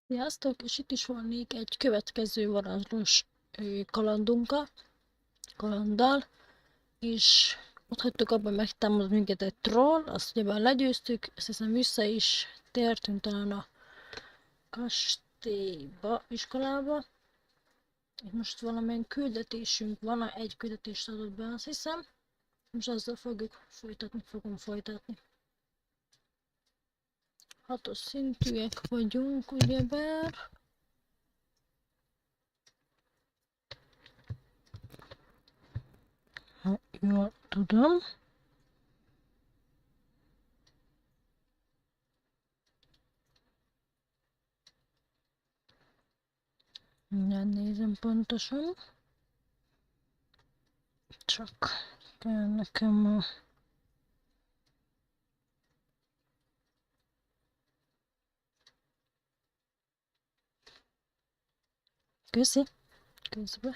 Sziasztok, és itt is vannék egy következő varázslós kalanddal, és ott hagytuk abban, megtámad minket egy troll, azt ugyebár legyőztük, azt hiszem vissza is tértünk talán a kastélyba, iskolába, és most valamilyen küldetésünk van, egy küldetést adott be, azt hiszem, most azzal fogom folytatni. 6-os szintűek vagyunk, ugyebár. Ha jól tudom. Mindjárt nézem pontosan. Csak kell nekem a... Köszi. Közben.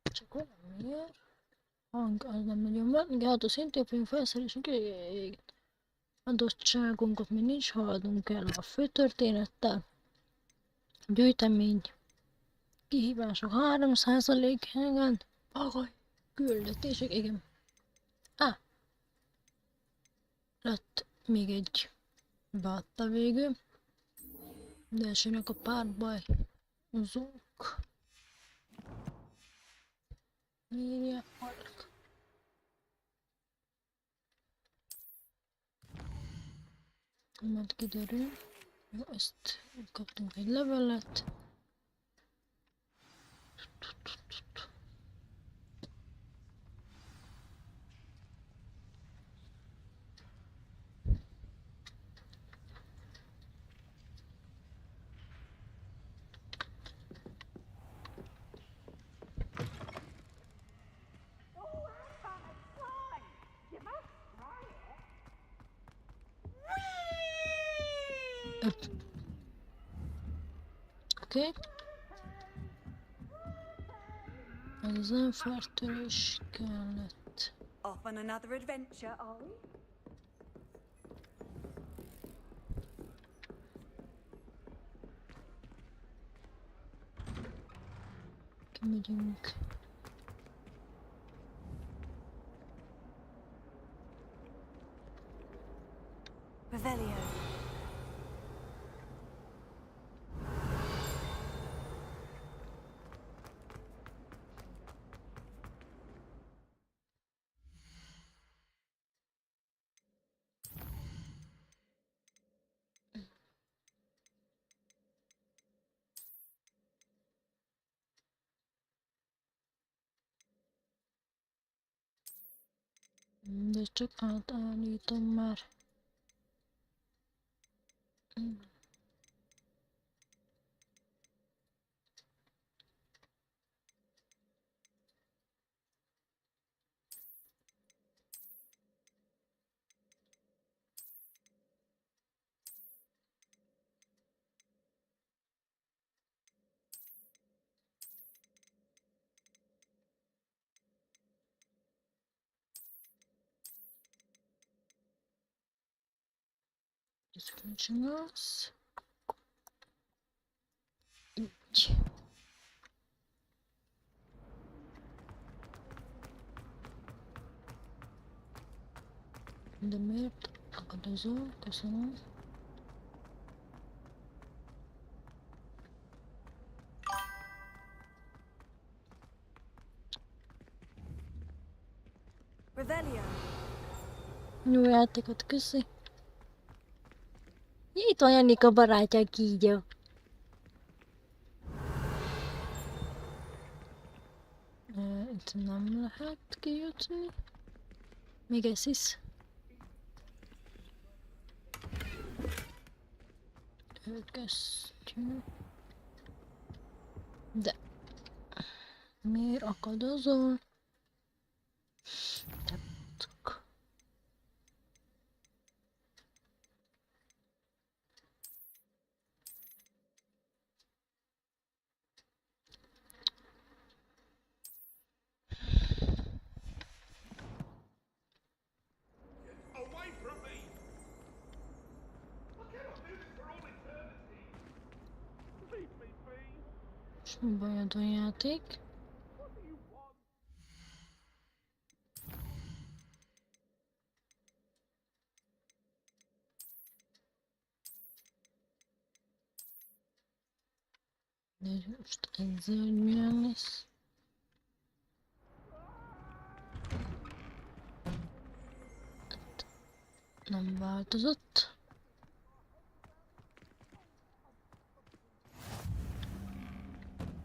Csak valamiért. Hang az nem nagyon van. Igen, hát a szintén fogunk felszerelésünk. Adottságunkat még nincs, haladunk el a főtörténettel. Gyűjtemény. Kihívások 3%, igen. Agaj. Küldetések, igen. Lett még egy vátta végül. De elsőnek a párbaj. Zók. Média, alak. Majd kiderül. Jó, ezt kaptunk egy levelet. Oké. Az önfeltörés kellett. Off on another adventure, are we? Kimegyünk. Revelio. De csak átállítom már. Ez csinálsz. Így. De miért akadozol? Köszönöm. Revelio. Jó játékot, köszi. Itt van Jannika barátja, kígyó. Itt nem lehet kijutni. Még egy szisz. Kesztyű. De. Miért akadozol? Tetszik. És mi bajod van, játék? De most ezzel milyen lesz? Nem változott.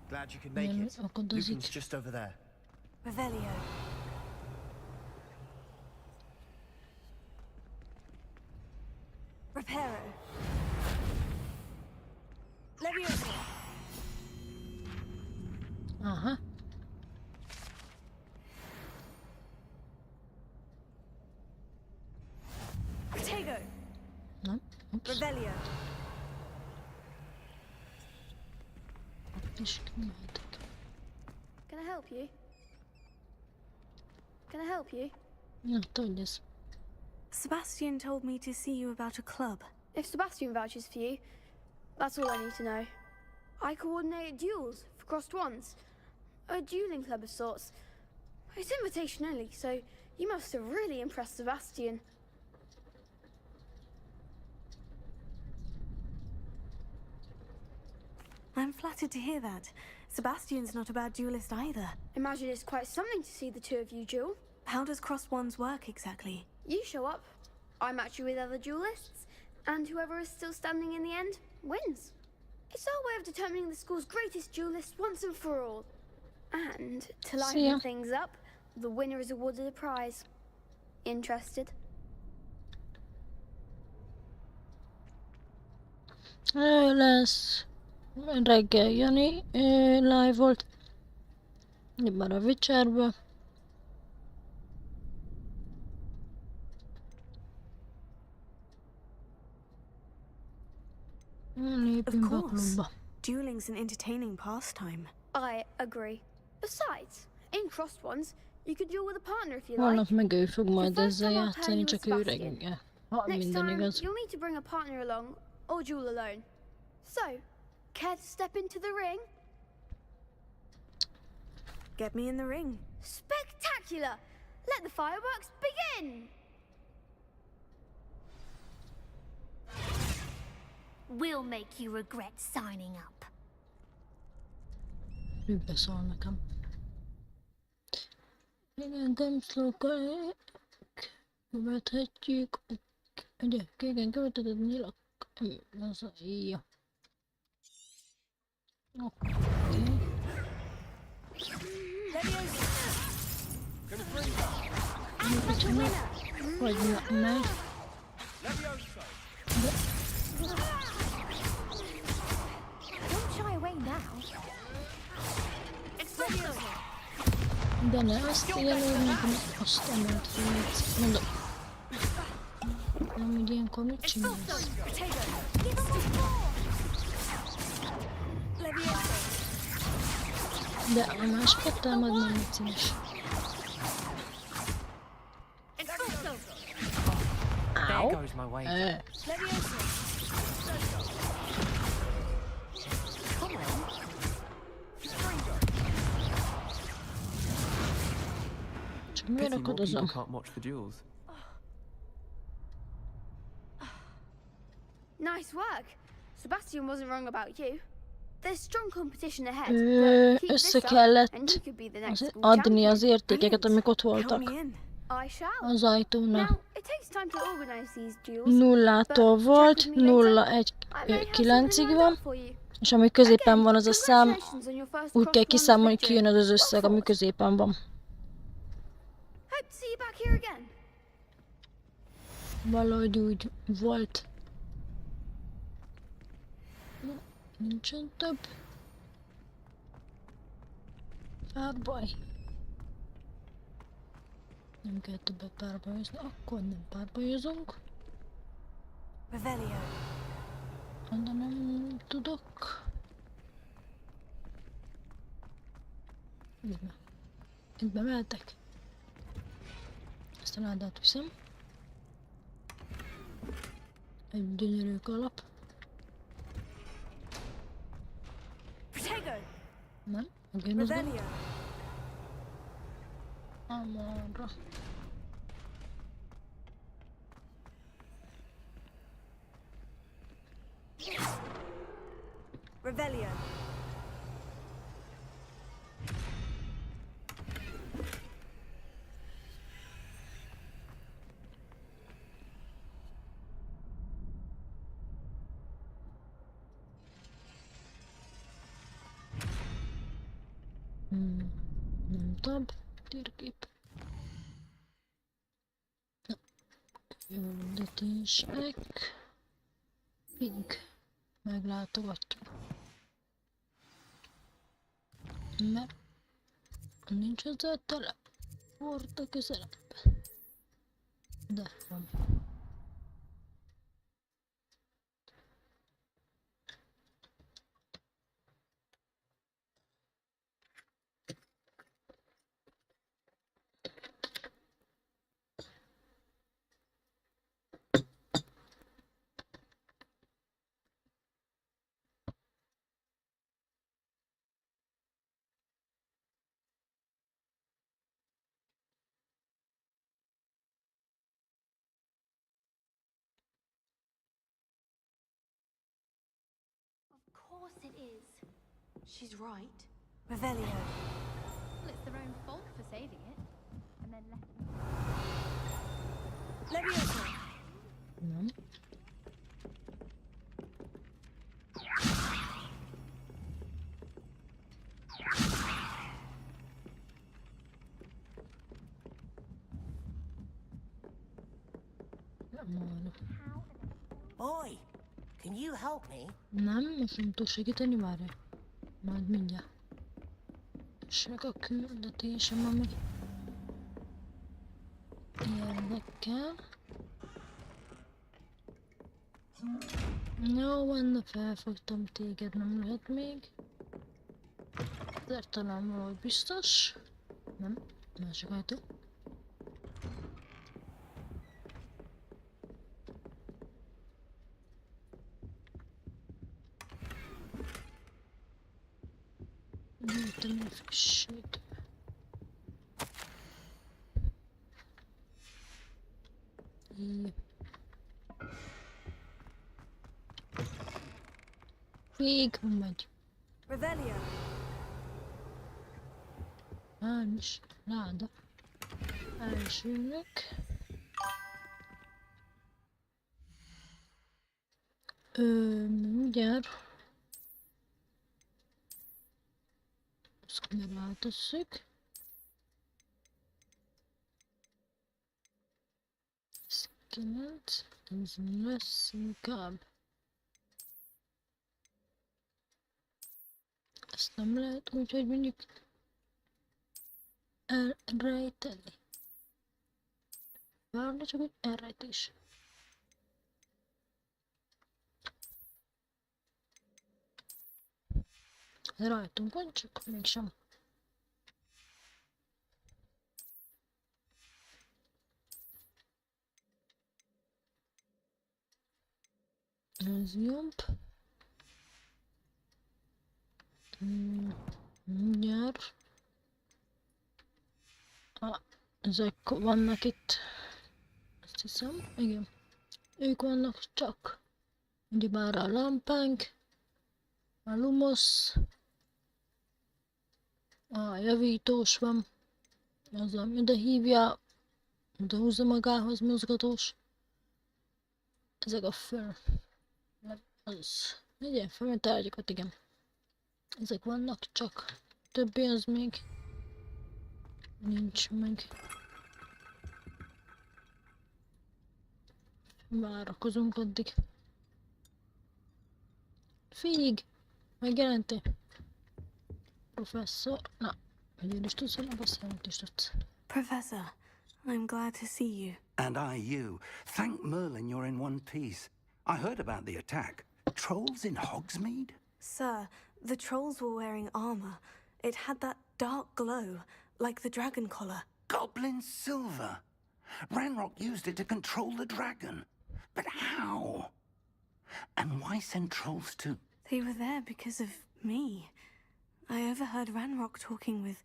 Glad you could make it. Lucan's just over there. Revelio. Reparo. Leviosa. Aha. Protego. Nem. Ups. Revelio. És kimehetek. Can I help you? Can I help you? Na, tudj ez. Sebastian told me to see you about a club. If Sebastian vouches for you, that's all I need to know. I coordinate duels for crossed wands. A dueling club of sorts. It's invitation only, so you must have really impressed Sebastian. I'm flattered to hear that. Sebastian's not a bad duelist either. Imagine it's quite something to see the two of you duel. How does crossed wands work exactly? You show up, I match you with other duelists, and whoever is still standing in the end wins. It's our way of determining the school's greatest duelist once and for all. And to liven things up, the winner is awarded a prize. Interested? Lesz. Reggel Jani live volt. Már a Witcherbe. Lépjünk a klubba. Dueling's an entertaining pastime. I agree. Besides, in crossed ones, you could duel with a partner if you Holnap like. meg ő fog majd The first ezzel time I'll pair játszani, you csak with ő Sebastian. reggel. Ha Next minden time, igaz. you'll need to bring a partner along or duel alone. So, care to step into the ring? Get me in the ring. Spectacular! Let the fireworks begin! We'll make you regret signing up. Ő beszól nekem. Igen, gameszlókkal követhetjük. Ugye, igen, követheted nyilak. Az a íja. Oké. Vagy meg. Don't shy away now. De ne azt jelölni, hanem azt emelt fel. Mondom. Nem, hogy ilyenkor mit csinálsz? De a másikat támad nem vicces. There goes my way. Csak miért Pity more people akadozom? can't watch the duels. Nice work. Sebastian wasn't wrong about you. There's strong competition ahead, but keep Össze this up kellett and you could be the next school adni champion. az értékeket, amik ott Count voltak me in. I shall. az ajtónál. Now, it takes time to organize these duels. Nullától volt, 0-1-9-ig van, és ami középen van az a szám, úgy kell kiszámolni, ki jön az az összeg, ami középen van. Hope to see you back here again. Valahogy úgy volt. Nincsen több. Párbaj. Nem kell többet párbajozni, akkor nem párbajozunk. Revelio. De nem tudok. Itt bemeltek. Ezt a ládát viszem. Egy gyönyörű kalap. Protego. Nem? A gonoszban? Revelio. Amarra. Revelio. Nem tab. Térkép. Küldetések. Pink. Meglátogatjuk. Mert nincs ezzel tele. Volt a közelemben. De van. Of course it is. She's right. Revelio. Well, it's their own fault for saving it. And then left it. Leviosa. Nem. Boy, can you help me? Nem, most nem tudok segíteni, várj. Majd mindjárt. Csak a küldetésem, ami érdekel. Jó, van, felfogtam téged, nem lehet még. Ezért talán valahogy biztos. Nem, másik ajtó. Gyűjtem a frissét. Vég megy. Revelio. Nincs láda. Elsőnek. Mindjárt. Ezt rátesszük. Ez 9. Ez lesz inkább. Ezt nem lehet úgy, hogy mondjuk elrejteni. Várna csak egy elrejtés. Rajtunk van, csak mégsem. Ez jobb. Mindjárt. Ezek vannak itt. Azt hiszem, igen. Ők vannak csak. Ugyebár a lámpánk, a lumos, a javítós van, az ami ide hívja, ide húzza magához mozgatós. Ezek a föl. Az. Legyen fel, tárgyakat, igen. Ezek vannak, csak többi az még nincs meg. Várakozunk addig. Fíg! Megjelenti. Professzor. Na, hogy is tudsz, hogy beszélni is tudsz. Professor, I'm glad to see you. And I you. Thank Merlin you're in one piece. I heard about the attack. Trolls in Hogsmeade? Sir, the trolls were wearing armor. It had that dark glow, like the dragon collar. Goblin silver. Ranrock used it to control the dragon. But how? And why send trolls to... They were there because of me. I overheard Ranrock talking with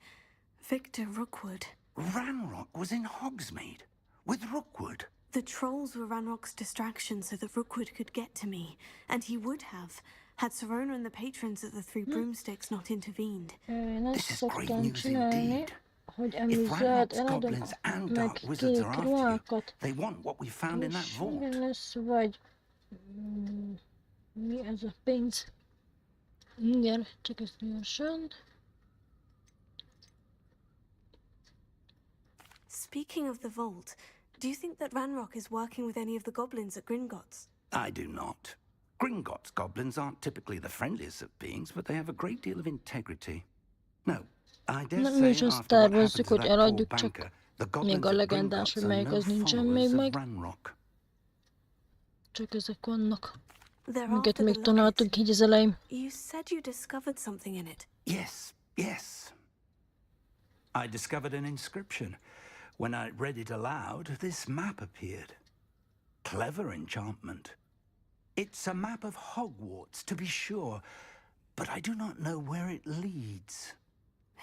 Victor Rookwood. Ranrock was in Hogsmeade with Rookwood. The trolls were Ranrock's distraction so that Rookwood could get to me, and he would have, had Sirona and the patrons at the Three Broomsticks not intervened. This is great news indeed. If Ranrock's goblins and dark wizards are after you, they want what we found in that vault. Lesz, vagy... Mi ez a pénz? Igen, csak ezt gyorsan. Speaking of the vault, do you think that Ranrock is working with any of the goblins at Gringotts? I do not. Gringotts goblins aren't typically the friendliest of beings, but they have a great deal of integrity. No, I dare Nem mi is say azt after what happened tervezzük, to hogy that poor eladjuk, csak banker, the goblins még a at legendás, Gringotts hogy are melyik no az nincsen még followers of meg. Ranrock. Csak ezek vannak. They're Minket after még the tanultunk locket. így az elején. You said you discovered something in it. Yes, yes. I discovered an inscription. When I read it aloud, this map appeared. Clever enchantment. It's a map of Hogwarts, to be sure, but I do not know where it leads.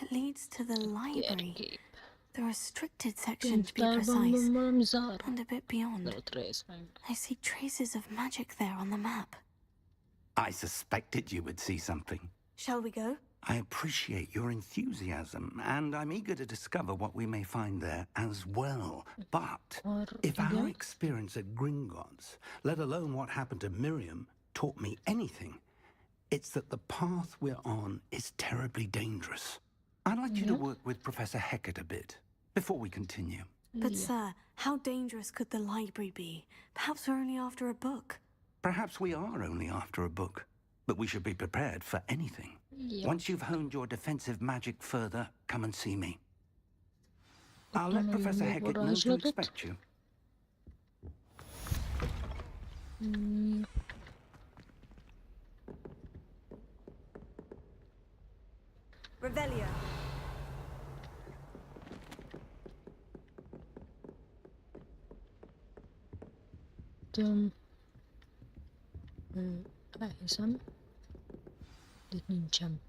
It leads to the library. Térkép. The restricted section, to be Pénztárban precise, van valami zár. and a bit beyond. Ott részben. I see traces of magic there on the map. I suspected you would see something. Shall we go? I appreciate your enthusiasm, and I'm eager to discover what we may find there as well. But if our experience at Gringotts, let alone what happened to Miriam, taught me anything, it's that the path we're on is terribly dangerous. I'd like you to work with Professor Hecat a bit before we continue. But sir, how dangerous could the library be? Perhaps we're only after a book. Perhaps we are only after a book, but we should be prepared for anything. Yep. Once you've honed your defensive magic further, come and see me. I'll let Professor Hecat know to expect you. Revelio. Elhiszem. Itt nincsen.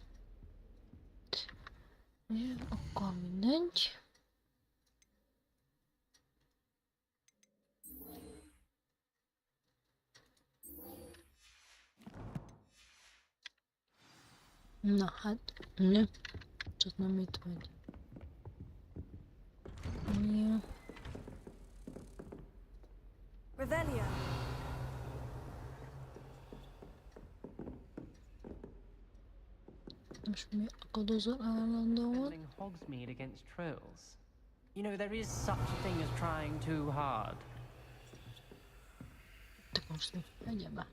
Ja, akkor mindegy. Na hát, ne. Csak nem itt vagy. Ja. Revelio. Most mi akadozol állandóan? Defending Hogsmeade against trolls. You know, there is such a thing as trying too hard. Te most mi? Menjen be.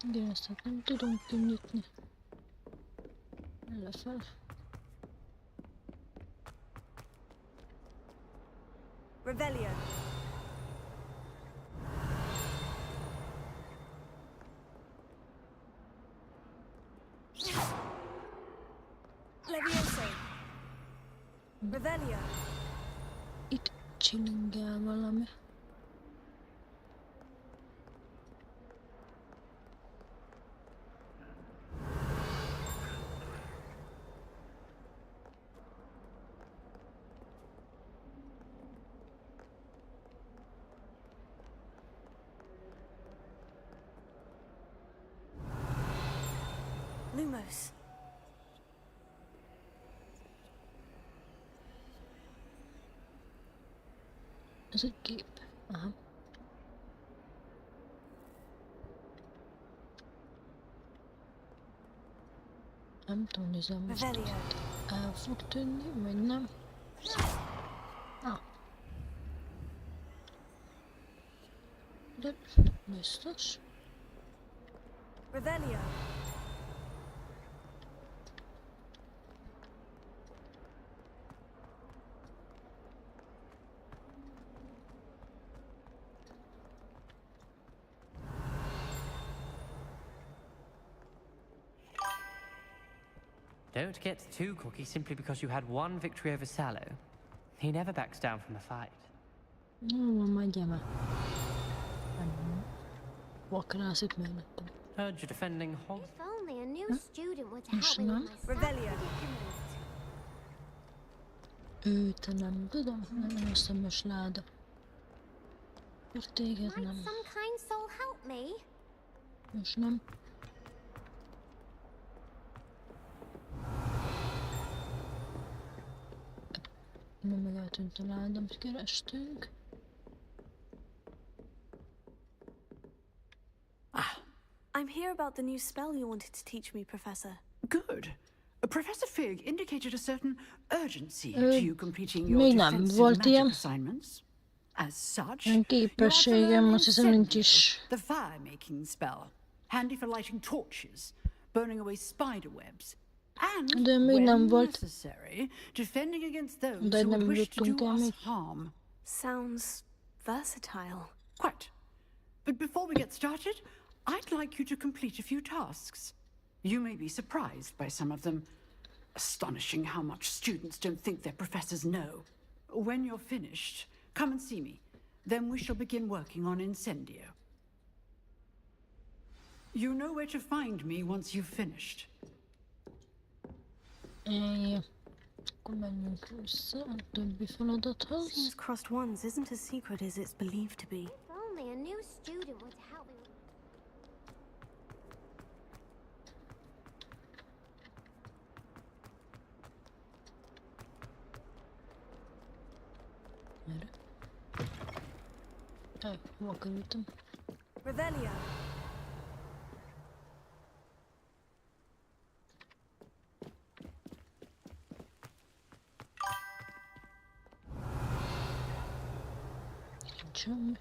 Igen, ezt hát nem tudom kinyitni. Lefel. Revelio. Levioso. Revelio. Itt csilingel valami. Lumos. Ez egy gép. Aha. Nem tudom, nézem most el fog tűnni, vagy nem. Ah. De biztos. Revelio. Don't get too cocky simply because you had one victory over Sallow. He never backs down from a fight. No, majd gyere. vakrászik mellettem. Heard you're defending Hog. If only a new student were to Most help me nem. with my predicament. Őt nem tudom, nem összömös láda. Akkor téged Might nem. some kind soul help me? Most nem. Nem meg eltűnt a láda, amit kerestünk. I'm here about the new spell you wanted to teach me, Professor. Good. Professor Fig indicated a certain urgency to you completing your még nem defensive volt magic ilyen. assignments. As such, Ilyen you are to képességem, learn azt hiszem nincs incendio, is. the fire-making spell, handy for lighting torches, burning away spider webs, and, De még nem when volt. necessary, defending against those De who would nem wish to jutottunk do el us még. harm. Sounds versatile. Quite. But before we get started, I'd like you to complete a few tasks. You may be surprised by some of them. Astonishing how much students don't think their professors know. When you're finished, come and see me. Then we shall begin working on Incendio. You know where to find me once you've finished. Akkor menjünk vissza a többi feladathoz. Seems crossed ones isn't as secret as it's believed to be. If only a new student were to help me with Merre? Hova kerültem? Revelio. Nincs semmi.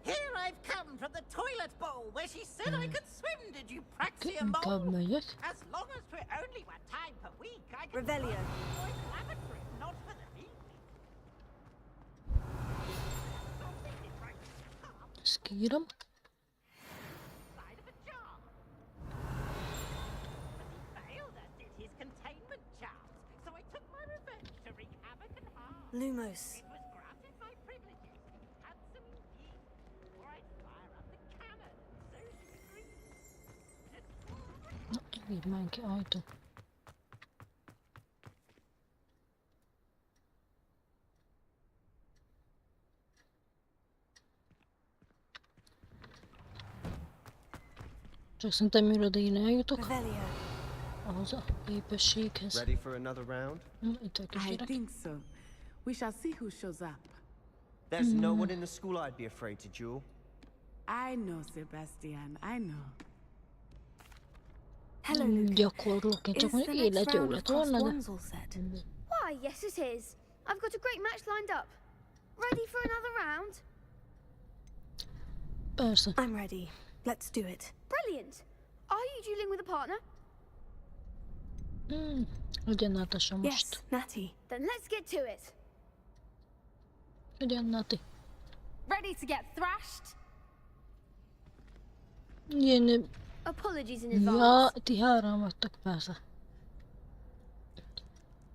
Here I've come from the toilet bowl where she said I could swim. Did you practice Inkább megyek. As long as we're only one time per week, I can Revelio. enjoy the lavatory, not for the evening. Ezt kiírom. Side of a jar. But he failed us in his containment charms, so I took my revenge to wreak havoc and harm. Lumos. It was granted my privileges to be handsome indeed, or I'd fire up the cannon, so discreet. Na, engedj ki ajtó. Csak szerintem mire én eljutok Revelio. ahhoz a képességhez. Ready for another round? Itt a I kísérek. think so. We shall see who shows up. There's no one in the school I'd be afraid to duel. I know, Sebastian, I know. Hello, Luca. Gyakorlok, én Is csak the mondjuk next élet jó round of lett crossed volna, de... ones all set? Why, yes it is. I've got a great match lined up. Ready for another round? Persze. I'm ready. Let's do it. Brilliant. Are you dueling with a partner? Ugyan Natasha Yes, most. Natty. Then let's get to it. Ugyan Nati. Ready to get thrashed? Ilyen... Apologies in Ja, advance. ti hárman vagytok, persze.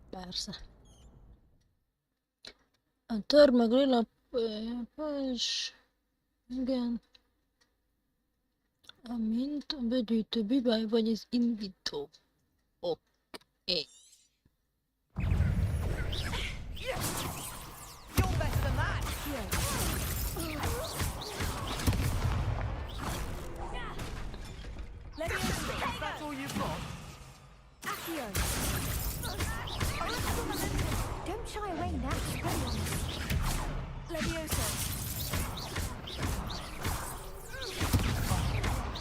Persze. A tör meg lila... És... Igen. Amint a begyűjtő bibáj vagy az invitó. Oké. You're better than that! That's all you've got? Don't shy away now. Levioso.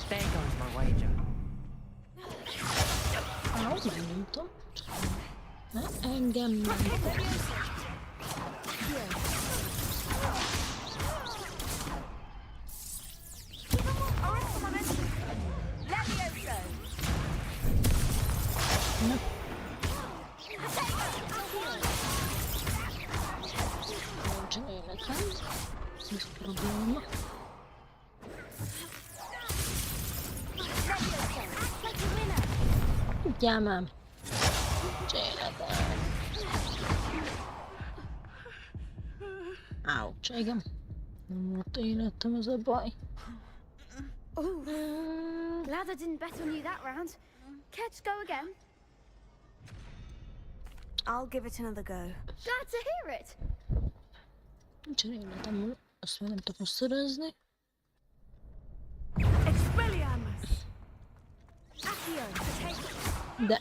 There goes my wager. Nem tudom. Ne, engem nem. Nincsen életem. Ez probléma. Ugyál már! Cséledem! Ouch, igen. Nem volt életem, ez a baj. Oh, glad I didn't bet on you that round. Care to go again? I'll give it another go. Glad to hear it. Nincsen életem, azt már nem tudom szerezni. Expelliarmus! Accio, take. De...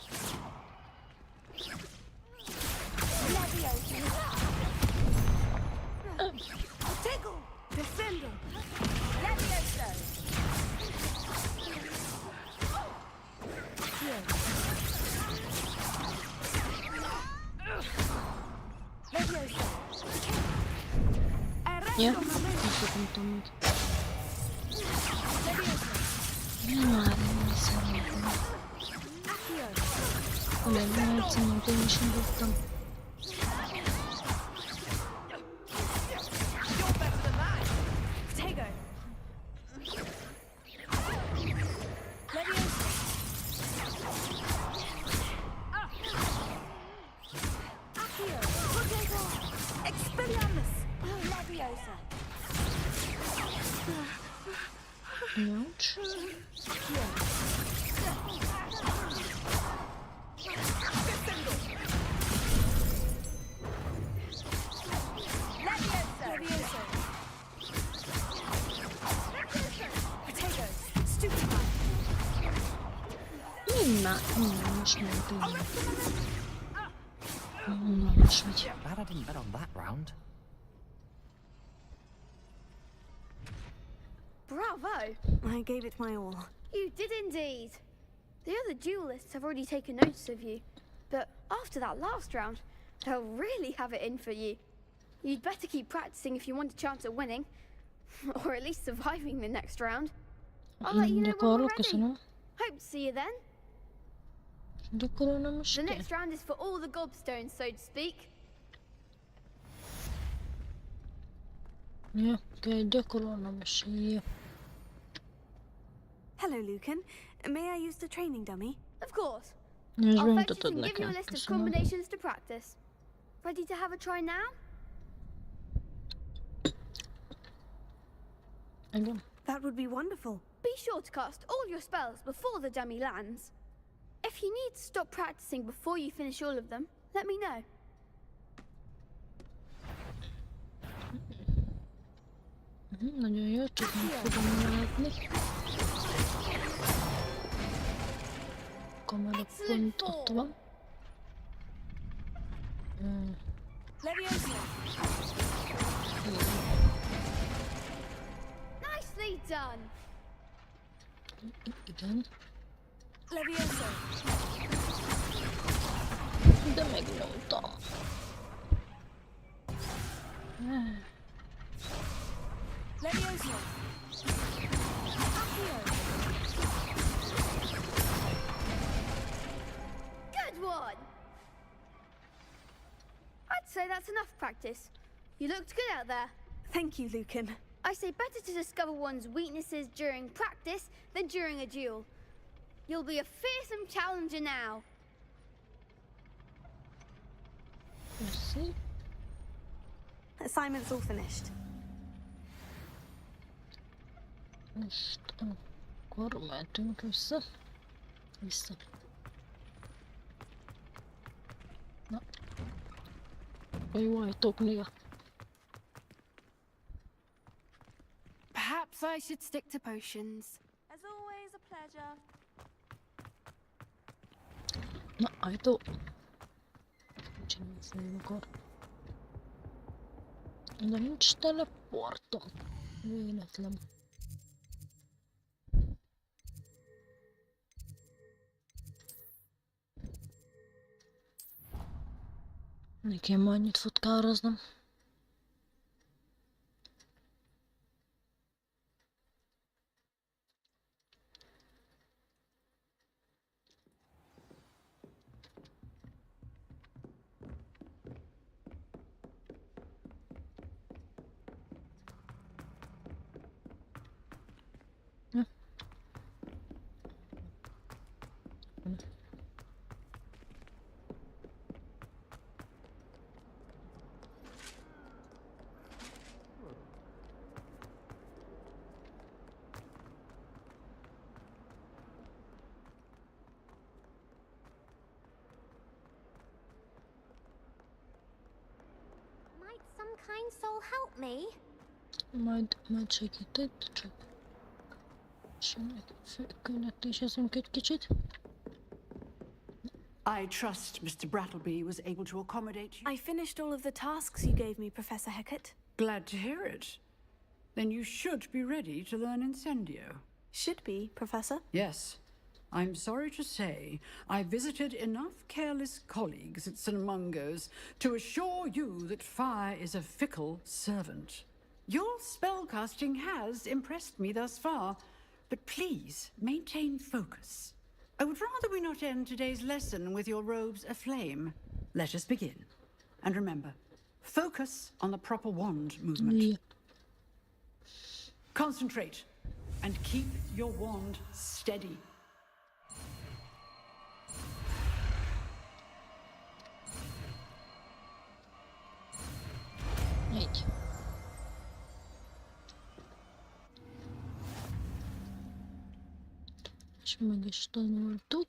Tickle! Defendo! Levioso. Levioso! Ja, ezt nem tudom még. Nem már nem hiszem. Olyan játszom, mint én is indultam. Ouch. Most mondtam. Most vagy. Glad I didn't bet on that round. Bravo! I gave it my all. You did indeed. The other duelists have already taken notice of you, but after that last round, they'll really have it in for you. You'd better keep practicing if you want a chance at winning, or at least surviving the next round. I'll let you know when we're ready. Hope to see you then. The next round is for all the gobstones, so to speak. Ja, kell gyakorolnom is. Hello, Lucan. May I use the training dummy? Of course. Ez I'll fetch it bemutatod and give you a nekem. list of Köszönöm. combinations to practice. Ready to have a try now? Igen. That would be wonderful. Be sure to cast all your spells before the dummy lands. If you need to stop practicing before you finish all of them, let me know. Nagyon jó, csak nem fogom látni. Kamera pont ott van. Nicely done. Igen. Levioso! De megnyomtam. Levioso! Good one. I'd say that's enough practice. You looked good out there. Thank you, Lucan. I say better to discover one's weaknesses during practice than during a duel. You'll be a fearsome challenger now. Merci. Assignment's all finished. Most akkor mehetünk vissza. Na. A jó ajtók néha. Perhaps I should stick to potions. As always, a pleasure. Na, ajtó. Csinálsz akkor. De nincs teleportom. Véletlen. Nekem már annyit futkároznom. kind soul help me? Majd segített, csak könyvektésezünk egy kicsit. I trust Mr. Brattleby was able to accommodate you. I finished all of the tasks you gave me, Professor Hecat. Glad to hear it. Then you should be ready to learn Incendio. Should be, Professor. Yes. I'm sorry to say, I visited enough careless colleagues at St. Mungo's to assure you that fire is a fickle servant. Your spellcasting has impressed me thus far, but please maintain focus. I would rather we not end today's lesson with your robes aflame. Let us begin. And remember, focus on the proper wand movement. Yeah. Concentrate and keep your wand steady. Így. És meg is tanultuk.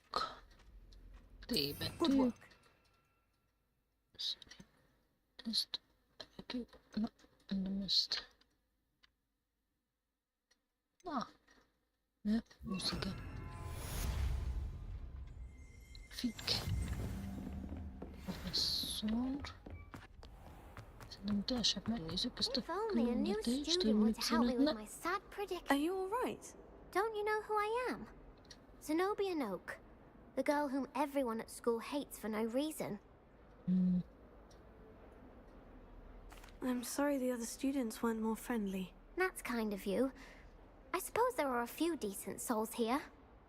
T-betű. Ezt. Na, nem ezt. Na. Ne, muzika. Fik. Professzor. Szerintem teljesen megnézzük ezt a If only a new küldetést, student hogy were mit to help me with szeretne. my sad predicament. Are you all right? Don't you know who I am? Zenobia Noak, the girl whom everyone at school hates for no reason. I'm sorry the other students weren't more friendly. That's kind of you. I suppose there are a few decent souls here.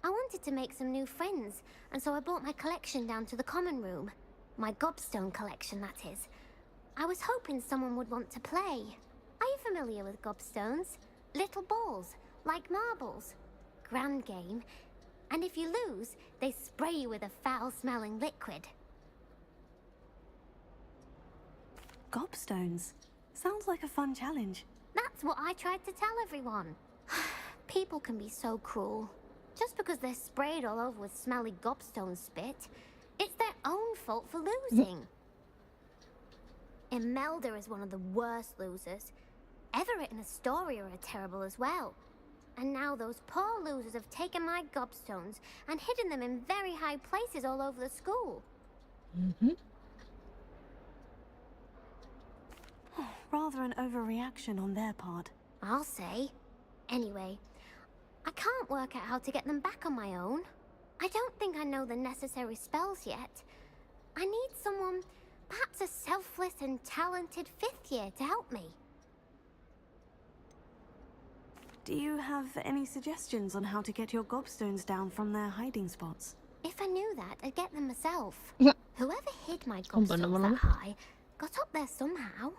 I wanted to make some new friends, and so I brought my collection down to the common room. My gobstone collection, that is. I was hoping someone would want to play. Are you familiar with gobstones? Little balls, like marbles. Grand game. And if you lose, they spray you with a foul-smelling liquid. Gobstones. Sounds like a fun challenge. That's what I tried to tell everyone. People can be so cruel. Just because they're sprayed all over with smelly gobstone spit, it's their own fault for losing. Imelda is one of the worst losers. Everett and Astoria are terrible as well. And now those poor losers have taken my gobstones and hidden them in very high places all over the school. Rather an overreaction on their part. I'll say. Anyway, I can't work out how to get them back on my own. I don't think I know the necessary spells yet. I need someone, perhaps a selfless and talented fifth year to help me. Do you have any suggestions on how to get your gobstones down from their hiding spots? If I knew that, I'd get them myself. Ja. Whoever hid my Kom maar, gobstones maar, that high got up there somehow.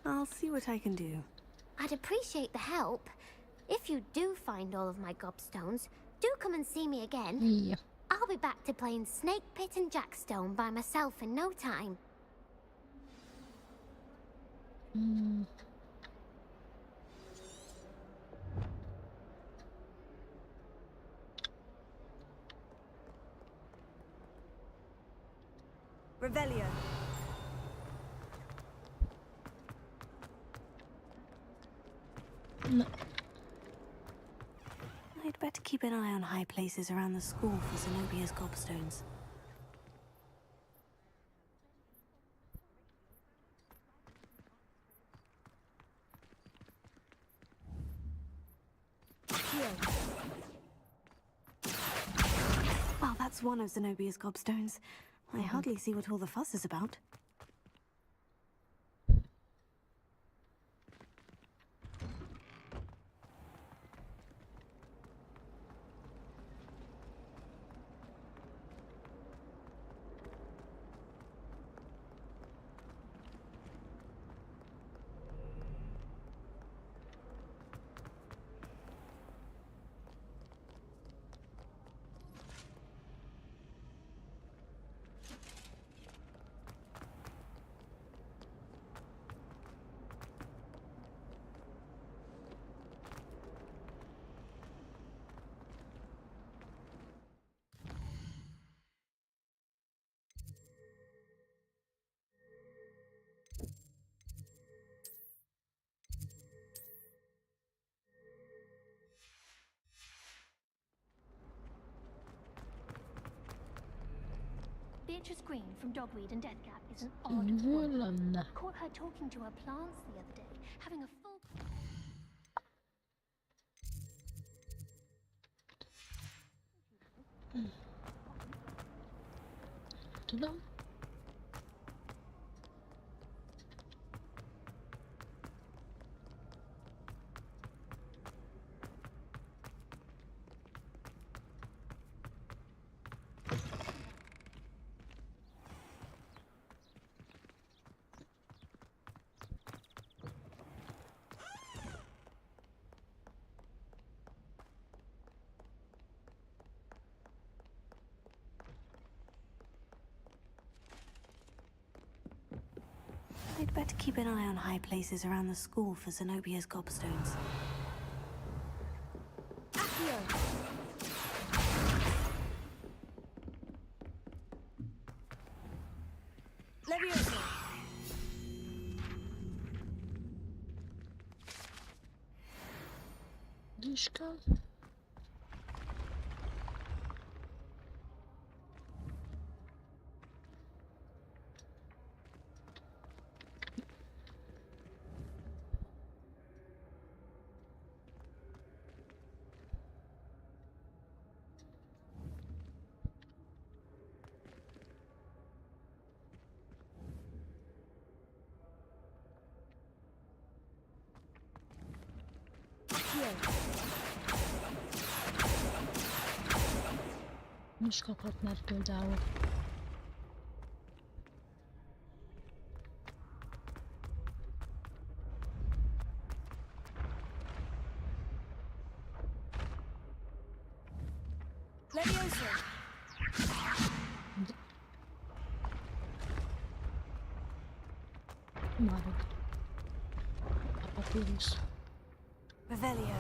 I'll see what I can do. I'd appreciate the help. If you do find all of my gobstones, do come and see me again. Ja. I'll be back to playing Snake Pit and Jackstone by myself in no time. Revelio. Na, I'd better keep an eye on high places around the school for Zenobia's gobstones. Well, that's one of Zenobia's gobstones. I hardly see what all the fuss is about. Beatrice Green from Dogweed and Deathcap is an odd woman. Caught her talking to her plants the other day, having a full... Tudom. I'd better keep an eye on high places around the school for Zenobia's gobstones. Leviosa! Duszka. Is kaphatnád például. Leviosa! Várok. A papírus. Revelio.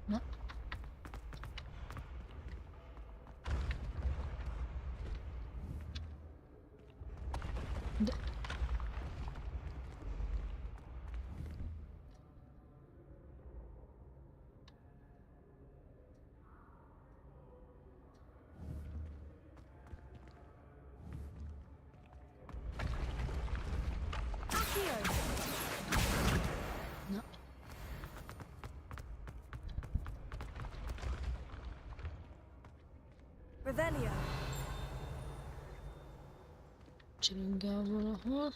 Na. De. Na. Revelio. Csingel valahol.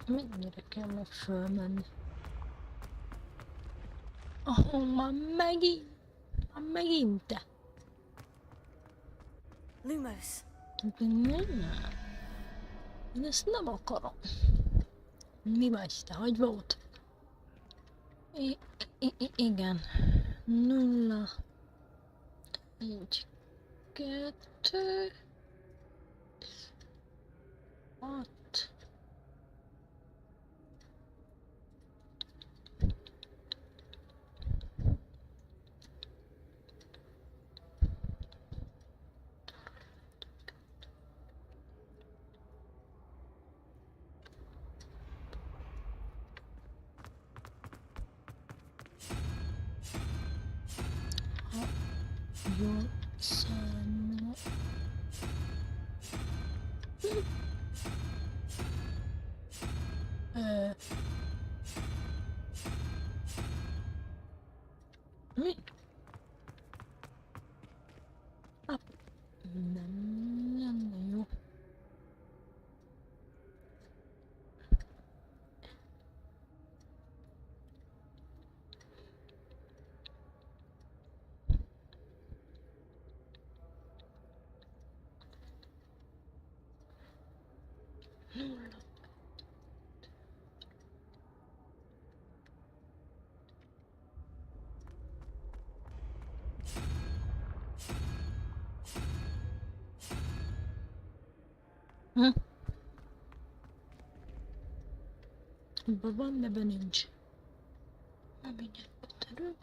Mennyire kell meg fölmenni? Már megint te. Lumos. Én ezt nem akarom. Mi vagy te? Hagyj volt. Igen. 0 1 2 6 Jól szánna. Mi? Nem lenne jó. Ebben van, ebben nincs. Na mindjárt beterül.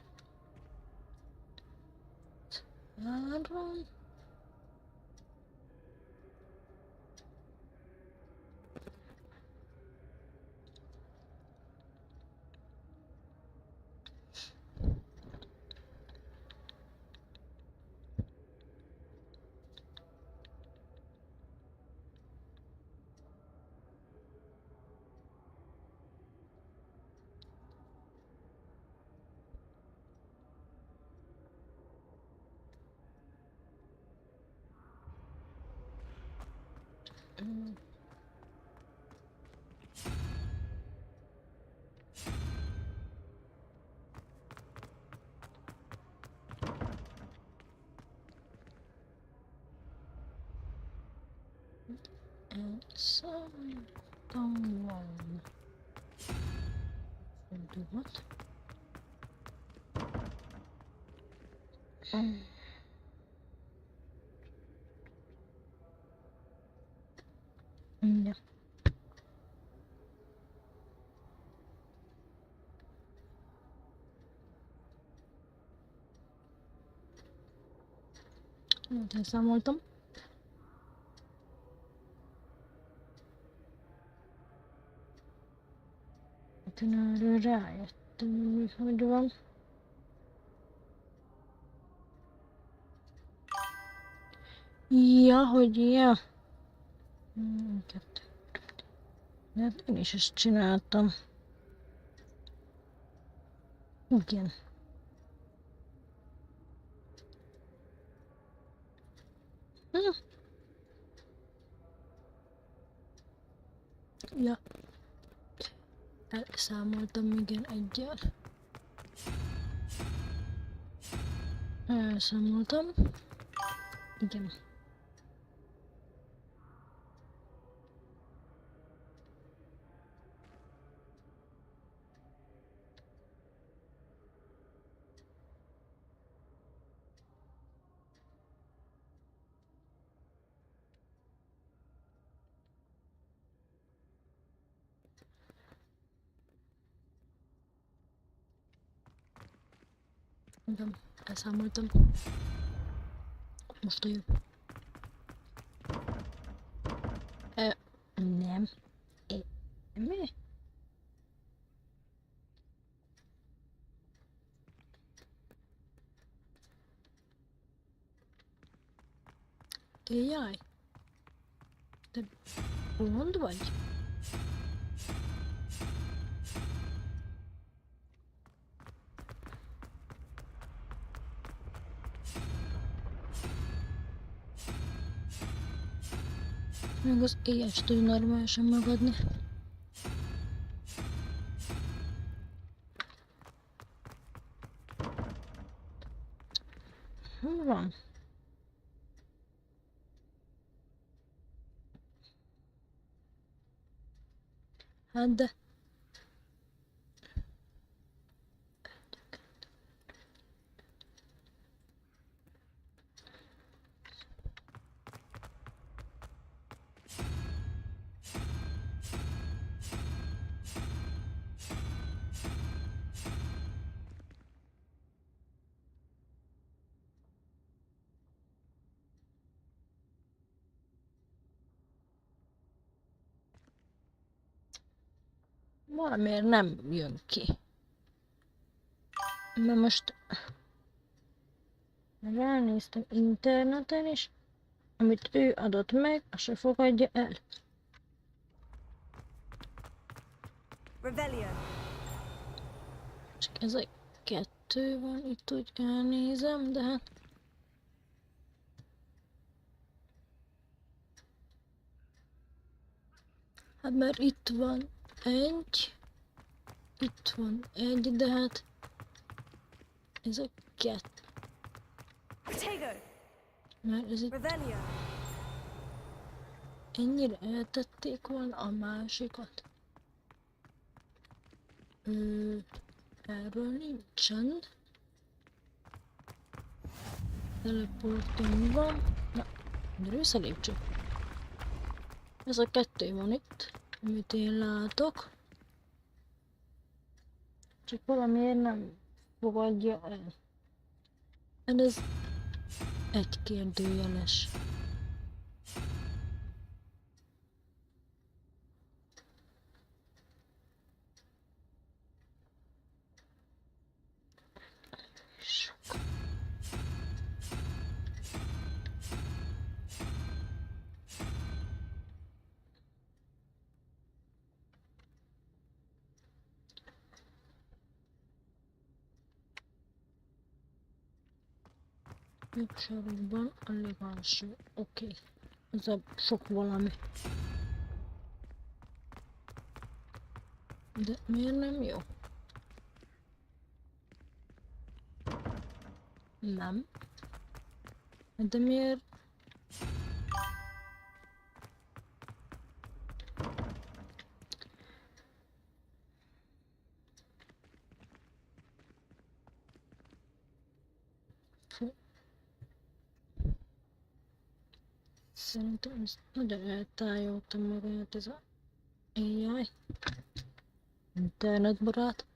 3. And someone do what? Yeah. Elszámoltam. Erről rájöttem, hogy van. Ja, hogy ja. Hát én is ezt csináltam. Igen. Ja. Elszámoltam, igen, egyel. Elszámoltam. Igen. Igen, elszámoltam. Most a jó. Nem. Mi? Jaj. Te bolond vagy? Még az éjjel tud normálisan megadni. Hol van? Hát de... Valamiért nem jön ki. Mert most ránéztem interneten is, amit ő adott meg, azt se fogadja el. Revelio. Csak ez a 2 van, itt úgy elnézem, de hát... Hát mert itt van egy, de hát... Ez a 2. Mert ez itt... Revelio. Ennyire eltették volna a másikat. Erről nincsen. Teleportunk van. Na, gyere vissza lépcső. Ez a 2 van itt, amit én látok. Csak valamiért nem fogadja el. Ez egy kérdőjeles. Jobb sarokban a legalsó. Oké. Ez a sok valami. De miért nem jó? Nem. De miért? Szerintem ez nagyon eltájolta magát ez a AI. Internetbarát.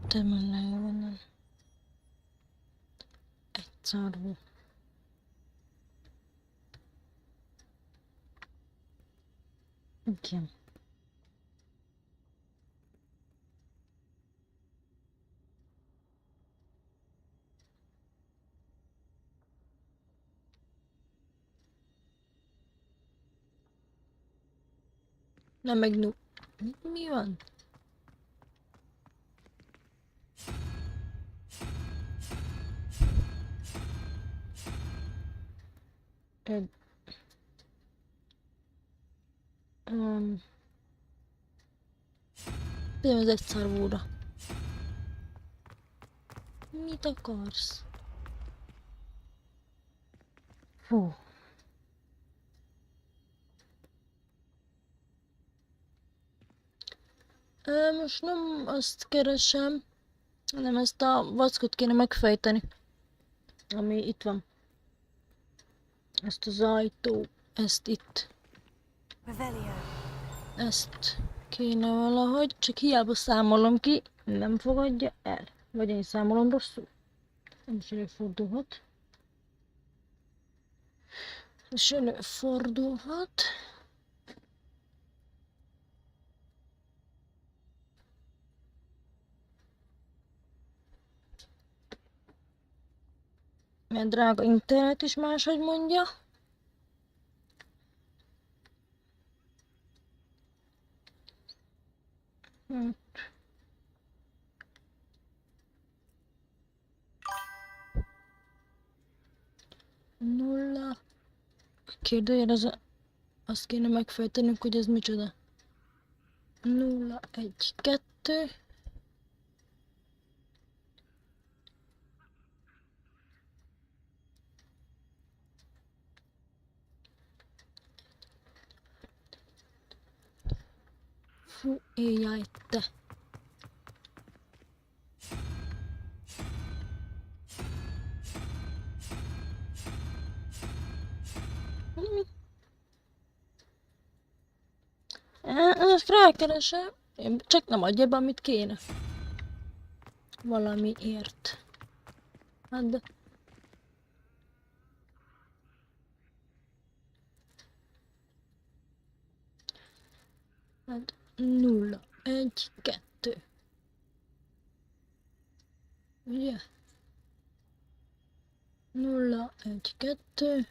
Te mennél onnan. Egy szarvú. Igen. Nem meg mi van? Nem ez egy szarvóra. Mit akarsz? Fú. Most nem azt keresem, hanem ezt a vackot kéne megfejteni, ami itt van. Ezt az ajtó, ezt itt. Ezt kéne valahogy, csak hiába számolom ki, nem fogadja el. Vagy én számolom rosszul. Nem is előfordulhat. És előfordulhat. Mert drága internet is máshogy mondja. Nulla. Kérdőjel azt kéne megfejtenünk, hogy ez micsoda. 0, 1, 2. Fú, éjjaj, te. Ezt rákeresem, csak nem adja be, amit kéne. Valamiért. Hát de... Hát 0, 1, 2. Ugye? 0, 1, 2.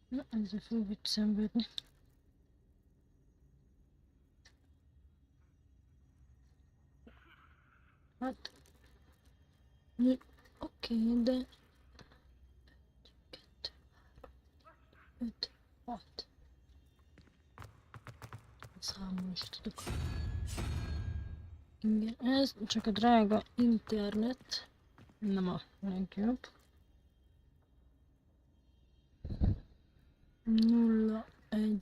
Na, ezzel fogjuk szenvedni. Hát... Oké, de... 1, 2, 3, 5, 6. Számolni is tudok. Igen, ez csak a drága internet nem a legjobb. 0, 1,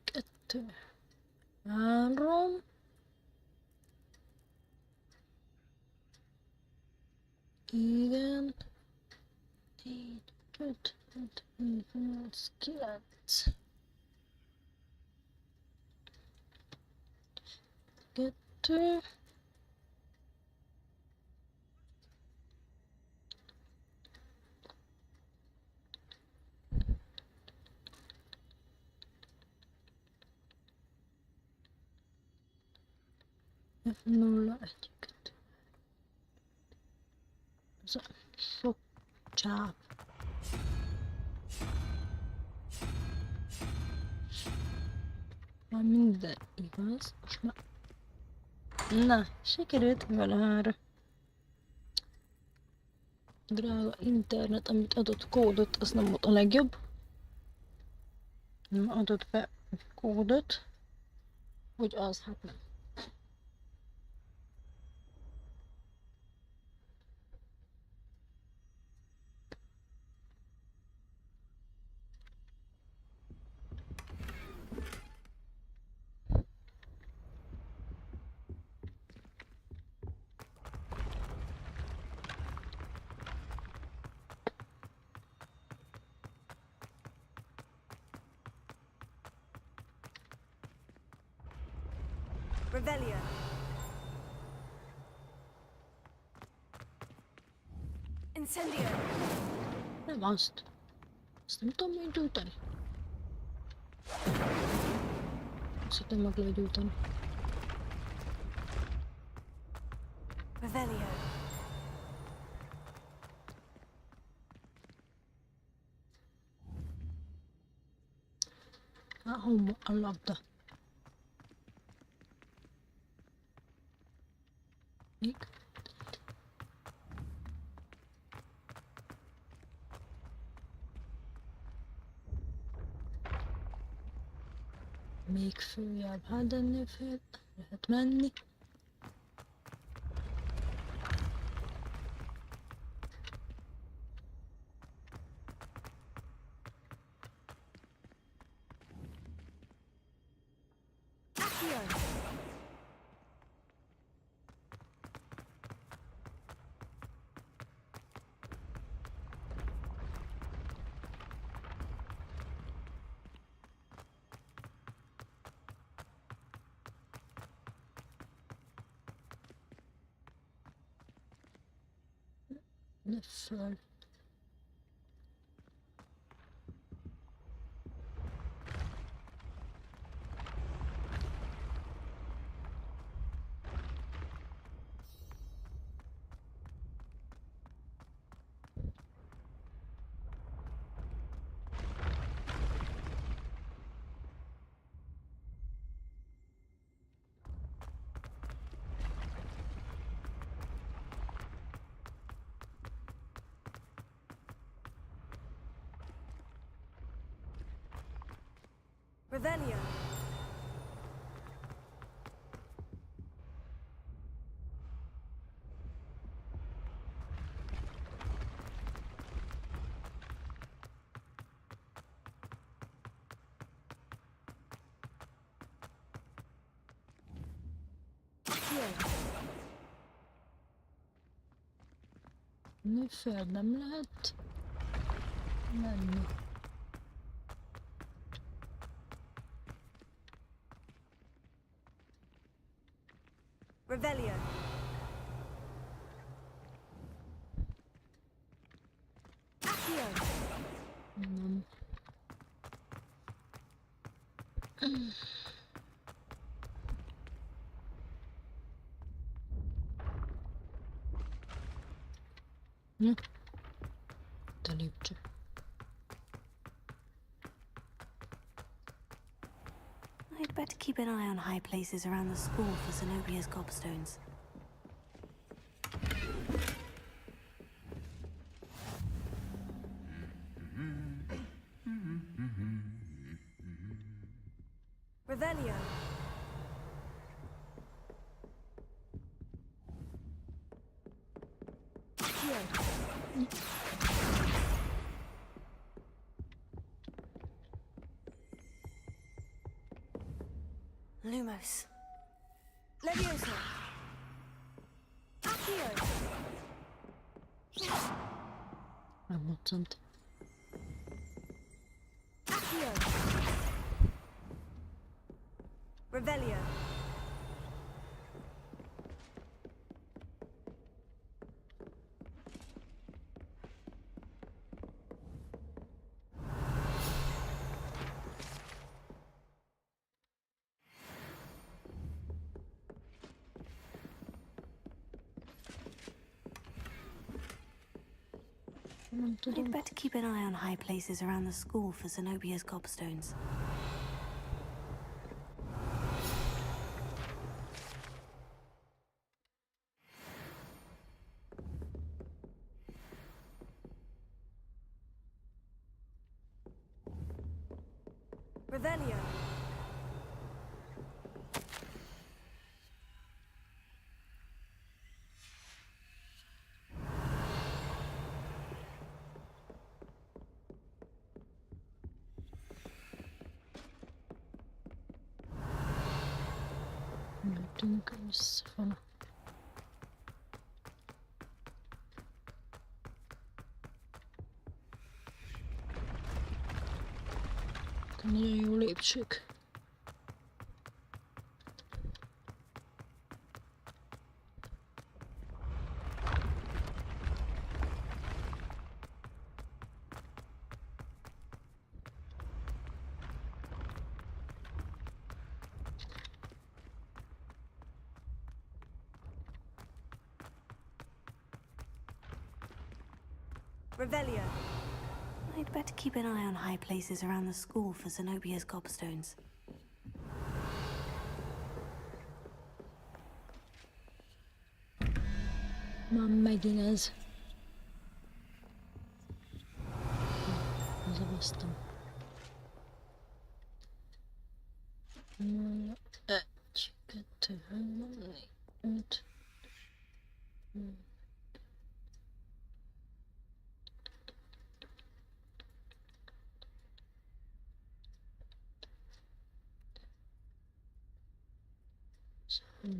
2, 3. Igen. 4, 5, 6, 7, 8, 9. 2. Nulla, egy, kettő. Ez a fogcsáp. Már minden igaz. Most már... Na, sikerült valahára. Drága internet, amit adott kódot, az nem volt a legjobb. Nem adott be kódot. Hogy az, hát nem. Revelio. Incendio. Nem azt. Azt nem tudom még gyújtani. Azt nem meg lehet gyújtani. Revelio. Hova a labda? Még? Még följebb, hát ennél fel lehet menni. Ne föl. Revelio. Ne föl nem lehet menni. Revelio. Accio. Nem. Te lépcső. I'd better keep an eye on high places around the school for Zenobia's gobstones. Revelio. Lumos. Leviosa. Accio. I'm not something. Accio. Revelio. I'd better keep an eye on high places around the school for Zenobia's gobstones. Revelio. Tűnünk visszafele. Nagyon jó lépcsők. Revelio. I'd better keep an eye on high places around the school for Zenobia's gobstones. Már megint ez. Zavasztam. 1, 2, 3, 4, 5.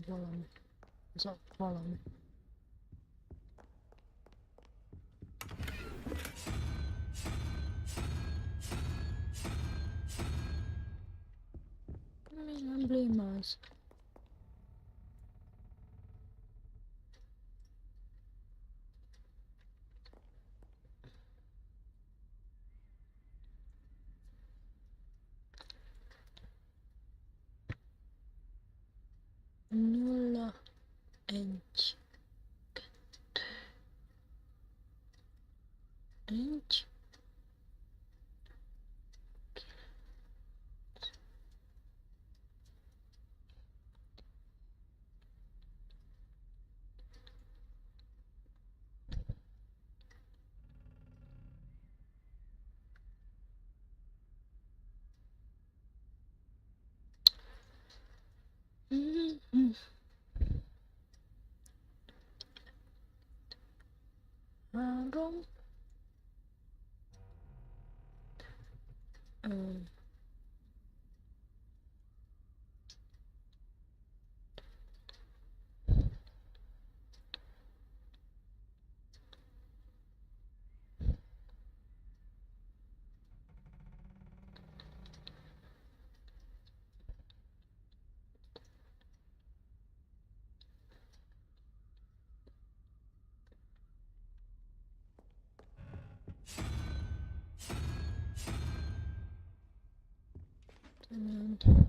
Valami. Ez a valami. Mi emblémáz? Nulla, egy, kettő, egy. Három. Nyomd.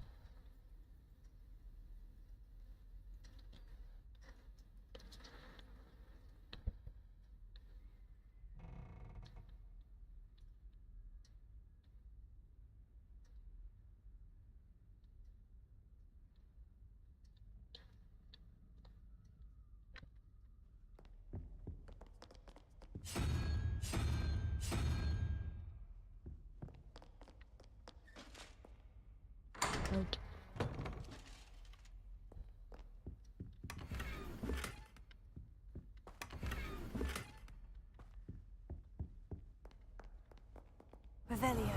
Out. Revelio.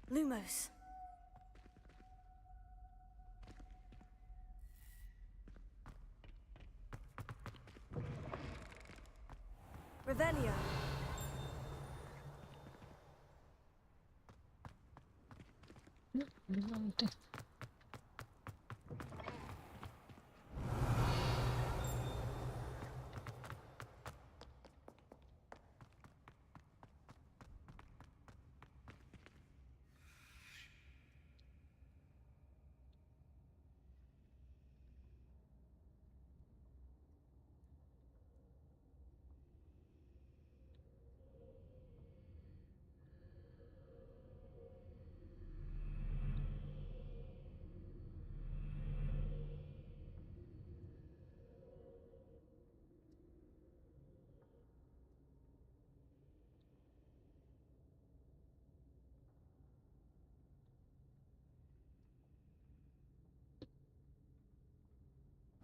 Lumos. Revelio. Brillante.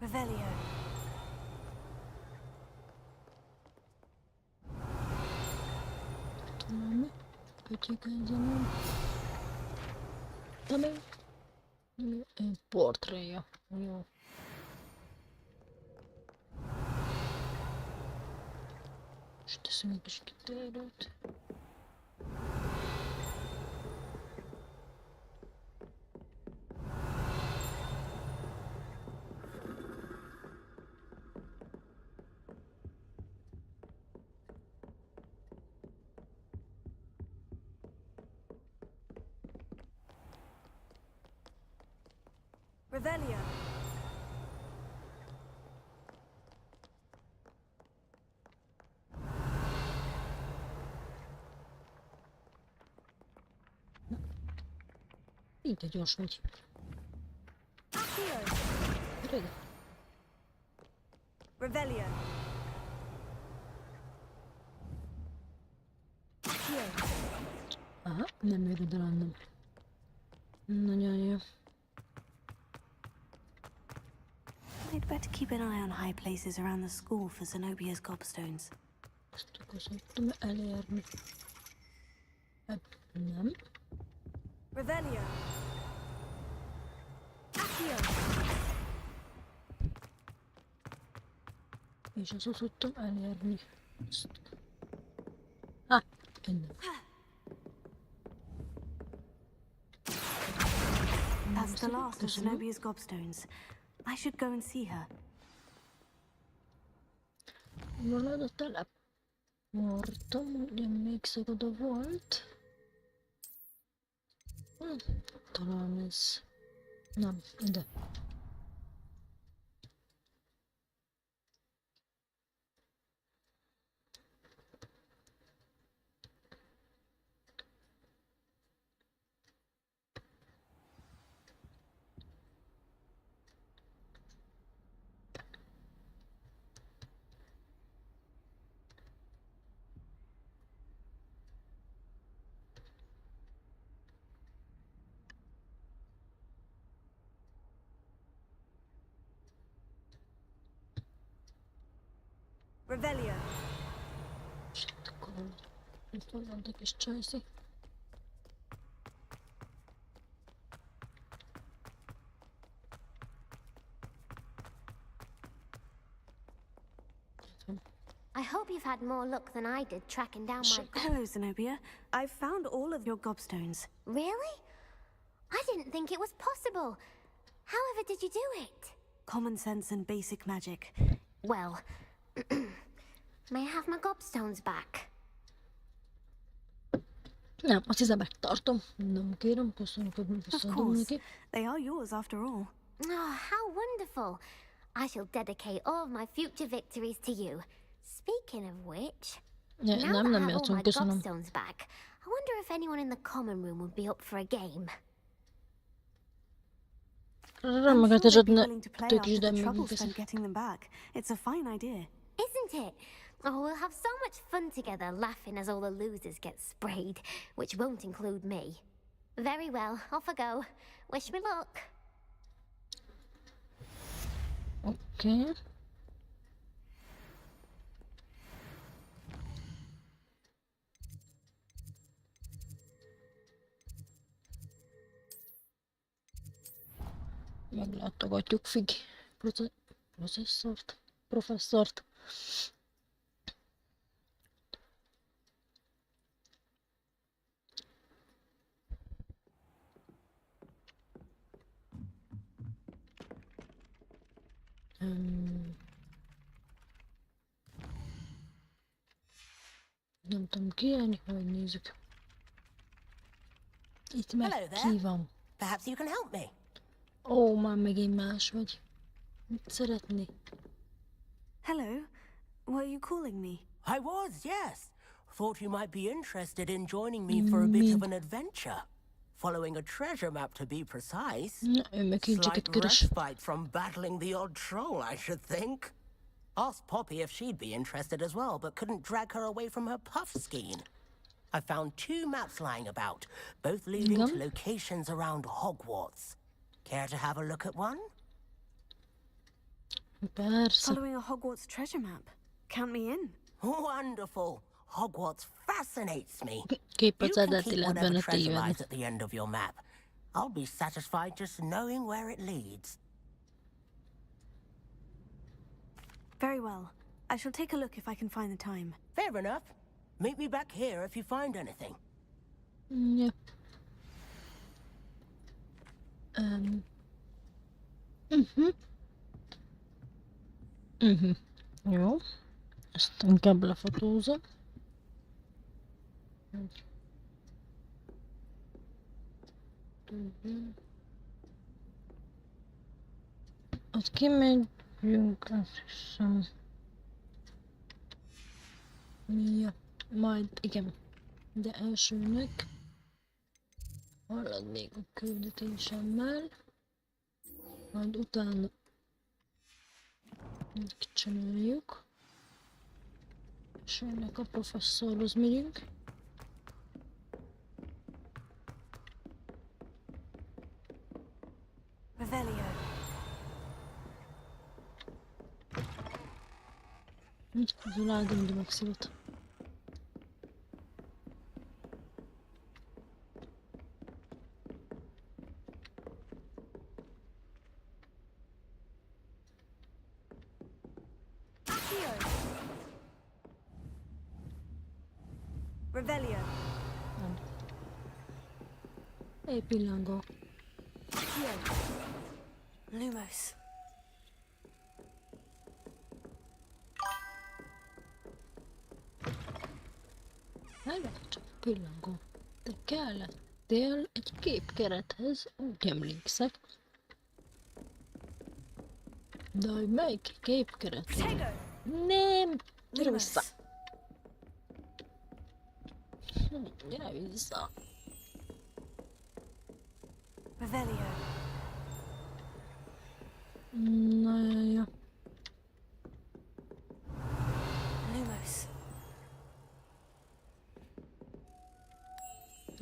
Revelio. Tamam. Kötükezemem. Tamam. Portréja. Jó. És teszünk egy kis kitérőt. Revelio. Így de gyors vagy. Rövid. Revelio. Aha, nem érted el annem. Nagyon jó. I'd better keep an eye on high places around the school for Zenobia's gobstones. Ezt akartam elérni. Nem. Revelio. És azt tudtam elérni. Hát, innen. That's the last of Zenobia's gobstones. I should go and see her. Valahol a teleportom, ugye még oda volt. Talán ez... Nem, ide. Revelio. Itt van egy kis csajszi. I hope you've had more luck than I did tracking down my... Hello, Zenobia. I've found all of your gobstones. Really? I didn't think it was possible. However did you do it? Common sense and basic magic. Well, may I have my gobstones back? Nem, azt hiszem megtartom. Nem kérem, köszönjük, hogy visszaadom neki. They are yours after all. Oh, how wonderful. I shall dedicate all of my future victories to you. Speaking of which, now that I have all my gobstones back, I wonder if anyone in the common room would be up for a game. I'm sure they'd be willing to play after the trouble spent getting them back. It's a fine idea. Isn't it? Oh, we'll have so much fun together, laughing as all the losers get sprayed, which won't include me. Very well, off I go. Wish me luck. Okay. Meglátogatjuk professzort. Nem tudom kiállni, hogy nézzük. Itt meg ki van. Perhaps you can help me. Ó, már megint más vagy. Mit szeretné? Hello. Were you calling me? I was, yes. Thought you might be interested in joining me for a bit of an adventure. Following a treasure map, to be precise. Slight respite from battling the odd troll, I should think. Asked Poppy if she'd be interested as well, but couldn't drag her away from her puff skein. I found 2 maps lying about, both leading to locations around Hogwarts. Care to have a look at one? Following a Hogwarts treasure map. Count me in. Wonderful. Hogwarts fascinates me. Keep You it can that keep whatever treasure lies at the end of your map. I'll be satisfied just knowing where it leads. Very well. I shall take a look if I can find the time. Fair enough. Meet me back here if you find anything. Yep. Jó. Ezt inkább lefotózom. Ott kimegyünk, azt hiszem. Ja, majd igen. De elsőnek haladnék a küldetésemmel. Majd utána kicsináljuk. És ennek a professzorhoz megyünk. Revelio. Az a lágom, de megszívott. Revelio. Egy pillangó. Lumos. Hát csak pillangó. De kellettél egy képkerethez, úgy emlékszek. De hogy melyik képkeret? Nem! Gyere vissza! Gyere vissza! Revelio. Na ja. Lumos.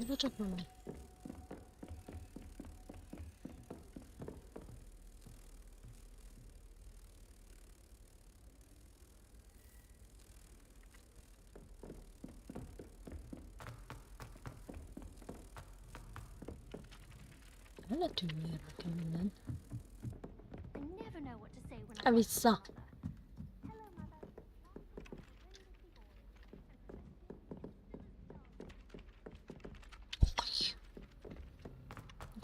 De csak valami. Letűnjél nekem minden. Gyere vissza!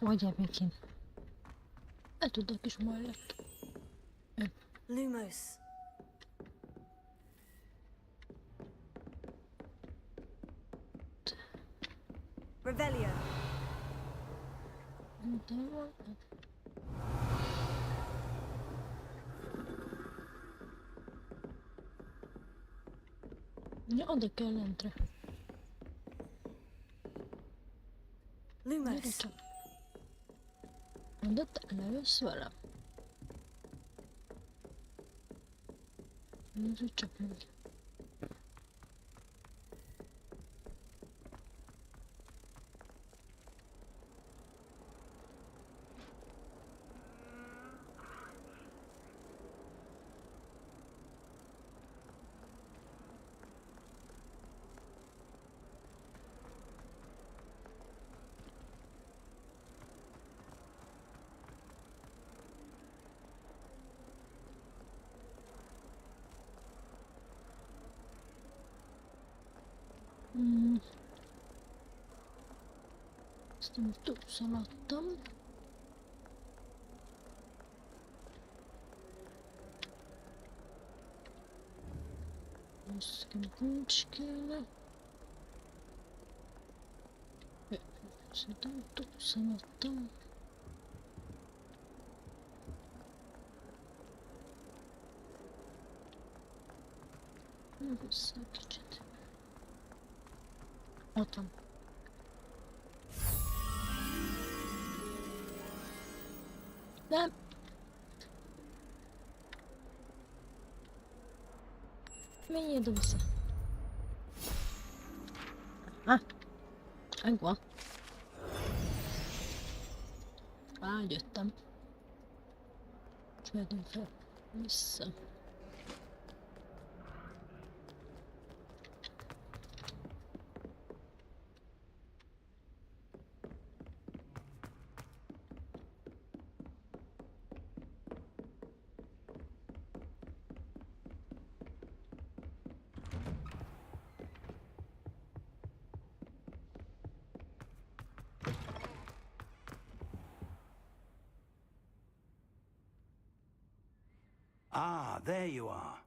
Hagyjál még én. El tudok is majd. Lumos. Revelio. Ja, oda kell lentre. Lumos. Oda te lejössz velem. Nézzük csak meg. Ezt nem túlszaladtam. Most nincs kéne. Szerintem túlszaladtam. Vissza kicsit. Ott van. Nem. Menjél ide vissza. Megvan. Rájöttem. És megyünk fel. Vissza. Ah, there you are.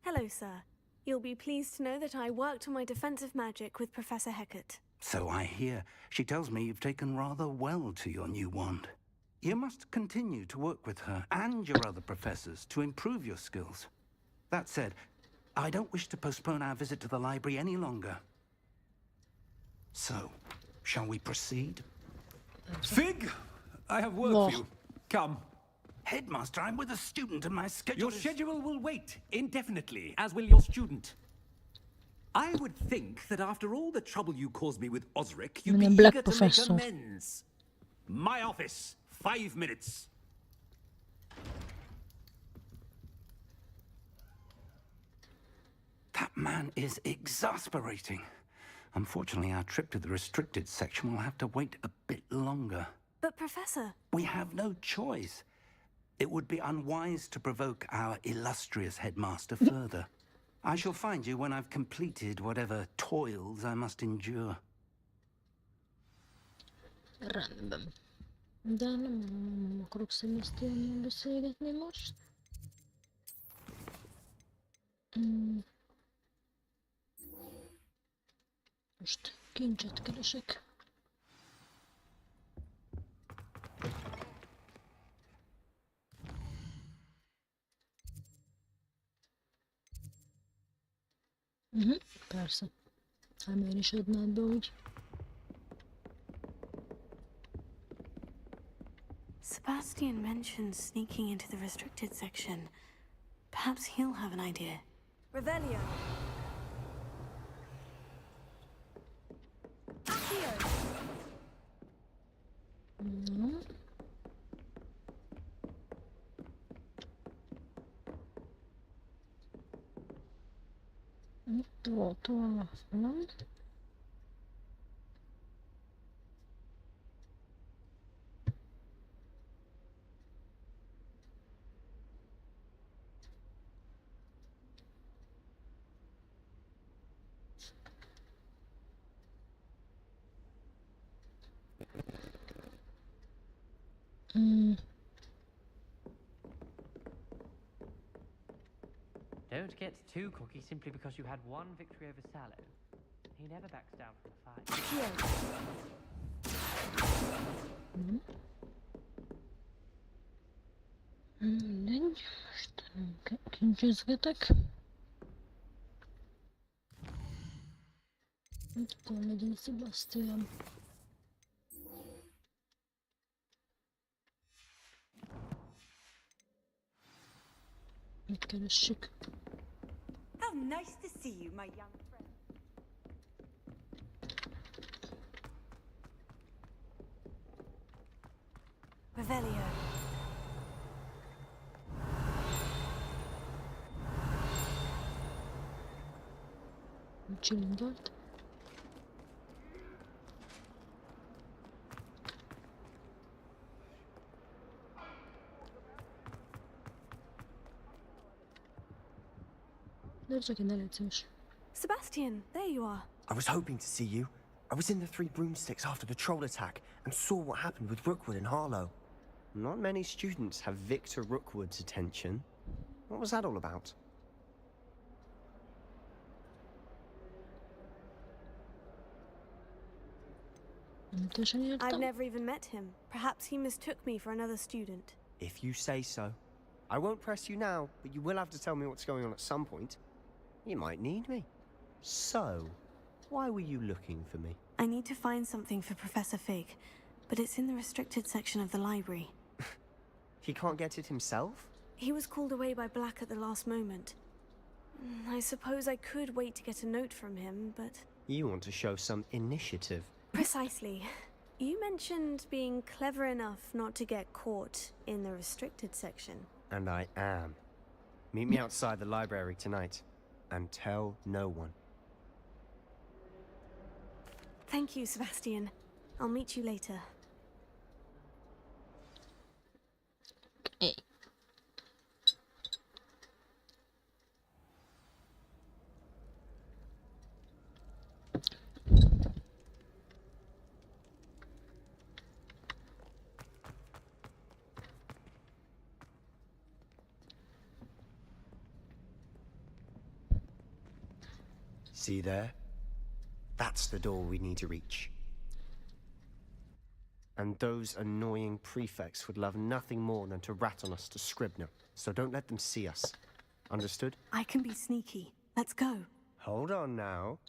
Hello, sir. You'll be pleased to know that I worked on my defensive magic with Professor Hecat. So I hear. She tells me you've taken rather well to your new wand. You must continue to work with her and your other professors to improve your skills. That said, I don't wish to postpone our visit to the library any longer. So, shall we proceed? Fig, I have work for you. Come. Headmaster, I'm with a student and my schedule Your schedule will wait indefinitely, as will your student. I would think that after all the trouble you caused me with Osric, you'd be eager to make amends. My office. 5 minutes. That man is exasperating. Unfortunately, our trip to the restricted section will have to wait a bit longer. But, Professor... We have no choice. It would be unwise to provoke our illustrious headmaster further. I shall find you when I've completed whatever toils I must endure. Rendben. De nem akarok személyztélni beszélgetni most. Most kincset keresek. Persze. Hát miért is adnád be úgy? Sebastian mentioned sneaking into the restricted section. Perhaps he'll have an idea. Revelio. Accio. Itt volt valami. Don't get too cocky simply because you had one victory over Sallow. He never backs down from a fight. Mindegy, most kincsezgetek. Itt megint Sebastian. Mit keressük? How nice to see you, my young friend. Revelio. Csilingolt. Sebastian, there you are. I was hoping to see you. I was in the Three Broomsticks after the troll attack and saw what happened with Rookwood and Harlow. Not many students have Victor Rookwood's attention. What was that all about? I've never even met him. Perhaps he mistook me for another student. If you say so. I won't press you now, but you will have to tell me what's going on at some point. You might need me. So, why were you looking for me? I need to find something for Professor Fig, but it's in the restricted section of the library. He can't get it himself? He was called away by Black at the last moment. I suppose I could wait to get a note from him, but... You want to show some initiative. Precisely. You mentioned being clever enough not to get caught in the restricted section. And I am. Meet me outside the library tonight, and tell no one. Thank you, Sebastian. I'll meet you later. Okay. See there? That's the door we need to reach. And those annoying prefects would love nothing more than to rat on us to Scribner, so don't let them see us. Understood? I can be sneaky. Let's go. Hold on now.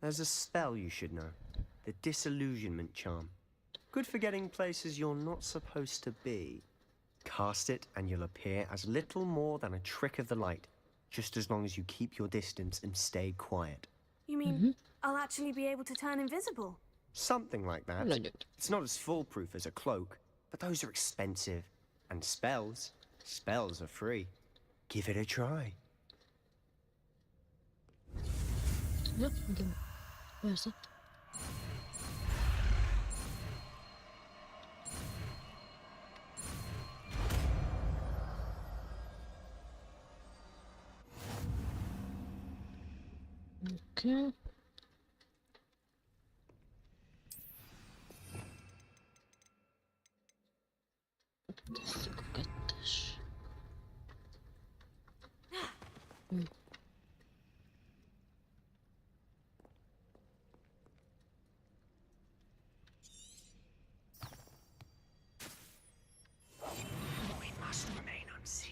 There's a spell you should know. The Disillusionment Charm. Good for getting places you're not supposed to be. Cast it and you'll appear as little more than a trick of the light, just as long as you keep your distance and stay quiet. You mean I'll actually be able to turn invisible? Something like that. It's not as foolproof as a cloak, but those are expensive. And spells are free. Give it a try. Yep, okay. Where's it? Okay. Kettes. We must remain unseen.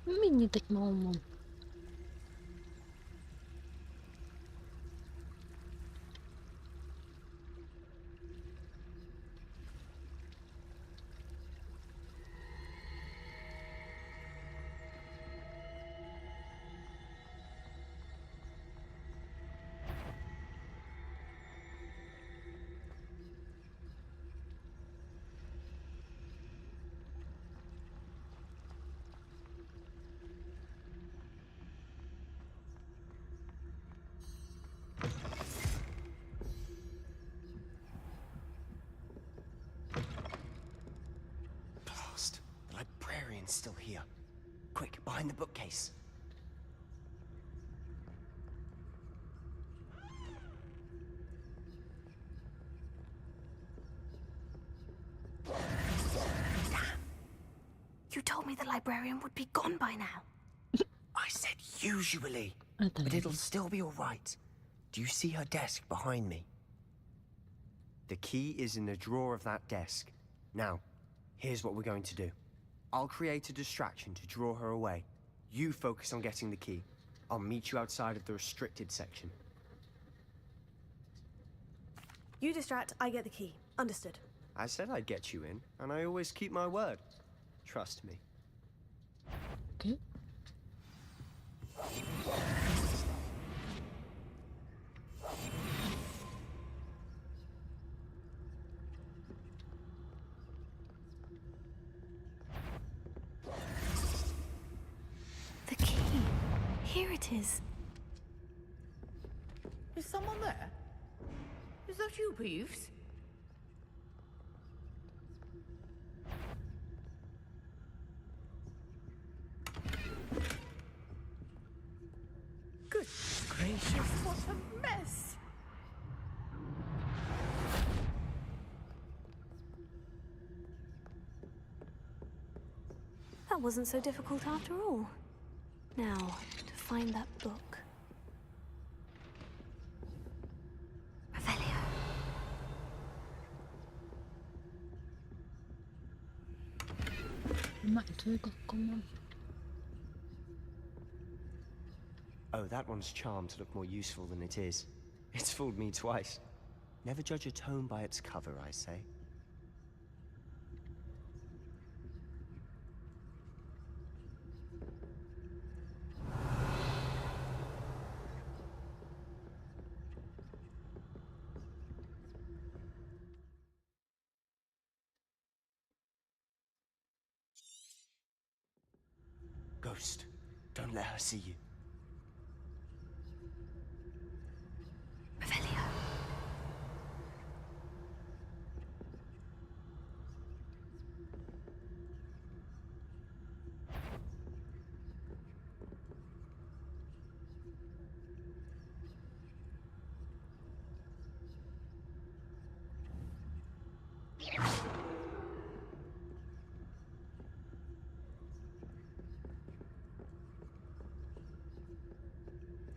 Mindig mamma. Still here. Quick, behind the bookcase. You told me the librarian would be gone by now. I said usually, but it'll still be all right. Do you see her desk behind me? The key is in the drawer of that desk. Now, here's what we're going to do. I'll create a distraction to draw her away. You focus on getting the key. I'll meet you outside of the restricted section. You distract, I get the key. Understood. I said I'd get you in, and I always keep my word. Trust me. Okay. The key. Here it is. Is someone there? Is that you, Peeves? Good gracious, what a mess! That wasn't so difficult after all. Now, to find that book. Revelio. Oh, that one's charmed to look more useful than it is. It's fooled me twice. Never judge a tome by its cover, I say. Ghost, don't let her see you. Revelio.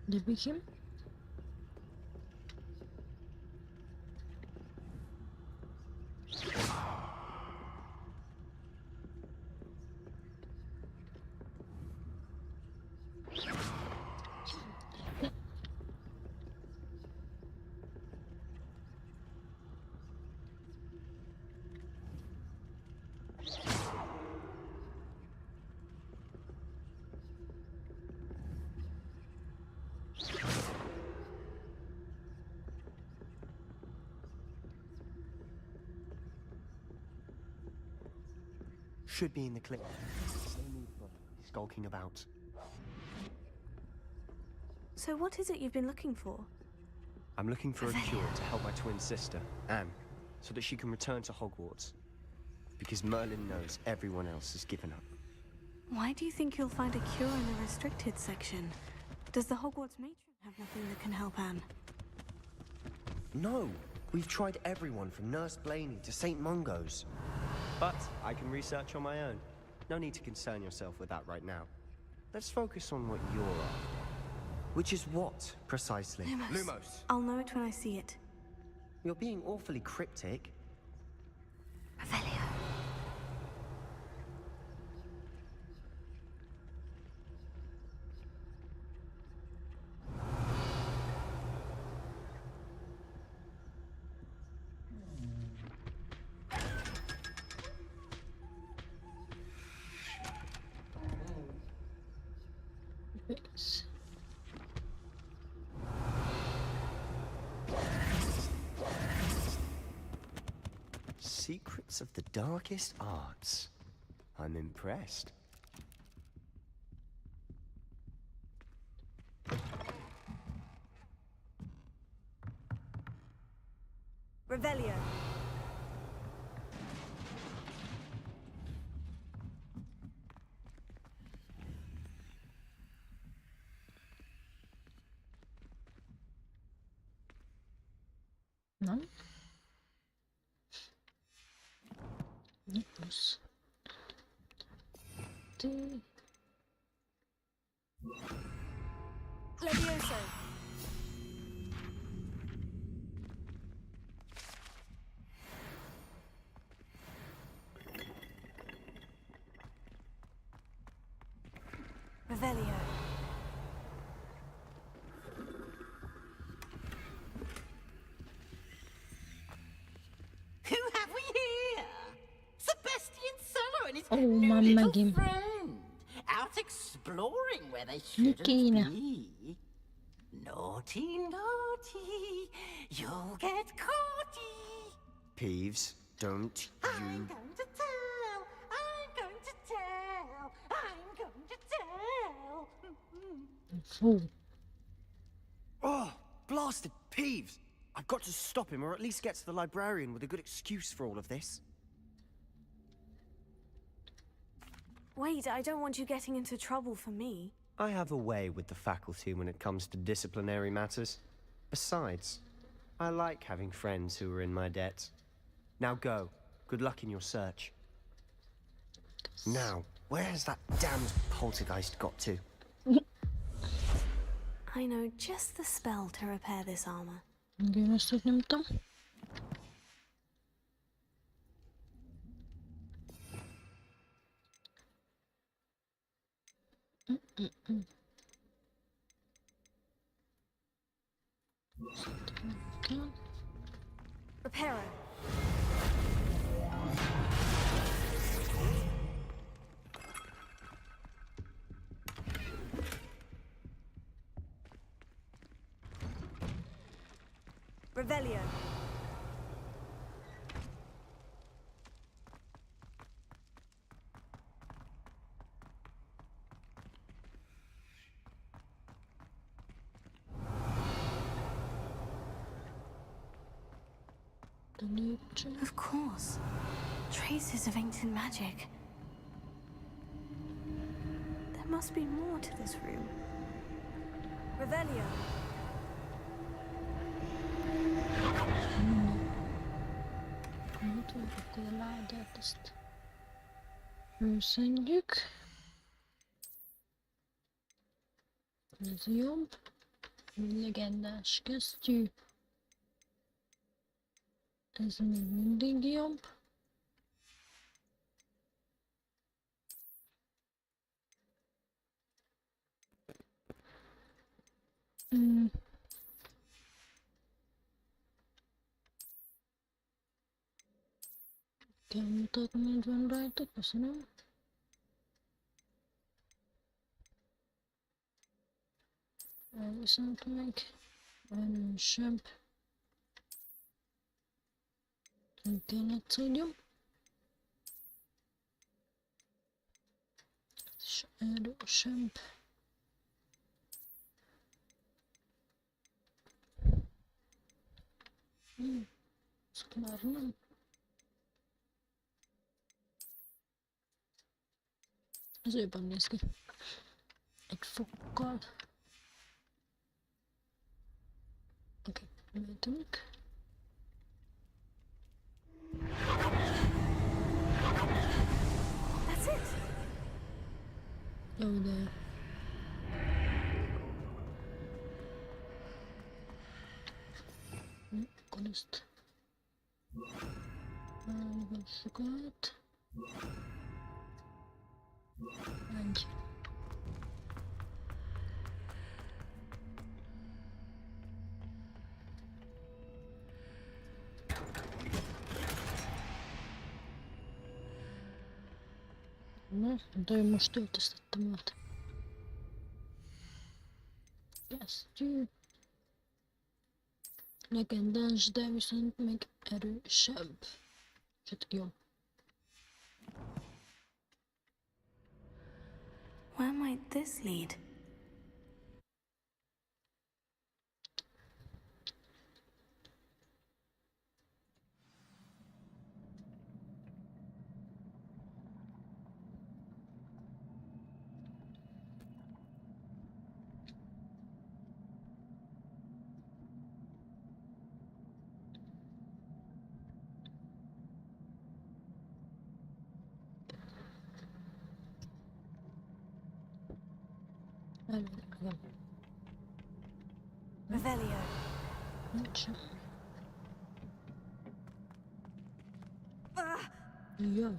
Did we him? Should be in the clip. Skulking about. So what is it you've been looking for? I'm looking for a cure to help my twin sister, Anne, so that she can return to Hogwarts. Because Merlin knows everyone else has given up. Why do you think you'll find a cure in the restricted section? Does the Hogwarts matron have nothing that can help Anne? No! We've tried everyone from Nurse Blaney to St. Mungo's. But I can research on my own. No need to concern yourself with that right now. Let's focus on what you're after. Which is what, precisely? Lumos. I'll know it when I see it. You're being awfully cryptic. Revelio. Yes. Secrets of the darkest arts. I'm impressed. Revelio. No? Nipples. Levioso. Revelio. Who have we here? Sebastian Solo and his Oh, new Mamma little Gim. friend. Out exploring, were where they shouldn't be. Naughty, naughty, you'll get caughty. Peeves, don't you... I'm going to tell, I'm going to tell, I'm going to tell. Fool. Oh, blasted Peeves! I've got to stop him, or at least get to the librarian with a good excuse for all of this. Wait, I don't want you getting into trouble for me. I have a way with the faculty when it comes to disciplinary matters. Besides, I like having friends who are in my debt. Now go. Good luck in your search. Now, where has that damned poltergeist got to? I know just the spell to repair this armor. Igen, azt hogy nem tudom. Reparo. Revelio. Of course. Traces of ancient magic. There must be more to this room. Revelio. Akkor a ládát ezt őszendjük. Ez jobb. Legendás kesztyű. Ez még mindig jobb. Kell mutatni, hogy van rajta, köszönöm. El viszont meg erősebb. Nem kellett szedjem. És erősebb. Ezt már nem. Ez jobban néz ki. Egy fokkal. Oké, mehetünk. That's it. Jó, de... Akkor ezt... Válogassuk át. Egy. Na, de én most öltöztettem át. Kesztyű. Legendás, de viszont még erősebb. Hát jó. Where might this lead? Revelio. Jó.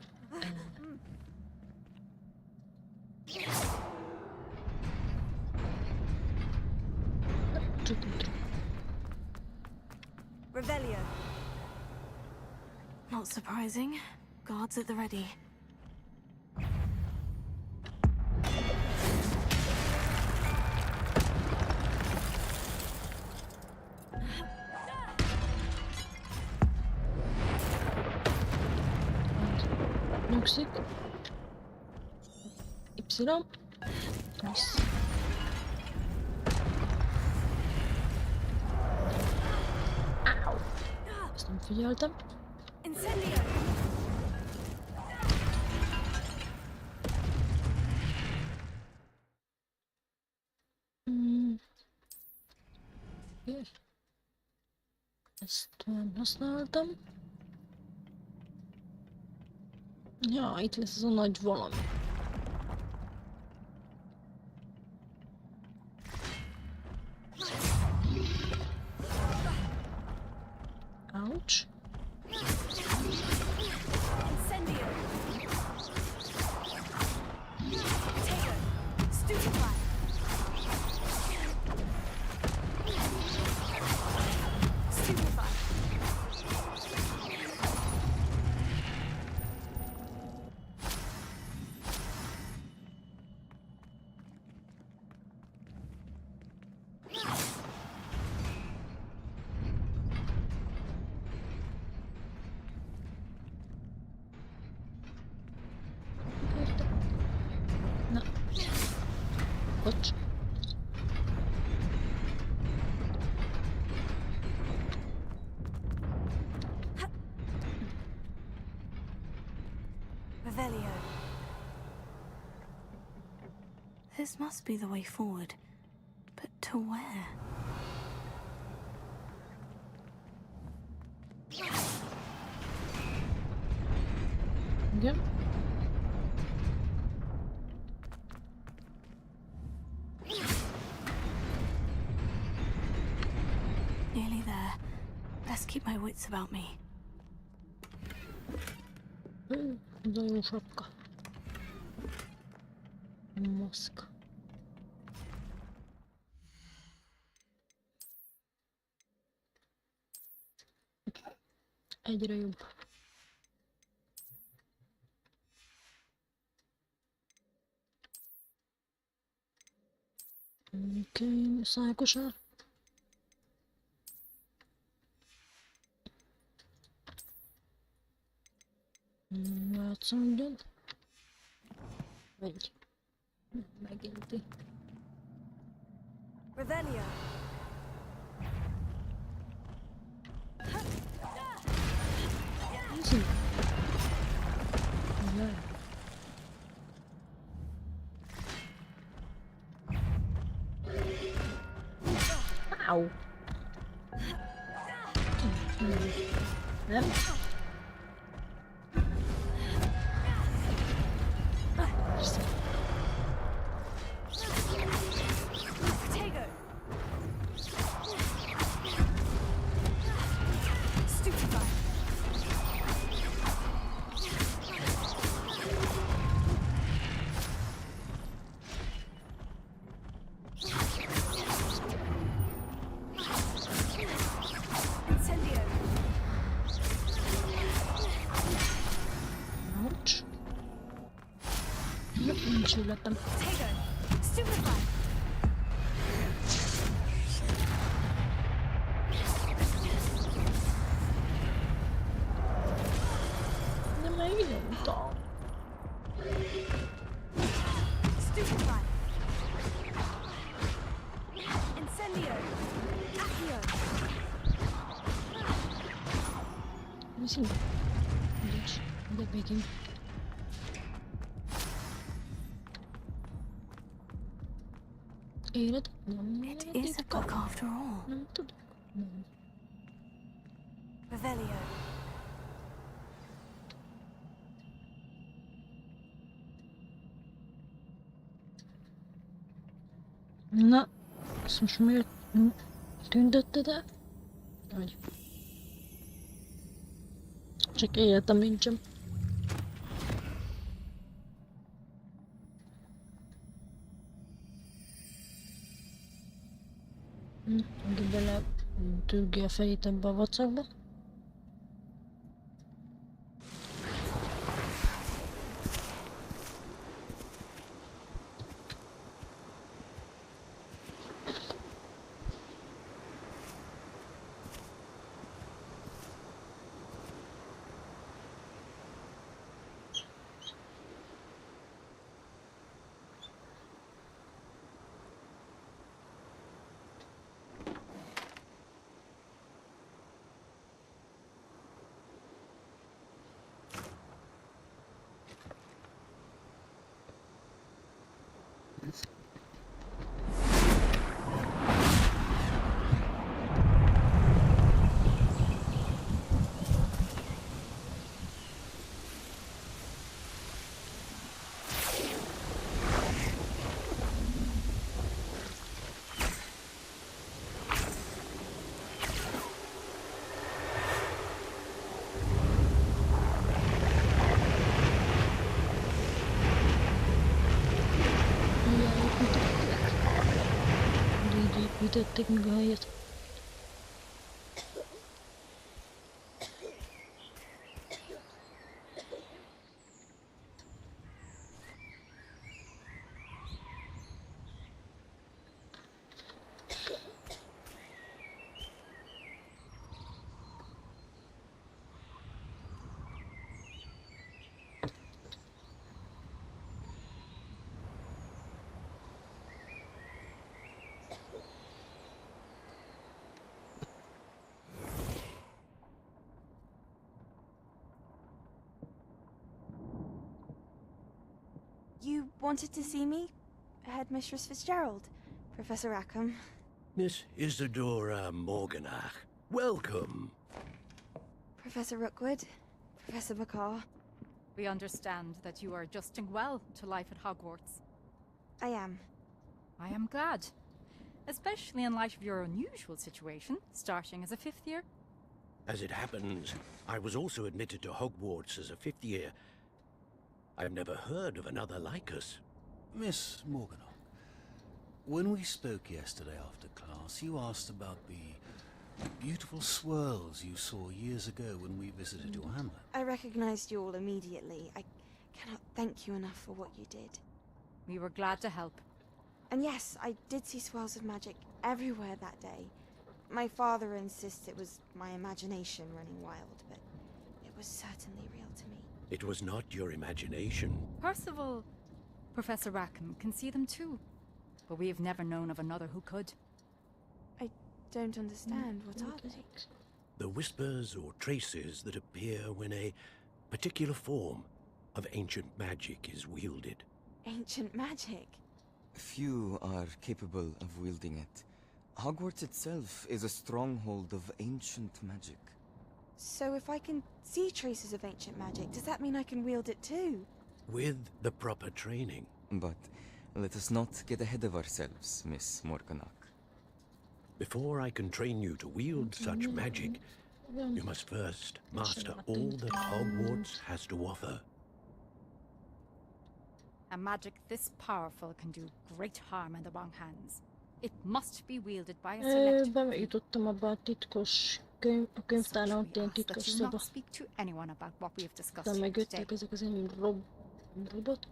Revelio. Not surprising. Guards at the ready. nyugszik. Y. Nice. Áú. Ezt nem figyeltem. Ezt már használtam. Ja, itt lesz az a nagy valami. Ouch. Na. Bocs. This must be the way forward. But to where? Igen. Nearly there. Best keep my wits about me. Ez a jó sapka. Maszk. Egyre jobb. Oké, szájkosár. Látszódjon. Egy. Meginti. Revelio. Easy. Yeah. Ow. Yep. Nincs ületem. De megnyomtam. Mi szín? Nincs. De békén. Élet? Nem. It is a book after all. Nem tudok. Nem. Revelio. Na, ezt most miért tüntetted el? Vagy. Csak életem nincsen. Megint bele tűrgi a fejét ebbe a vacakba. tették meg a helyet. You wanted to see me? Headmistress Fitzgerald, Professor Rackham. Miss Isadora Morganach, welcome. Professor Rookwood, Professor McCaw. We understand that you are adjusting well to life at Hogwarts. I am. I am glad. Especially in light of your unusual situation, starting as a 5th year. As it happens, I was also admitted to Hogwarts as a 5th year. I've never heard of another like us. Miss Morganach, when we spoke yesterday after class, you asked about the beautiful swirls you saw years ago when we visited your hamlet. I recognized you all immediately. I cannot thank you enough for what you did. We were glad to help. And yes, I did see swirls of magic everywhere that day. My father insists it was my imagination running wild, but it was certainly real to me. It was not your imagination. Percival, Professor Rackham can see them too. But we have never known of another who could. I don't understand. What are they? The whispers or traces that appear when a particular form of ancient magic is wielded. Ancient magic? Few are capable of wielding it. Hogwarts itself is a stronghold of ancient magic. So if I can see traces of ancient magic, does that mean I can wield it too? With the proper training. But let us not get ahead of ourselves, Miss Morganach. Before I can train you to wield such magic, you must first master all that Hogwarts has to offer. A magic this powerful can do great harm in the wrong hands. It must be wielded by a select few. Bejutottam abba a titkos a könyvtárnál ott ilyen titkos szoba. De megjöttek ezek az ilyen robot,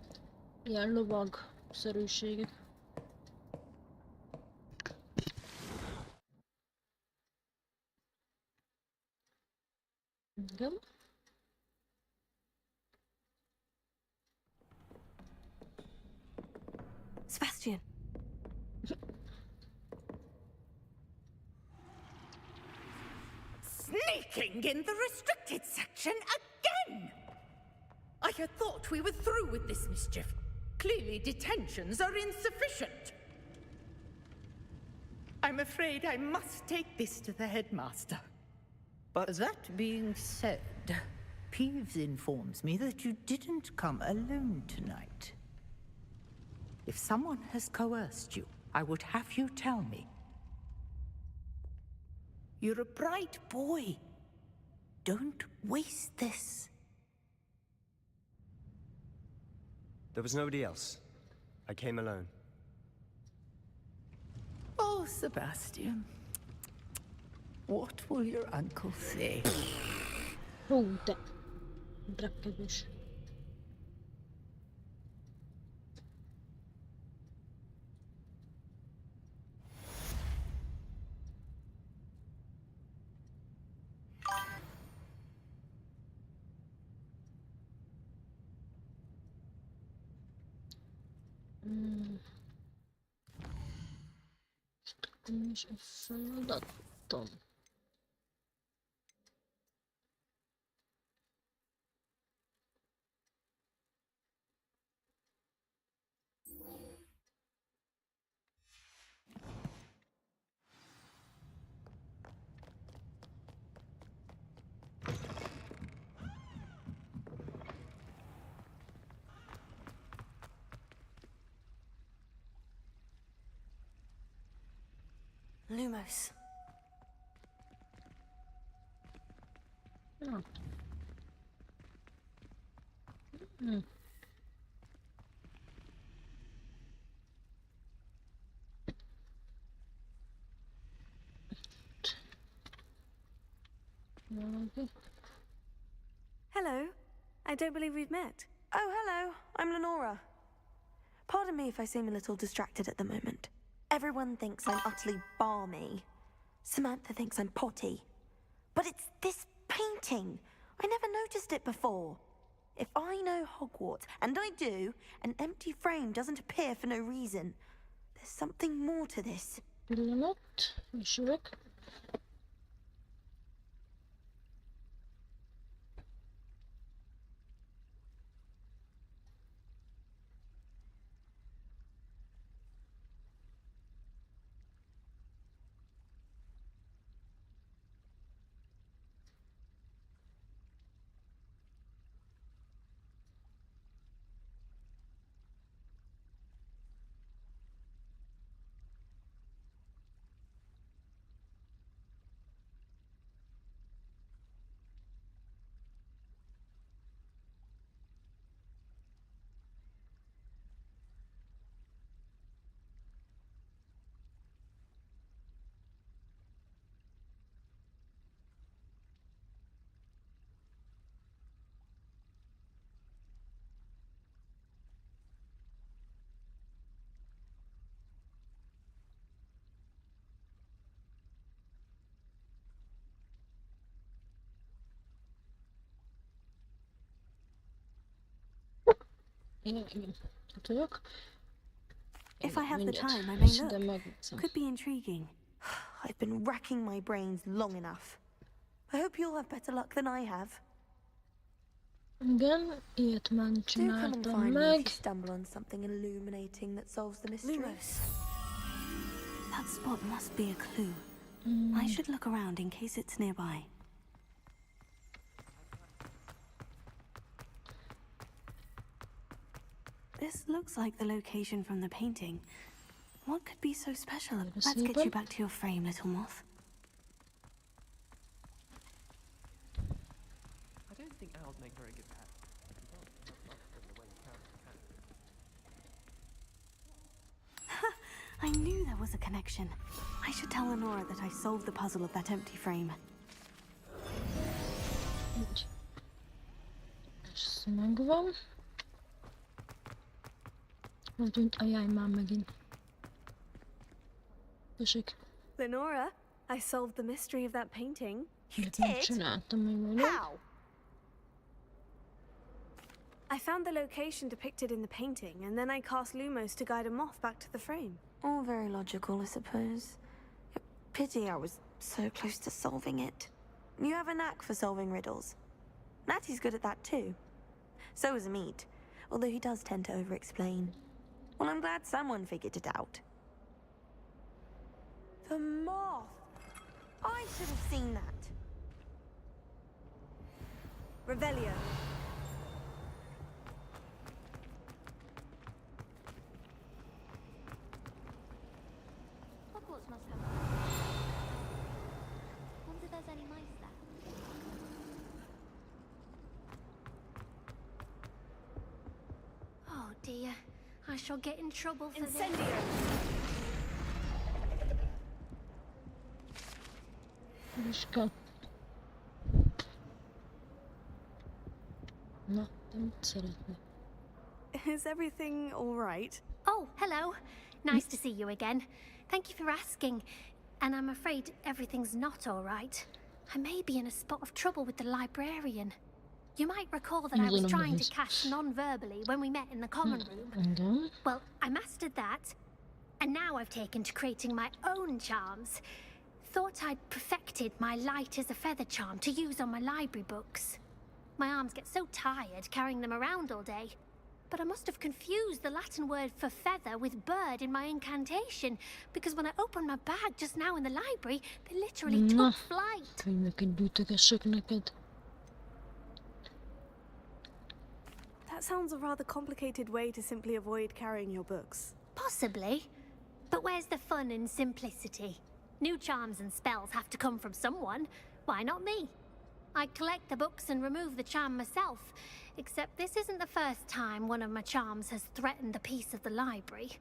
ilyen lovag-szerűségek. Igen. Sebastian. Sneaking in the restricted section again! I had thought we were through with this mischief. Clearly detentions are insufficient. I'm afraid I must take this to the headmaster. But that being said, Peeves informs me that you didn't come alone tonight. If someone has coerced you, I would have you tell me. You're a bright boy. Don't waste this. There was nobody else. I came alone. Oh, Sebastian. What will your uncle say? Hú, de drágkedves. És a feladatom. Lumos. Oh. Mm. Hello. I don't believe we've met. Oh, hello. I'm Lenora. Pardon me if I seem a little distracted at the moment. Everyone thinks I'm utterly balmy. Samantha thinks I'm potty. But it's this painting. I never noticed it before. If I know Hogwarts, and I do, an empty frame doesn't appear for no reason. There's something more to this. Pillanat, üsülök. If I have the time, I may look. Could be intriguing. I've been racking my brains long enough. I hope you'll have better luck than I have. Igen, ilyet már Do come and csináltam find me meg. if you stumble on something illuminating that solves the mystery. Lumos. That spot must be a clue. I should look around in case it's nearby. This looks like the location from the painting. What could be so special? Let's get you back to your frame, little moth. I don't think owls make very good pets. I knew there was a connection. I should tell Lenora that I solved the puzzle of that empty frame. Ez megvan. Úgy ajánj már megint. Tessék. Lenora, I solved the mystery of that painting. You did? Csináltam meg. How? I found the location depicted in the painting, and then I cast Lumos to guide a moth back to the frame. All very logical, I suppose. Pity I was so close to solving it. You have a knack for solving riddles. Natty's good at that too. So is Amit, although he does tend to over-explain. Well, I'm glad someone figured it out. The moth! I should have seen that. Revelio. Hogwarts must have. Wonder if there's any mice there. Oh dear, I shall get in trouble for Incendio. Vizsga. Na, nem szeretnék. Is everything all right? Oh, hello. Nice to see you again. Thank you for asking. And I'm afraid everything's not all right. I may be in a spot of trouble with the librarian. You might recall that I was trying to cast non-verbally when we met in the common room. Well, I mastered that. And now I've taken to creating my own charms. Thought I'd perfected my light as a feather charm to use on my library books. My arms get so tired carrying them around all day. But I must have confused the Latin word for feather with bird in my incantation, because when I opened my bag just now in the library, they literally took flight. Könyveket gyűjtögessek neked. That sounds a rather complicated way to simply avoid carrying your books. Possibly. But where's the fun in simplicity? New charms and spells have to come from someone. Why not me? I collect the books and remove the charm myself. Except this isn't the first time one of my charms has threatened the peace of the library.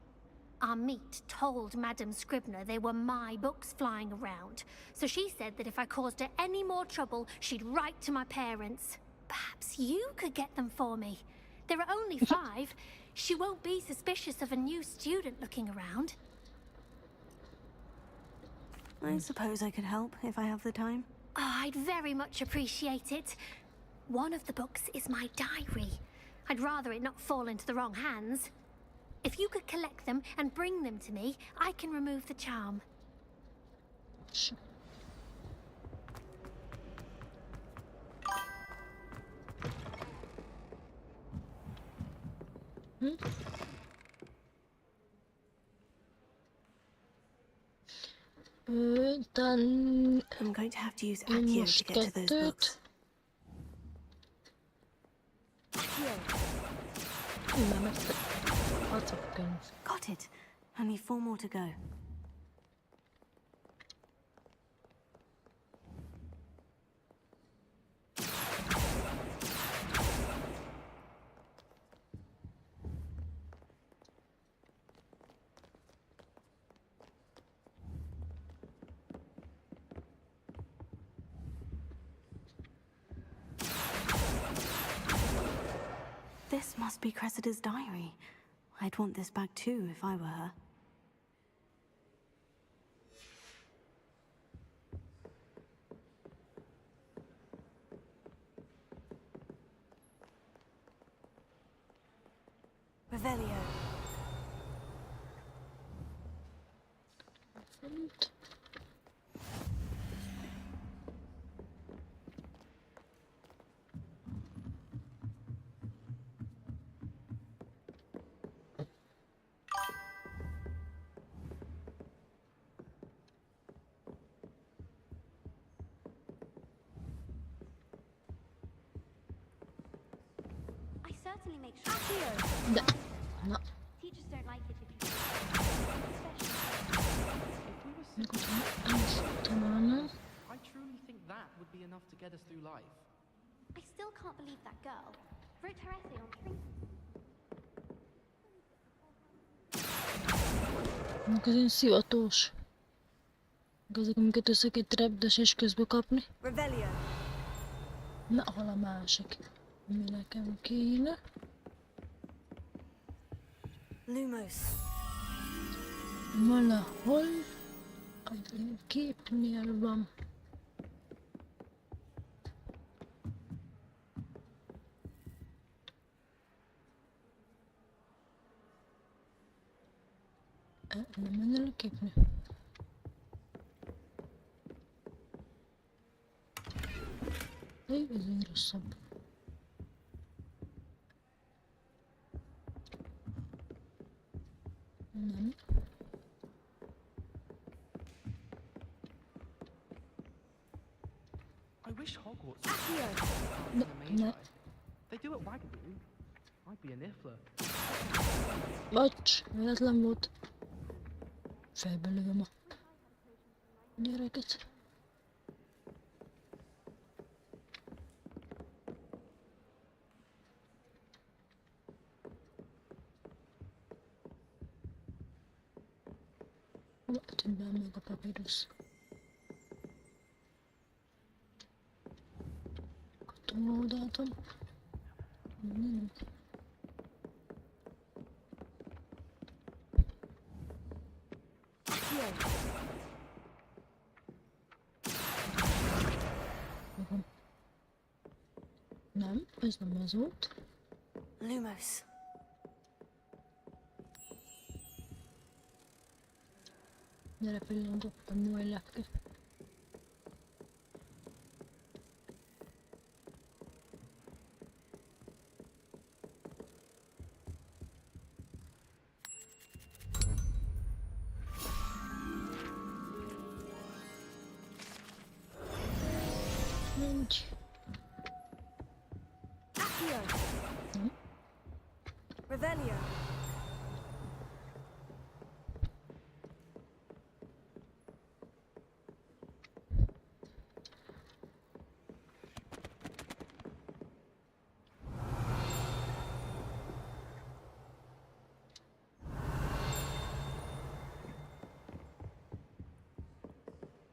Our meet told Madame Scribner they were my books flying around, so she said that if I caused her any more trouble, she'd write to my parents. Perhaps you could get them for me. There are only 5. She won't be suspicious of a new student looking around. I suppose I could help if I have the time. Oh, I'd very much appreciate it. One of the books is my diary. I'd rather it not fall into the wrong hands. If you could collect them and bring them to me, I can remove the charm. I'm going to have to use Accio to get to those books. Got it. Only 4 more to go. This must be Cressida's diary. I'd want this back too if I were her. Revelio. Certainly make sure. No. Teachers don't like it if you. I truly think that would be enough to get us through life. I still can't believe that girl wrote her essay on trinket. Ez ilyen szivatós. Ezek, amiket össze kell trapdes és közbe kapni. Na, hol a másik? Mi nekem kéne? Lumos. Valahol a képnél van. Nem ennél a képnél. Ez egy rosszabb. Nem. I wish Hogwarts Ne. They do it Wagaboo. I'd be a niffler. Bocs, véletlen volt. Fejbe lövöm a gyereket. Tűnben meg a papírusz. Túloldaltam. Nem. Nem, ez nem az volt. Lumos. Gyere, pillantottam majd lepke. Nincs. Revelio.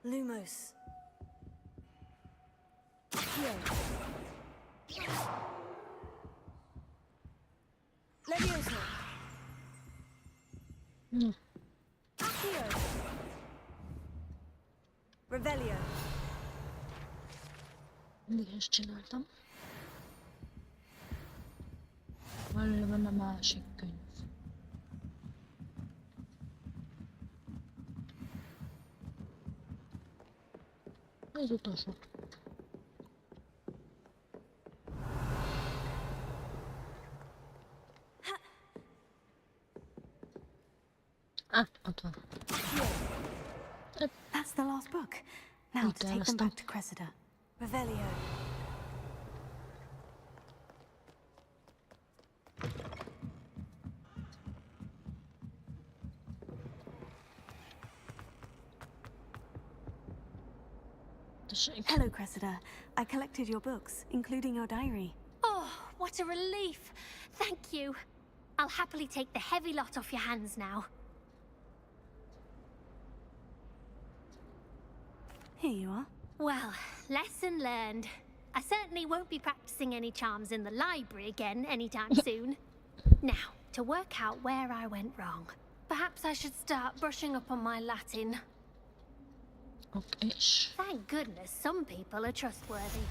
Lumos. Here. Leviosa. No. Here. Revelio. Mindig ezt csináltam. Hol van a másik könyv? Az utolsó. Ott van. That's the last book. Now to take them back to Cressida. Revelio. Hello, Cressida. I collected your books, including your diary. Oh, what a relief. Thank you. I'll happily take the heavy lot off your hands now. Here you are. Well, lesson learned. I certainly won't be practicing any charms in the library again anytime soon. Now, to work out where I went wrong. Perhaps I should start brushing up on my Latin. Okay. Thank goodness some people are trustworthy.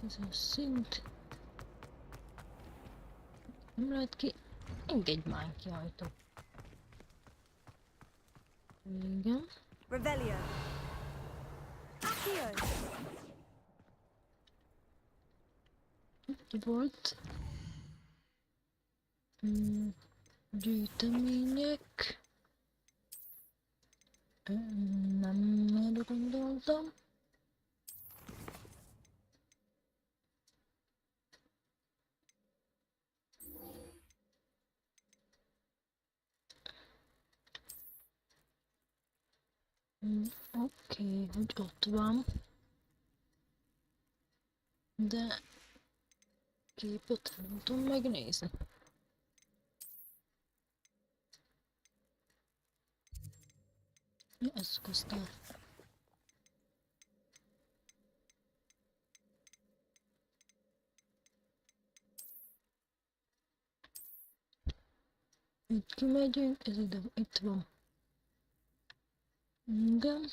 Ez a szint. Nem lehet ki. Engedj már ki ajtó. Igen. Revelio. Accio. Itt volt. Gyűjtemények. Nem erre gondoltam. Oké, hogy ott van. De képet nem tudom megnézni. Mi eszköztár? Itt kimegyünk, ez ide, itt van. Igen.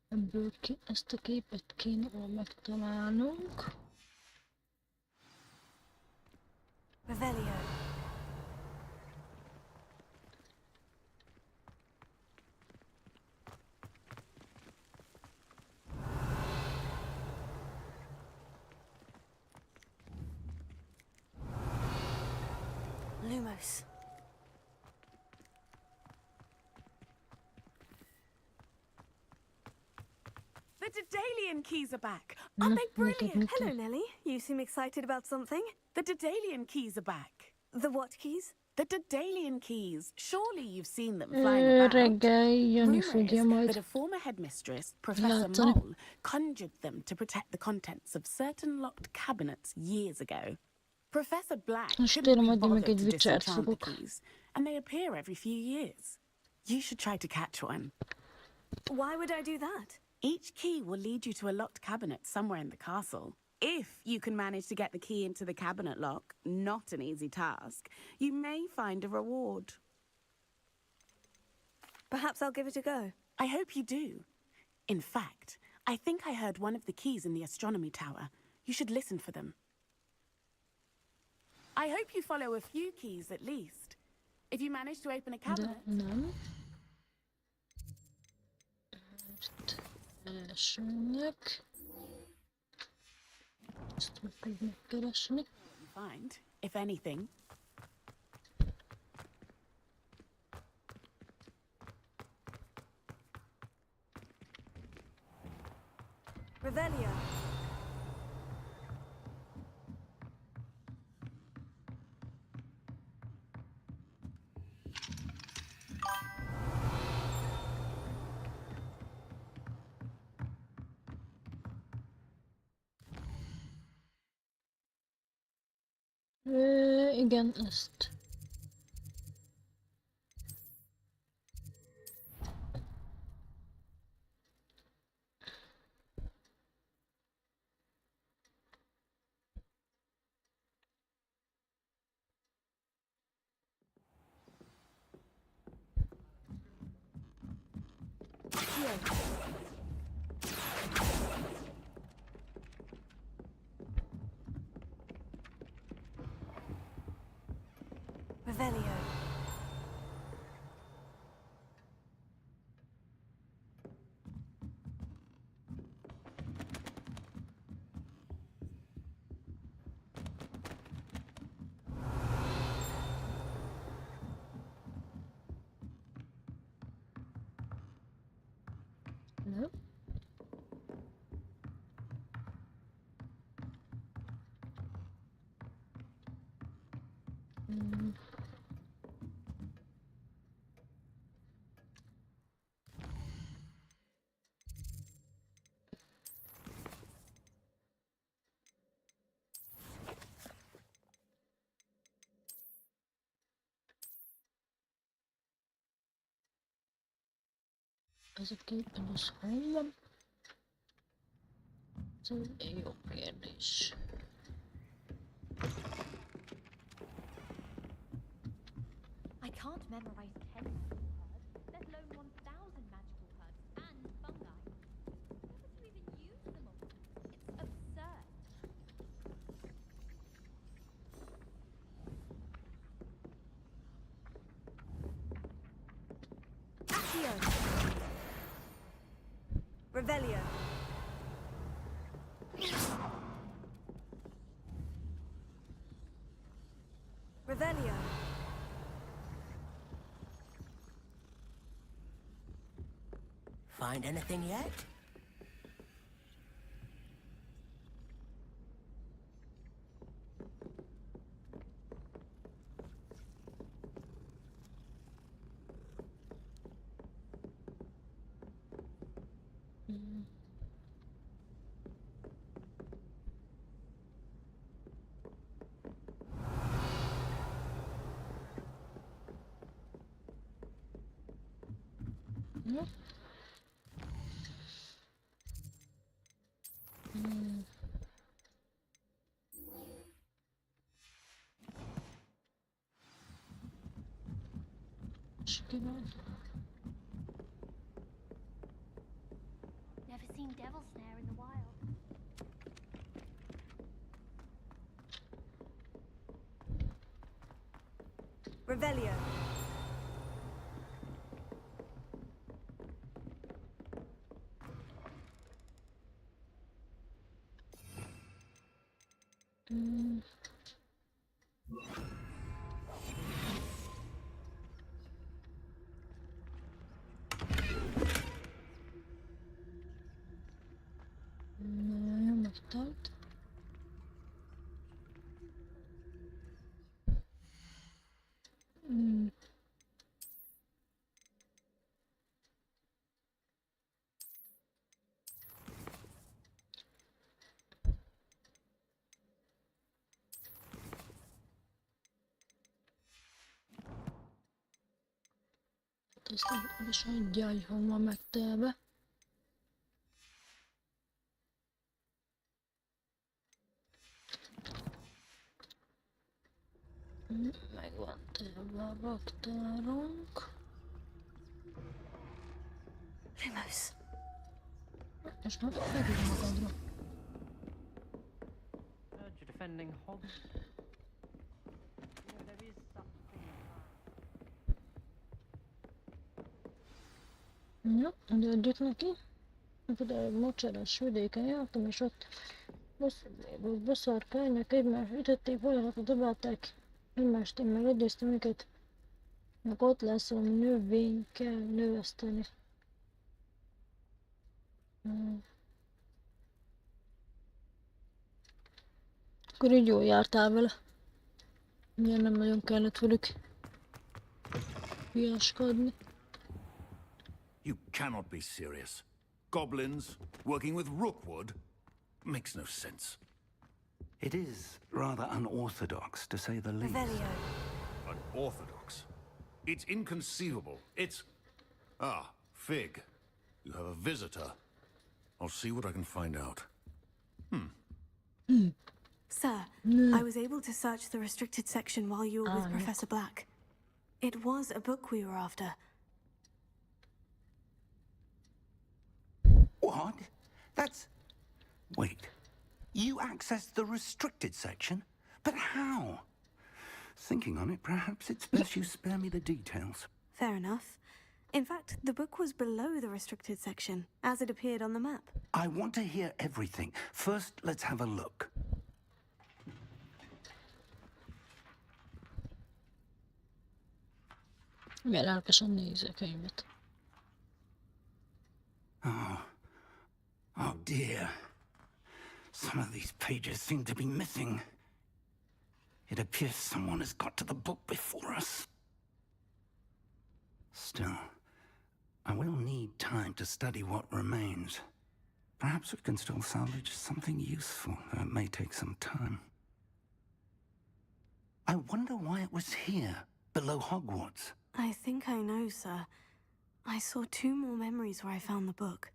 Ebből ezt a képet kéne megtalálnunk. Revelio. Lumos. The Daedalian keys are back. Aren't they brilliant? Hello, Nelly. You seem excited about something. The Daedalian keys are back. The what keys? The Daedalian keys. Surely you've seen them flying about. Rumors that a former headmistress, Professor Mole, conjured them to protect the contents of certain locked cabinets years ago. Professor Black couldn't be bothered to disenchant the keys, and they appear every few years. You should try to catch one. Why would I do that? Each key will lead you to a locked cabinet somewhere in the castle. If you can manage to get the key into the cabinet lock, not an easy task, you may find a reward. Perhaps I'll give it a go. I hope you do. In fact, I think I heard one of the keys in the astronomy tower. You should listen for them. I hope you follow a few keys at least. If you manage to open a cabinet... Elsőnek. Ezt meg megkeresni. Find, if anything. Revelio. Igen, ezt. Revelio. No. Ez a képen az hol van? Ez egy jó kérdés. I can't memorize 10 magical herbs, let alone 1,000 magical herbs and fungi. Never to even use them all. It's absurd. Accio. Revelio. Revelio. Find anything yet? No. Never seen devil snare in the wild. Revelio. Nem megtart. Ezt is adja, hogy hol van megtelve. Meg van telve a raktárunk. Lumos. Most már megír magadra. Heard you're defending hogs. You know, there is something. Ja, de adjuk neki. Akkor egy mocsaras vidéken jártam, és ott boszorkányok egymást ütötték, folyamatot dobálták egymást, én meg idéztem őket. Meg ott lesz valami növény kell növeszteni. Akkor így jól jártál vele. Miért nem nagyon kellett velük viaskodni. You cannot be serious. Goblins working with Rookwood makes no sense. It is rather unorthodox, to say the least. Unorthodox? It's inconceivable. It's... Ah, Fig. You have a visitor. I'll see what I can find out. Sir, I was able to search the restricted section while you were with Professor Black. It was a book we were after. What? That's... Wait. You accessed the restricted section? But how? Thinking on it, perhaps it's best you spare me the details. Fair enough. In fact, the book was below the restricted section, as it appeared on the map. I want to hear everything. First, let's have a look. Milyen lelkesen nézi a könyvet. Oh dear. Some of these pages seem to be missing. It appears someone has got to the book before us. Still, I will need time to study what remains. Perhaps we can still salvage something useful, though it may take some time. I wonder why it was here, below Hogwarts. I think I know, sir. I saw 2 more memories where I found the book.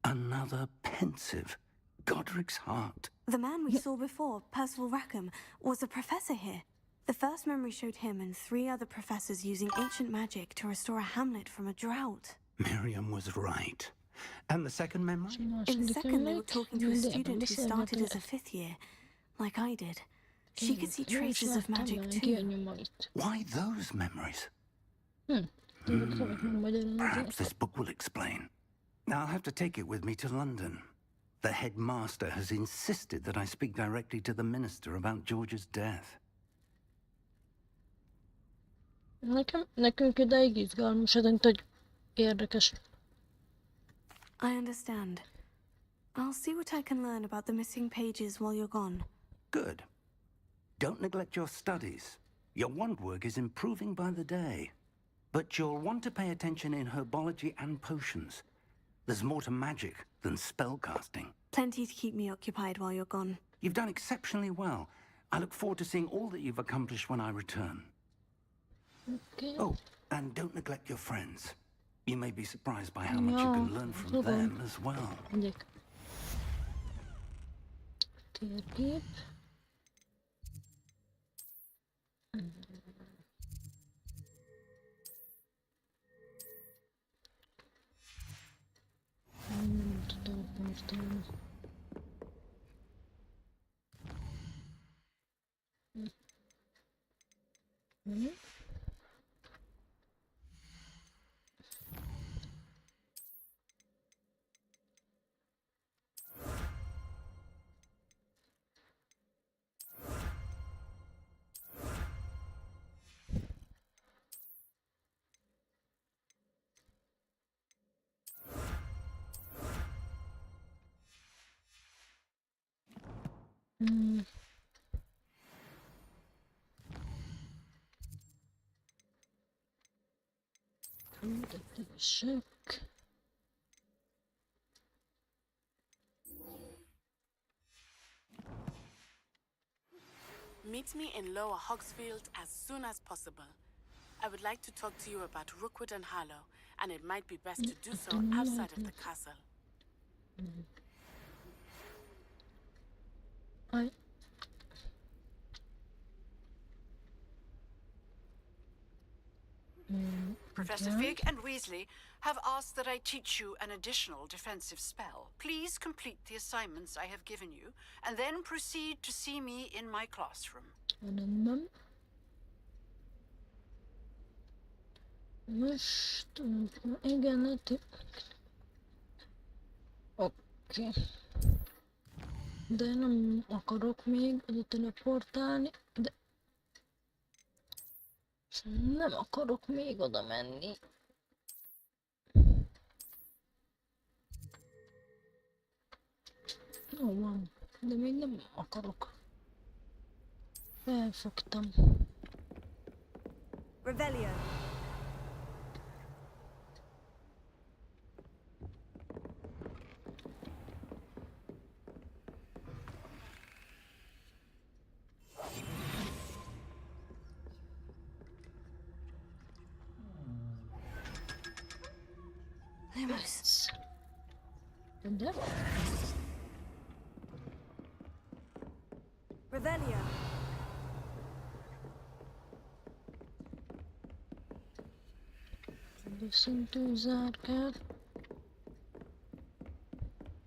Another pensive. Godric's heart. The man we saw before, Percival Rackham, was a professor here. The first memory showed him and 3 other professors using ancient magic to restore a hamlet from a drought. Miriam was right. And the second memory? In the second, they were talking to a student who started as a 5th year, like I did. She could see traces of magic too. Why those memories? Perhaps this book will explain. I'll have to take it with me to London. The headmaster has insisted that I speak directly to the minister about George's death. Nekünk ideig izgalmas, hogy érdekes. I understand. I'll see what I can learn about the missing pages while you're gone. Good. Don't neglect your studies. Your wand work is improving by the day. But you'll want to pay attention in herbology and potions. There's more to magic than spellcasting. Plenty to keep me occupied while you're gone. You've done exceptionally well. I look forward to seeing all that you've accomplished when I return. Okay. Oh, and don't neglect your friends. You may be surprised by how much you can learn from them as well. Térkép. Nem tudom portálni. Üdvözlök. Meet me in Lower Hogsfield as soon as possible. I would like to talk to you about Rookwood and Harlow, and it might be best to do so outside of the castle. Professor Fig and Weasley have asked that I teach you an additional defensive spell. Please complete the assignments I have given you, and then proceed to see me in my classroom. Most, igen, oké. De nem akarok még oda teleportálni, de nem akarok még oda menni. Jó van, de még nem akarok. Felfogtam. Revelio. Lumos. De? Revelio. Szintű zárkát.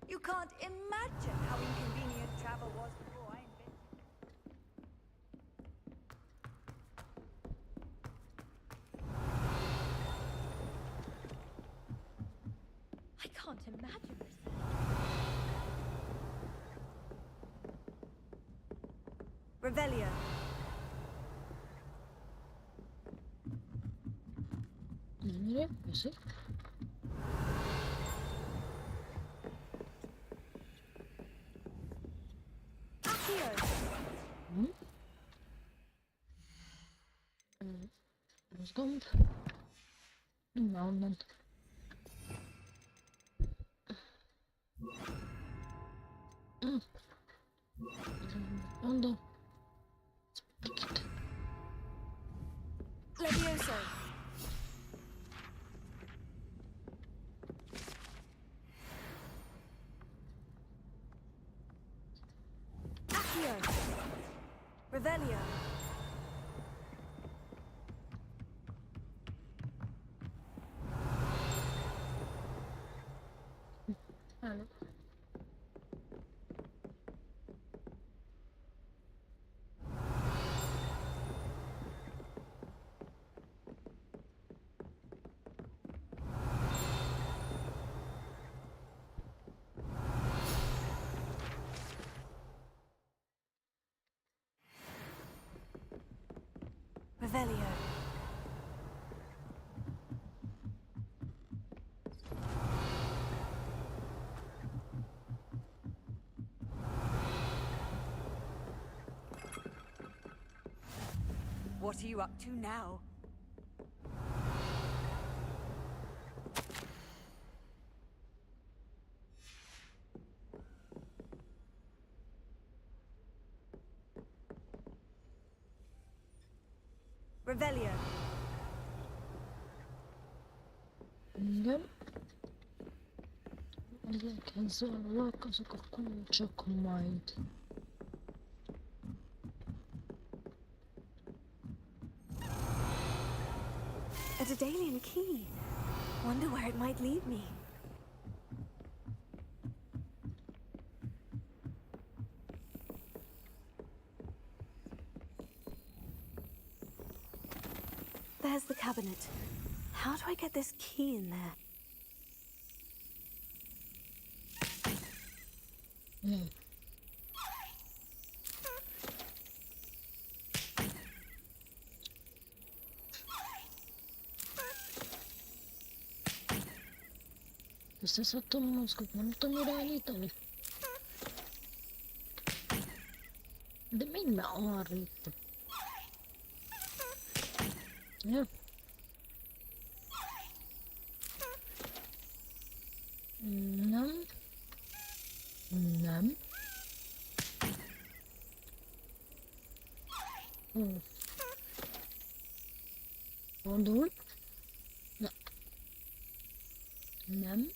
You can't imagine how inconvenient travel was before I invented I can't imagine this. Revelio. Nereye? Nasıl? Mozgomb. Na, onnan. Ondan. Levioso. Accio. Revelio. Hello. Revelio. What are you up to now? Revelio. Igen. Ezekhez zárulok, azok a kulcsok majd. A Daedalian key. Wonder where it might lead me. There's the cabinet. How do I get this key in there? Összeszedtem a mozgot, nem tudom irányítani. De mind már arra itt. Ja. Nem. Nem. Fordul. Na. Nem.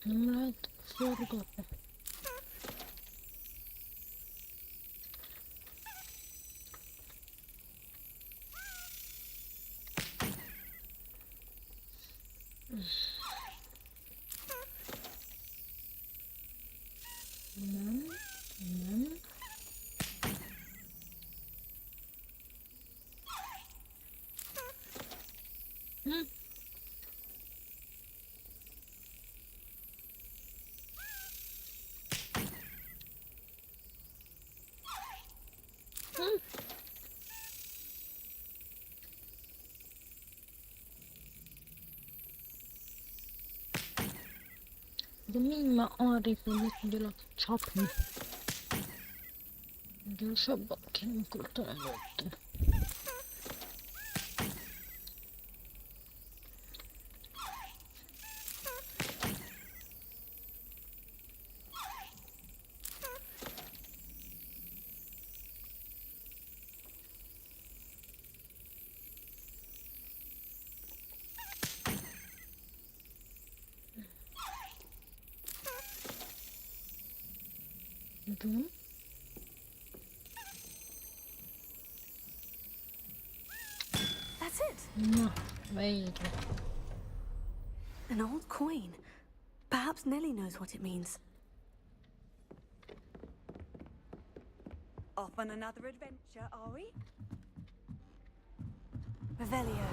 Nem lehet forgatni. Nem, nem. De mind már arrébb, hogy mit tudjalak csapni. Gyorsabban kéne kurtan előtte. Igen. That's it. Na, végre. An old coin. Perhaps Nellie knows what it means. Off on another adventure, are we? Revelio.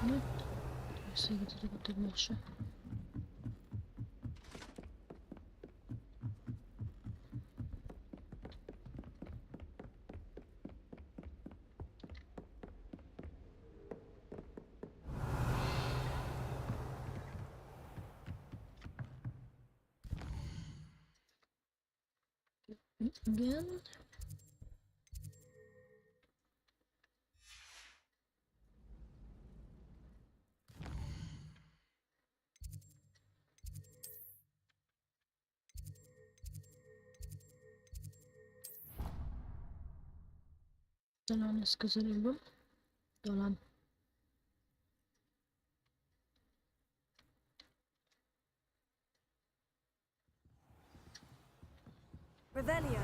Nyt. Siitä tuli kotimassa. Igen. Talán ez közelebb van. Talán. Revelio.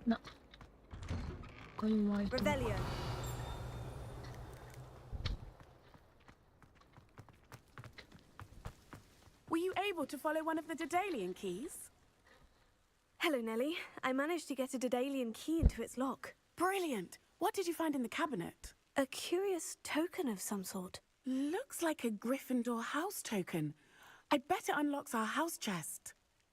Na. Akkor jó ajtó. Revelio. Were you able to follow one of the Daedalian keys? Hello, Nellie. I managed to get a Daedalian key into its lock. Brilliant. What did you find in the cabinet? A curious token of some sort. Looks like a Gryffindor house token. I bet it unlocks our house chest.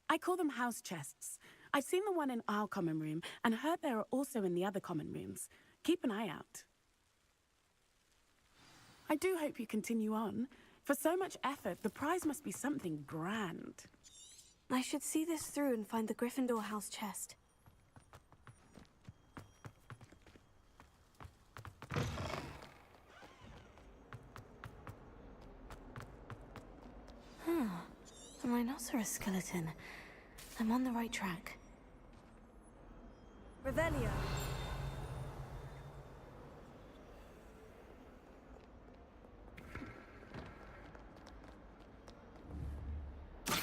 I call them house chests. I've seen the one in our common room and heard there are also in the other common rooms. Keep an eye out. I do hope you continue on. For so much effort, the prize must be something grand. I should see this through and find the Gryffindor house chest. A rhinoceros skeleton. I'm on the right track. Revelio.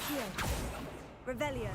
Here. Revelio.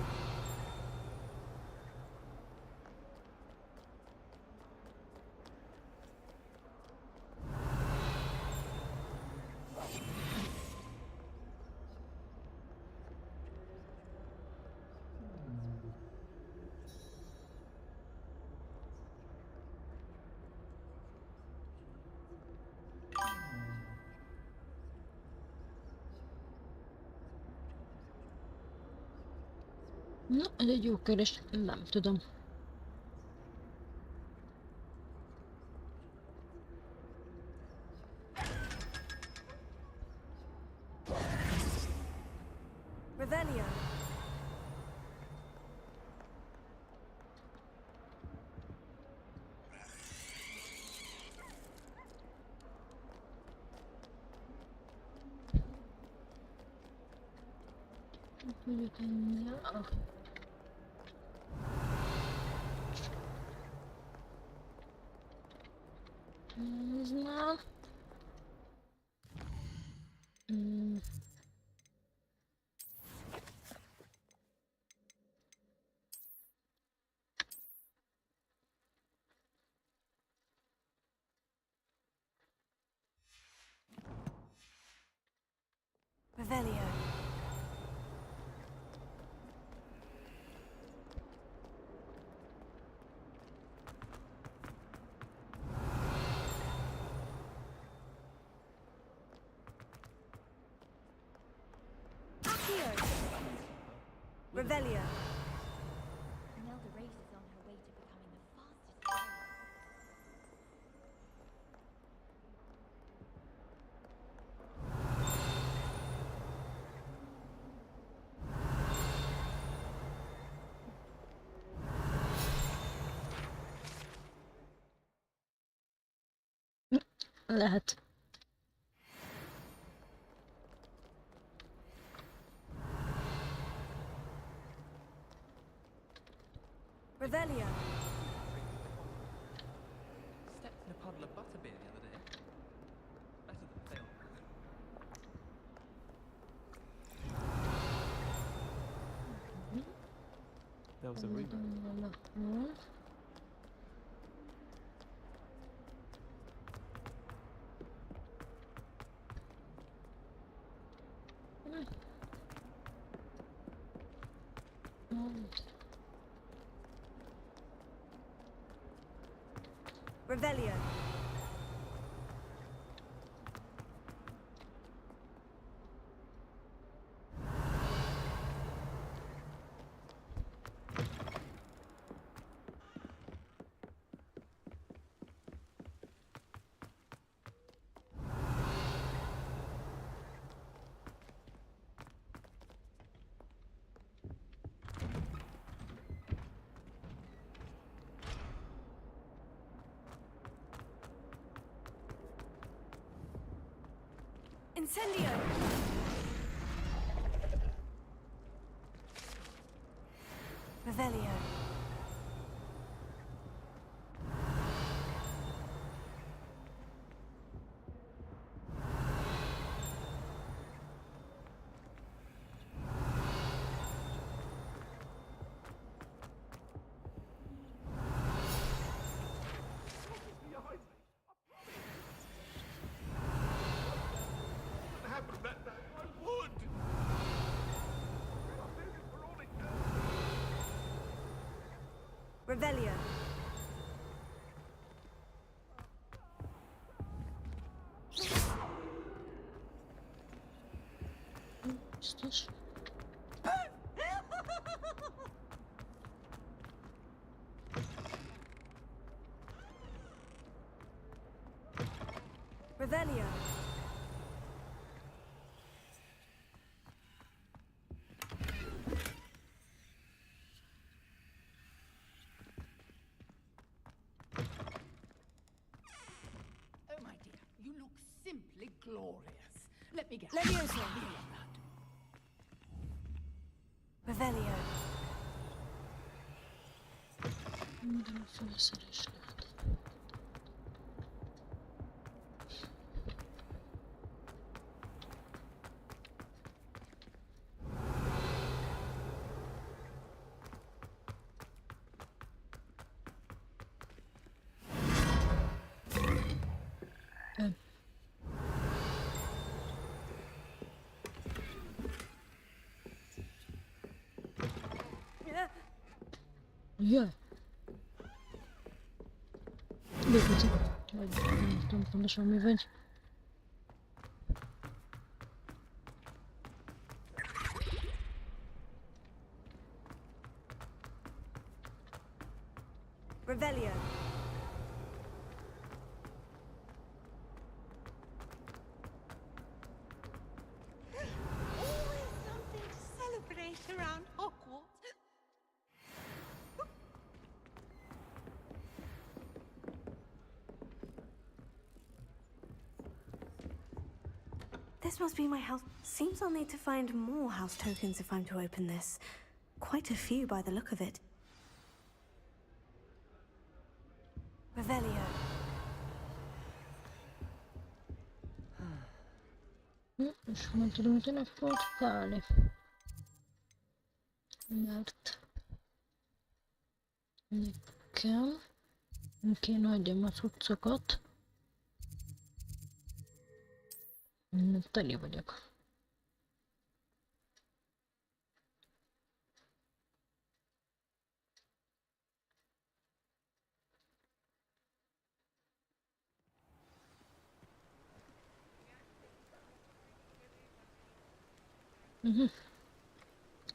Na, ez egy jó kérdés, nem tudom. Revelio. Mondjuk ennél. Ez már. Revelio. Revelio. lehet. Revelio. Stepped in a puddle of butterbeer the other day. Better than film. There was a rumor. Revelio. Incendio! Revelio. Revelio. Biztos. Revelio. Simply glorious. Let me get Leviosa. Revelio. Minden felszerelés lehet. Jaj! Végügyik. Vagy nem tudom pontosan mi vagy. Revelio. Always something to celebrate around Hogwarts. This must be my house. Seems I'll need to find more house tokens if I'm to open this. Quite a few by the look of it. Revelio. És honnan tudom tényleg fortkálni? Mert nekem kéne adjam a cuccokat. Teli vagyok.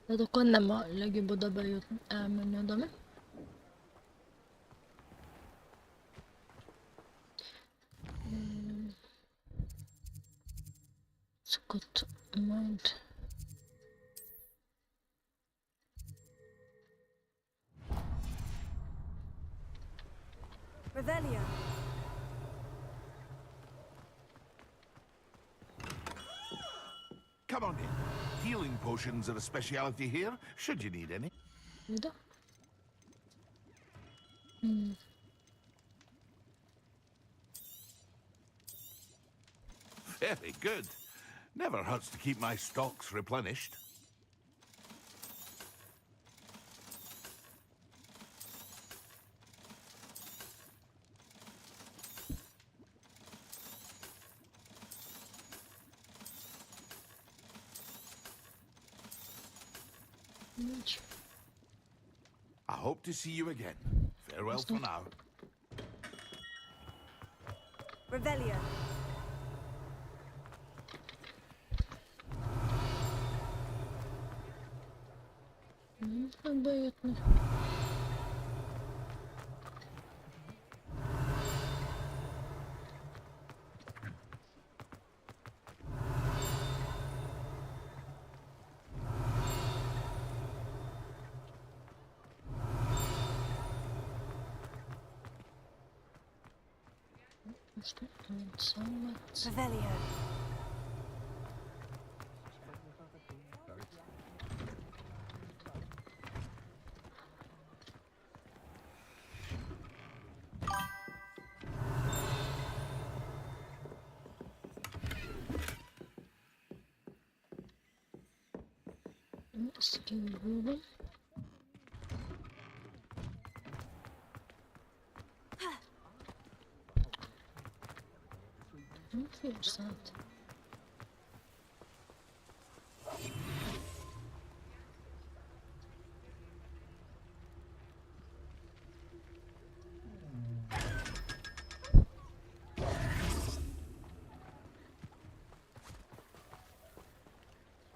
Tehát akkor nem a legjobb oda bejött elmenni oda, mi? Szokott majd... Revelio. Come on in. Healing potions are a speciality here, should you need any. Da. Very good. Never hurts to keep my stocks replenished. I hope to see you again. Farewell for now. Revelio. Бейтно. Что это самое? Revelio. Скидываем. Фиксат.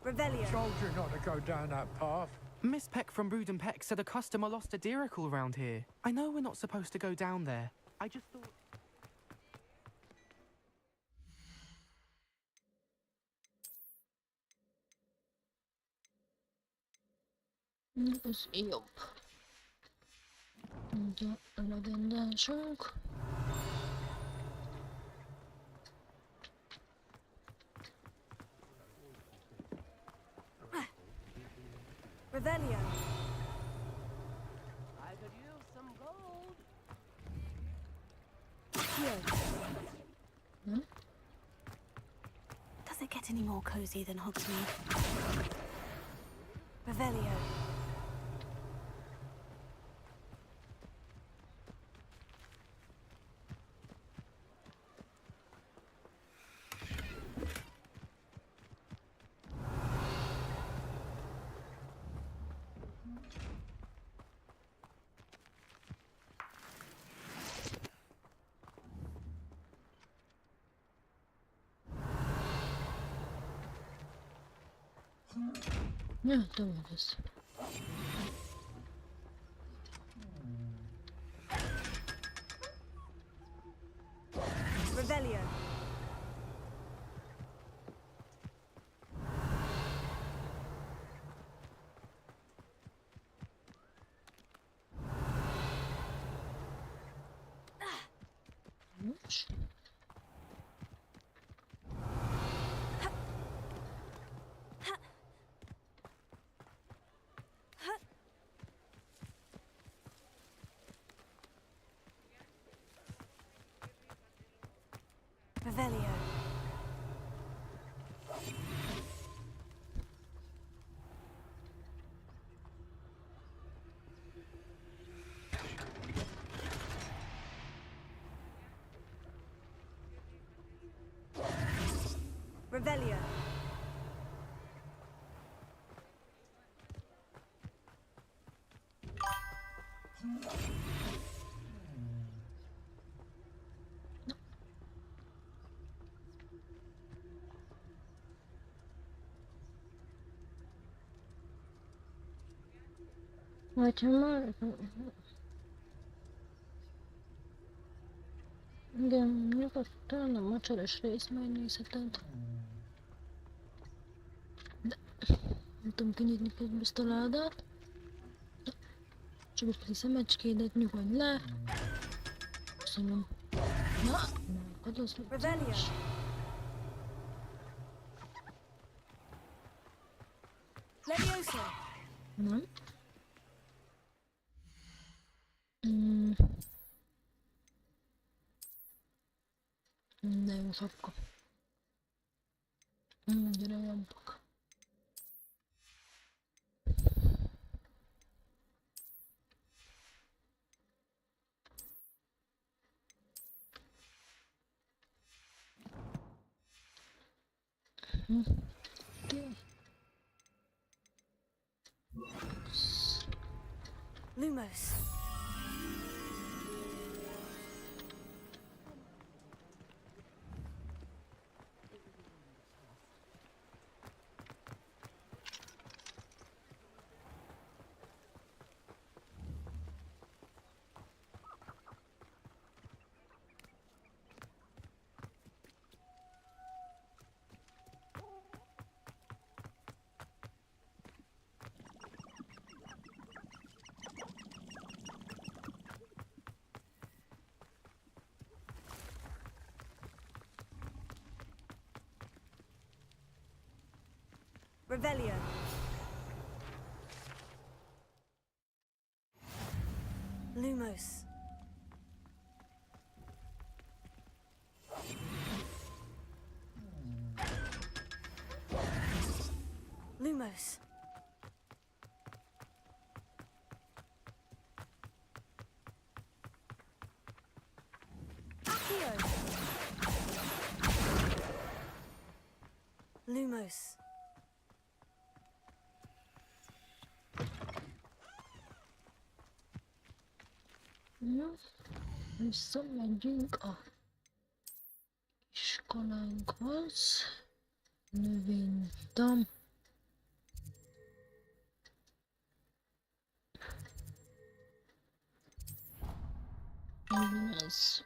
Revelio. Told you not to go down that path. Miss Peck from Brood and Peck said a customer lost a deeracle around here. I know we're not supposed to go down there. I just thought... Az jobb. De a legendásunk. Revelio. I could use some gold. Does it get any more cozy than Hogsmeade? Revelio. Ja, to jest. Revelio. Już. Revelio. Revelio. Vagy ha már... Igen, nyugodtan a mocsaras részt megnézheted. De nem tudom kinyitni közben ezt a ládát. Csak egy kis szemecskédet, nyugodj le. Köszönöm. Na, akad az Revelio. Leviosa. Nem. De jó sapka. Gyere jobbak. Lumos. Revelio. Lumos. Lumos. Accio. Lumos. Visszamegyünk a iskolánkhoz. Növénytam. Ez.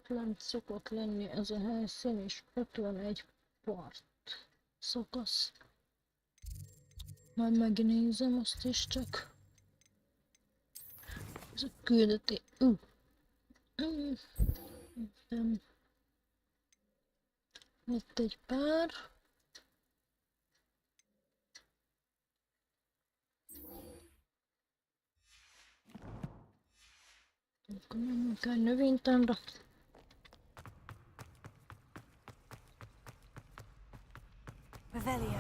Lent szokott lenni ez a helyszín, és ott van egy part szakasz. Majd megnézem azt is csak. Ez a küldetés. Itt egy pár. Akkor menjünk el növénytámra. Revelio.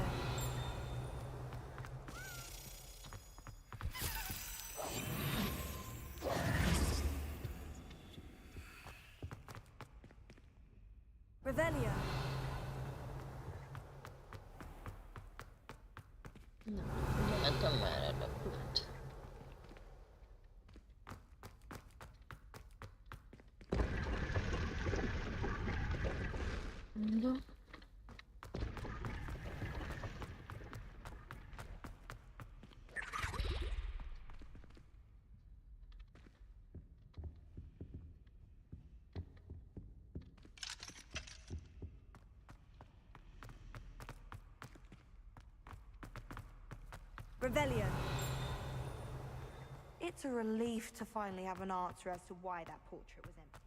Revelio. Nem mentem már erre pult. Jó. Revelio. It's a relief to finally have an answer as to why that portrait was empty.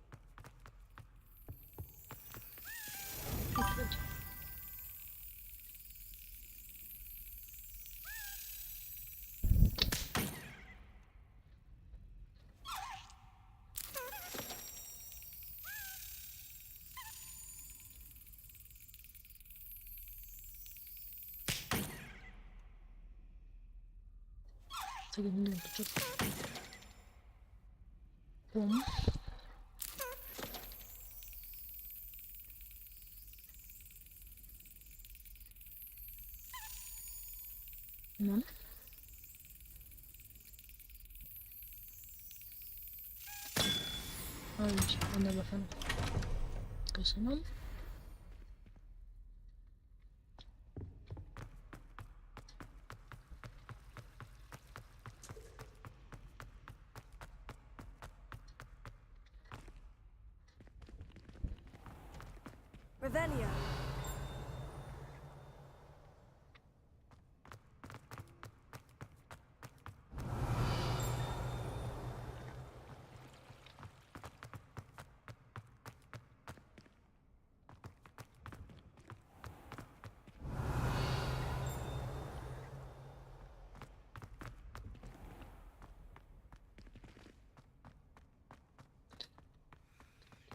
Seguindo csak. Bom. Nem. Úgy, onnan befele. Köszönöm. Revelio.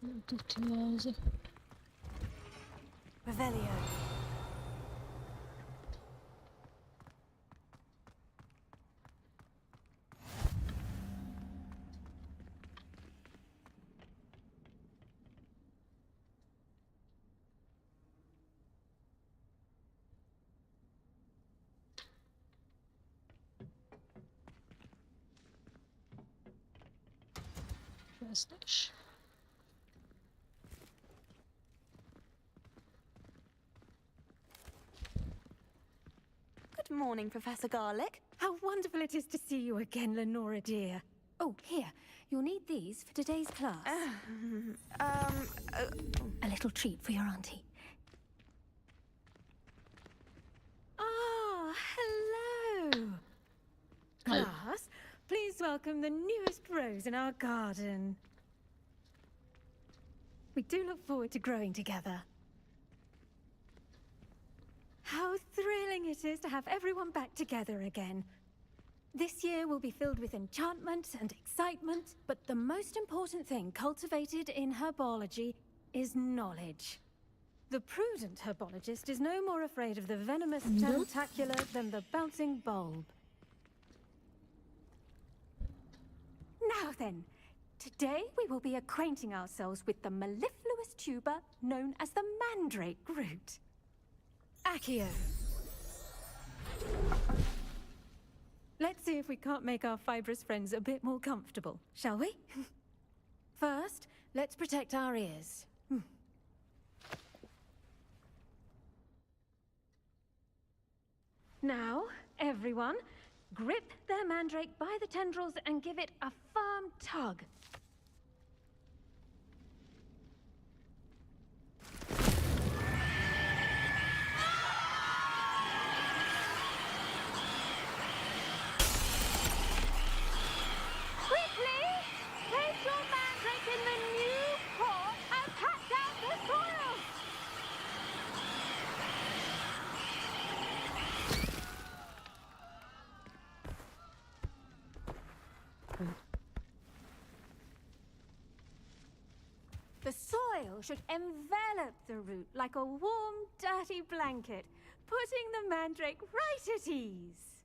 Tutti vasi. Revelio. Kezdés. Good morning, Professor Garlic. How wonderful it is to see you again, Lenora dear. Oh, here, you'll need these for today's class. A little treat for your auntie. Ah, hello. Class, please welcome the newest rose in our garden. We do look forward to growing together. How thrilling it is to have everyone back together again. This year will be filled with enchantment and excitement, but the most important thing cultivated in herbology is knowledge. The prudent herbologist is no more afraid of the venomous tentacular than the bouncing bulb. Now then, today we will be acquainting ourselves with the mellifluous tuber known as the mandrake root. Accio. Let's see if we can't make our fibrous friends a bit more comfortable, shall we? First, let's protect our ears. Now, everyone, grip their mandrake by the tendrils and give it a firm tug. The soil should envelop the root like a warm, dirty blanket, putting the mandrake right at ease.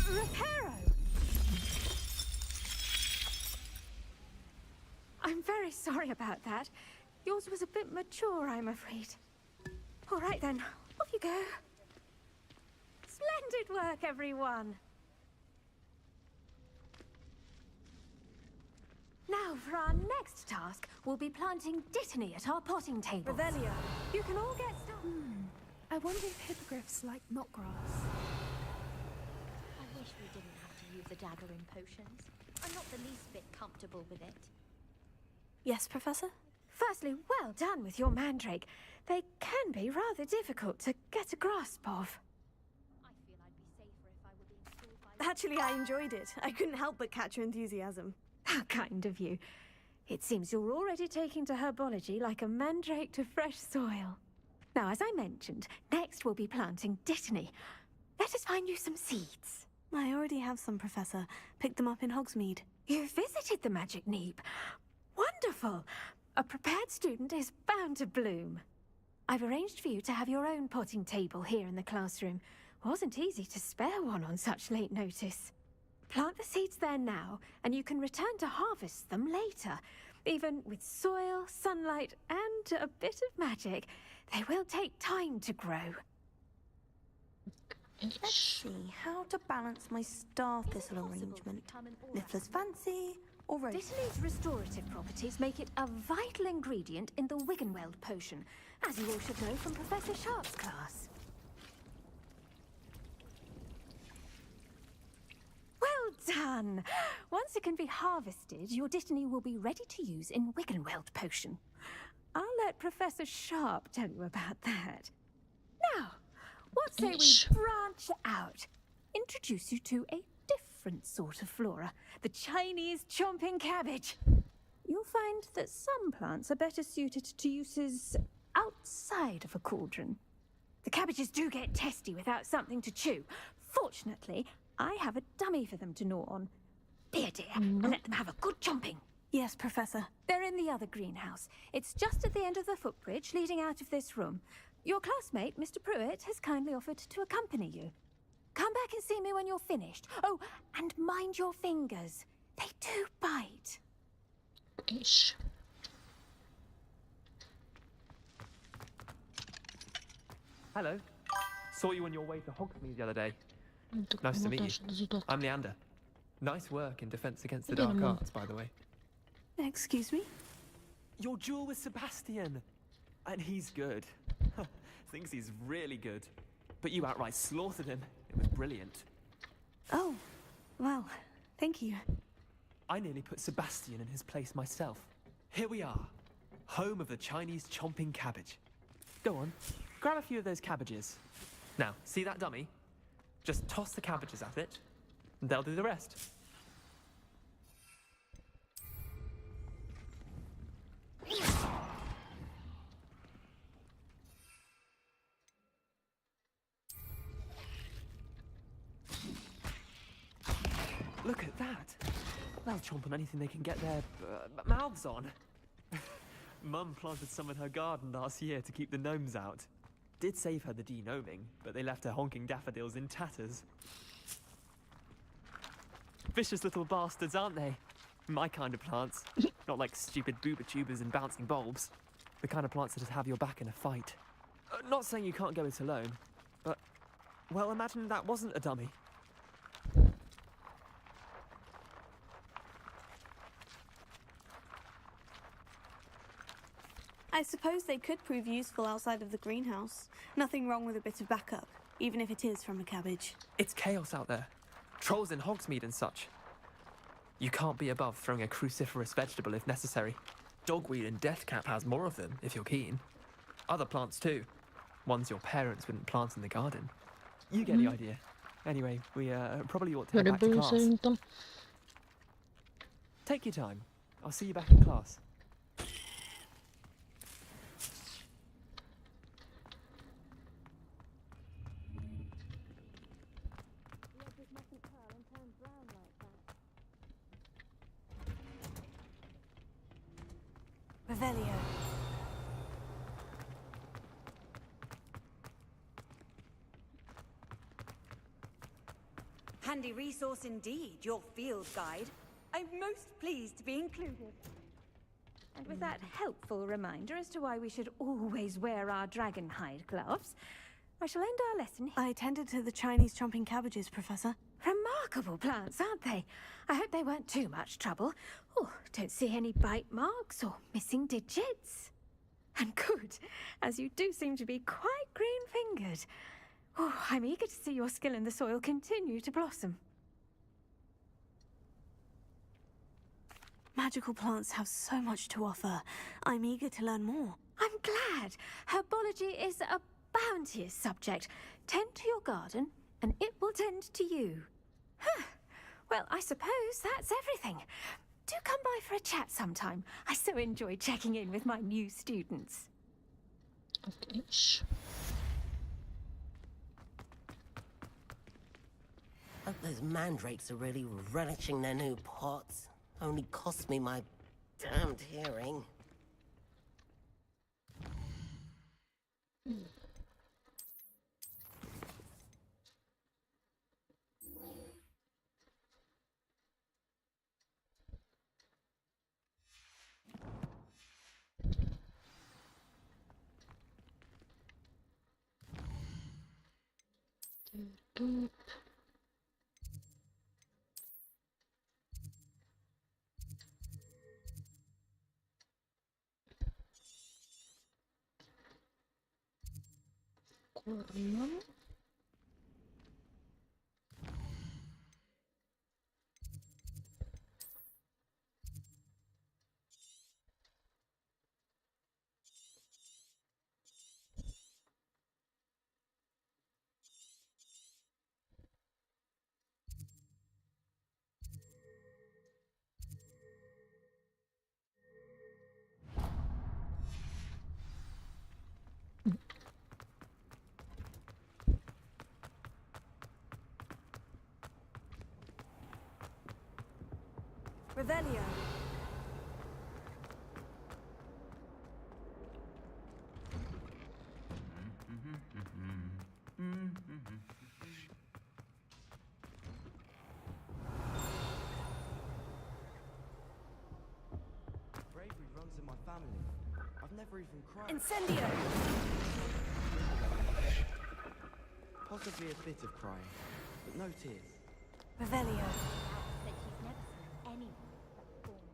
Reparo! I'm very sorry about that. Yours was a bit mature, I'm afraid. All right then, off you go. Splendid work, everyone! Now, for our next task, we'll be planting dittany at our potting table. Revelio. You can all get started. I wonder if hippogriffs like knotgrass. I wish we didn't have to use the dagger in potions. I'm not the least bit comfortable with it. Yes, Professor? Firstly, well done with your mandrake. They can be rather difficult to get a grasp of. I feel I'd be safer if I were being schooled by... Actually, I enjoyed it. I couldn't help but catch your enthusiasm. How kind of you. It seems you're already taking to herbology like a mandrake to fresh soil. Now, as I mentioned, next we'll be planting dittany. Let us find you some seeds. I already have some, Professor. Picked them up in Hogsmeade. You visited the Magic Neep. Wonderful! A prepared student is bound to bloom. I've arranged for you to have your own potting table here in the classroom. Wasn't easy to spare one on such late notice. Plant the seeds there now, and you can return to harvest them later. Even with soil, sunlight, and a bit of magic, they will take time to grow. Let's see how to balance my star thistle arrangement. Niffler's fancy or rose? Dittany's restorative properties make it a vital ingredient in the Wiggenweld potion, as you all should know from Professor Sharp's class. Well done! Once it can be harvested, your dittany will be ready to use in Wiggenweld potion. I'll let Professor Sharp tell you about that. Now, what say we branch out? Introduce you to a different sort of flora, the Chinese chomping cabbage. You'll find that some plants are better suited to uses outside of a cauldron. The cabbages do get testy without something to chew. Fortunately, I have a dummy for them to gnaw on. Be a dear and let them have a good chomping. Yes, Professor. They're in the other greenhouse. It's just at the end of the footbridge leading out of this room. Your classmate, Mr. Pruitt, has kindly offered to accompany you. Come back and see me when you're finished. Oh, and mind your fingers. They do bite. Ish. Hello. Saw you on your way to Hogsmeade the other day. Nice to meet you. I'm Leander. Nice work in Defense Against the Dark Arts, by the way. Excuse me? Your duel with Sebastian. And he's good. Thinks he's really good. But you outright slaughtered him. It was brilliant. Oh, well, thank you. I nearly put Sebastian in his place myself. Here we are. Home of the Chinese chomping cabbage. Go on, grab a few of those cabbages. Now, see that dummy? Just toss the cabbages at it, and they'll do the rest. Look at that. They'll chomp on anything they can get their mouths on. Mum planted some in her garden last year to keep the gnomes out. Did save her the de-gnoming, but they left her honking daffodils in tatters. Vicious little bastards, aren't they? My kind of plants. Not like stupid booba tubers and bouncing bulbs. The kind of plants that just have your back in a fight. Not saying you can't go it alone, but, well, imagine that wasn't a dummy. I suppose they could prove useful outside of the greenhouse. Nothing wrong with a bit of backup, even if it is from a cabbage. It's chaos out there. Trolls in Hogsmeade and such. You can't be above throwing a cruciferous vegetable if necessary. Dogweed and deathcap has more of them, if you're keen. Other plants too. Ones your parents wouldn't plant in the garden. You get the idea. Anyway, we probably ought to head back to class. Take your time. I'll see you back in class. Revelio. Handy resource indeed, your field guide. I'm most pleased to be included. And with that helpful reminder as to why we should always wear our dragon hide gloves, I shall end our lesson here. I tended to the Chinese chomping cabbages, Professor. Remarkable plants, aren't they? I hope they weren't too much trouble. Oh, don't see any bite marks or missing digits. And good, as you do seem to be quite green-fingered. Oh, I'm eager to see your skill in the soil continue to blossom. Magical plants have so much to offer. I'm eager to learn more. I'm glad. Herbology is a bounteous subject. Tend to your garden, and it will tend to you. Huh. Well, I suppose that's everything. Do come by for a chat sometime. I so enjoy checking in with my new students. Okay. Hope those mandrakes are really relishing their new pots. Only cost me my damned hearing. Revelio. family. I've never even cried. Incendio! Possibly a bit of crying, but no tears. Revelio. Said she's never seen anyone born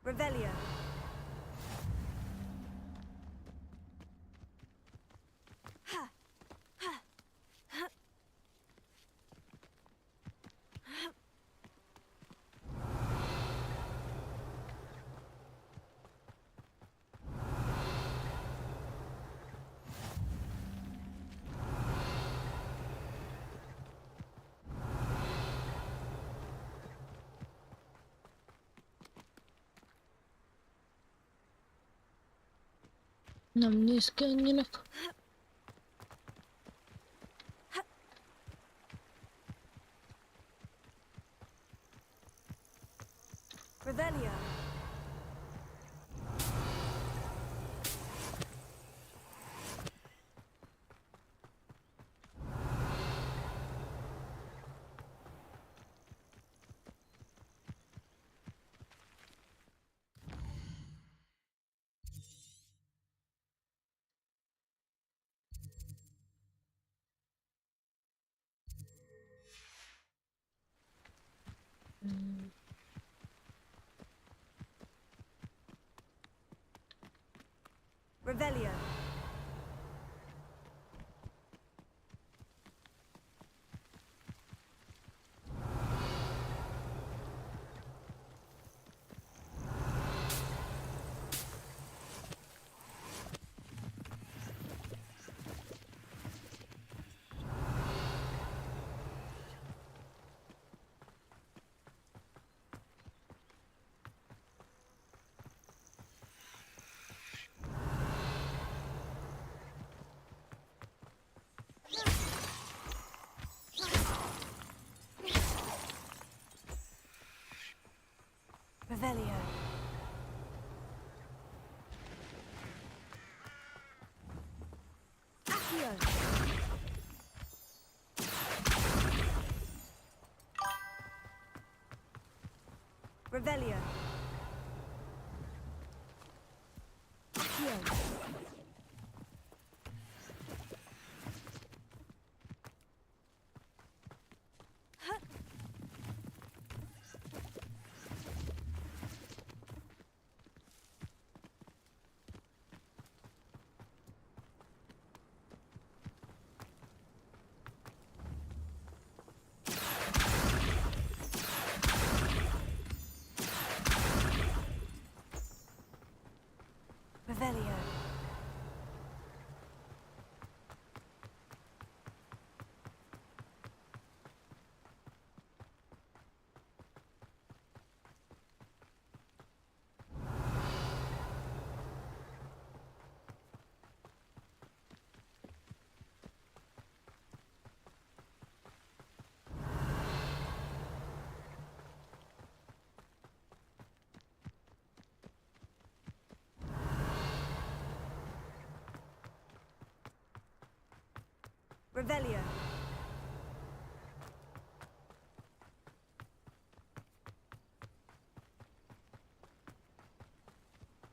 Revelio. Nem néz ki annyinak. Revelio. Revelio. Revelio. Accio. Revelio. Accio. Revelio. Revelio.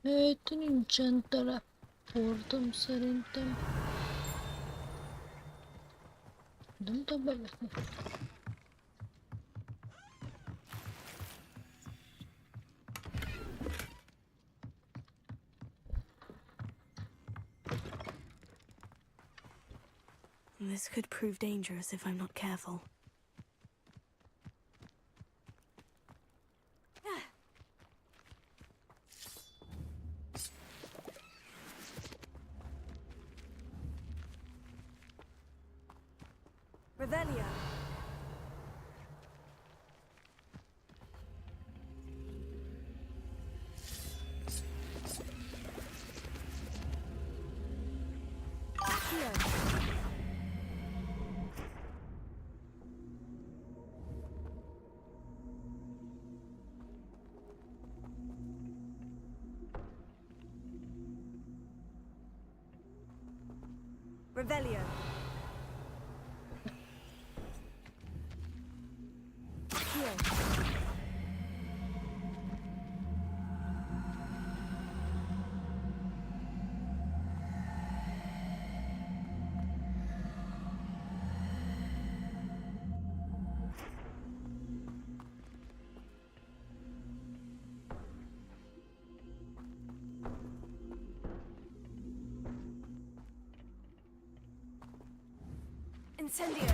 Itt nincsen teleportom szerintem. Nem tudom bevetni. This could prove dangerous if I'm not careful. Revelio. Revelio. Here. Incendio.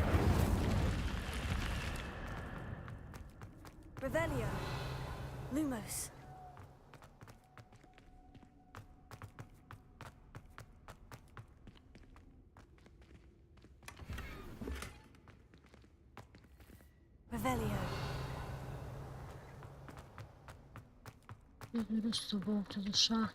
Revelio. Lumos. Revelio. Rösta volt ez a sár.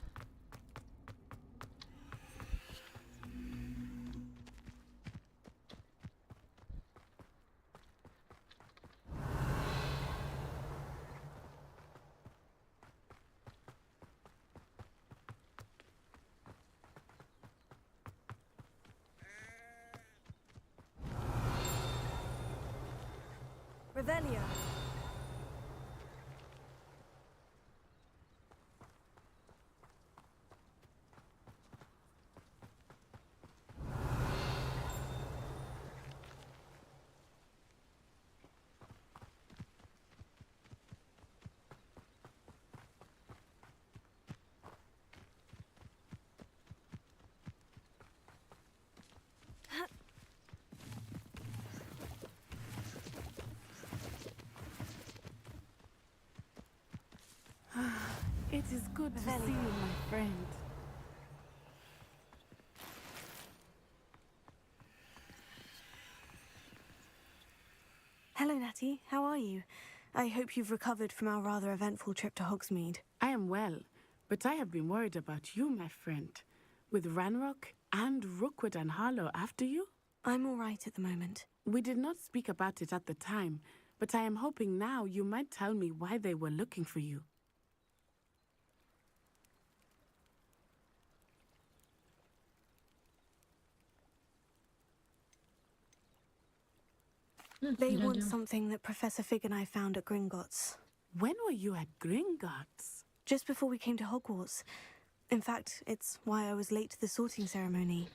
Revelio. It is good to see you, my friend. Hello, Natty. How are you? I hope you've recovered from our rather eventful trip to Hogsmeade. I am well, but I have been worried about you, my friend. With Ranrock and Rookwood and Harlow after you? I'm all right at the moment. We did not speak about it at the time, but I am hoping now you might tell me why they were looking for you. They want something that Professor Fig and I found at Gringotts. When were you at Gringotts? Just before we came to Hogwarts. In fact, it's why I was late to the sorting ceremony.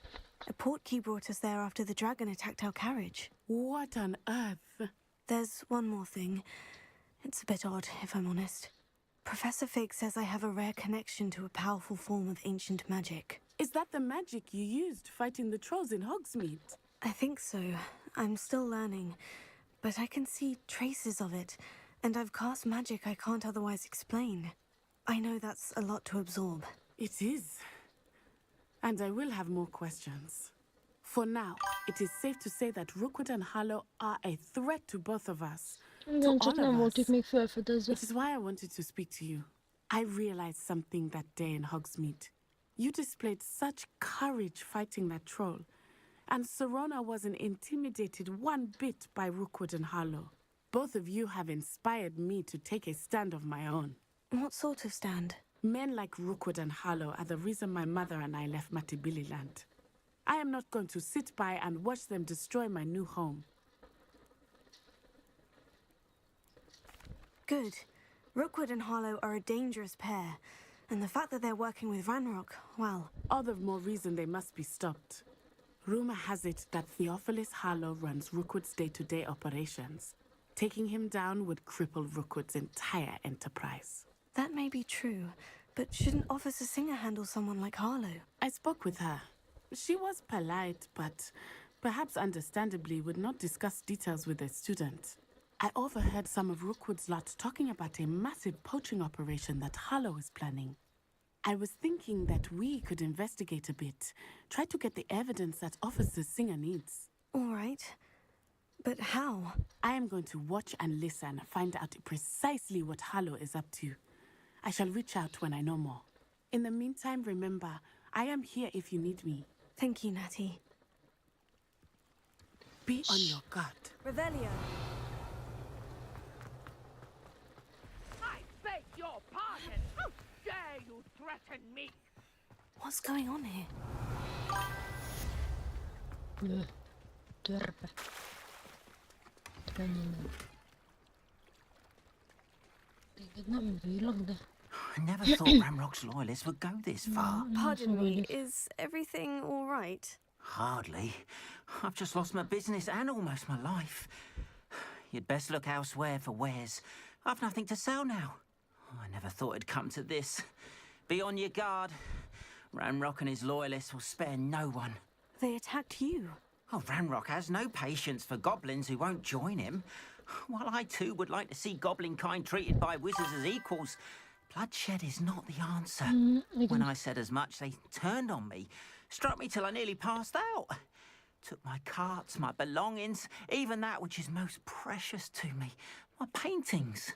A portkey brought us there after the dragon attacked our carriage. What on earth? There's one more thing. It's a bit odd, if I'm honest. Professor Fig says I have a rare connection to a powerful form of ancient magic. Is that the magic you used fighting the trolls in Hogsmeade? I think so. I'm still learning, but I can see traces of it, and I've cast magic I can't otherwise explain. I know that's a lot to absorb. It is. And I will have more questions. For now, it is safe to say that Rookwood and Harlow are a threat to both of us. Igen, csak nem volt itt még felfedezve. Which is why I wanted to speak to you. I realized something that day in Hogsmeade. You displayed such courage fighting that troll. And Serona wasn't intimidated one bit by Rookwood and Harlow. Both of you have inspired me to take a stand of my own. What sort of stand? Men like Rookwood and Harlow are the reason my mother and I left Matabeleland. I am not going to sit by and watch them destroy my new home. Good. Rookwood and Harlow are a dangerous pair. And the fact that they're working with Ranrock, well... All the more reason they must be stopped. Rumor has it that Theophilus Harlow runs Rookwood's day-to-day operations. Taking him down would cripple Rookwood's entire enterprise. That may be true, but shouldn't Officer Singer handle someone like Harlow? I spoke with her. She was polite, but perhaps understandably would not discuss details with a student. I overheard some of Rookwood's lot talking about a massive poaching operation that Harlow is planning. I was thinking that we could investigate a bit, try to get the evidence that Officer Singer needs. All right. But how? I am going to watch and listen, find out precisely what Harlow is up to. I shall reach out when I know more. In the meantime, remember, I am here if you need me. Thank you, Natty. Be on your guard. Revelio. I beg your pardon! How dare you threaten me? What's going on here? Törpe. Ennyi nem. Téged nem bírlak, de... I never thought Ramrock's loyalists would go this far. Pardon me, is everything all right? Hardly. I've just lost my business and almost my life. You'd best look elsewhere for wares. I've nothing to sell now. I never thought it'd come to this. Be on your guard. Ramrock and his loyalists will spare no one. They attacked you. Oh, Ramrock has no patience for goblins who won't join him. While I too would like to see goblin kind treated by wizards as equals, bloodshed is not the answer. When I said as much, they turned on me, struck me till I nearly passed out. Took my carts, my belongings, even that which is most precious to me, my paintings.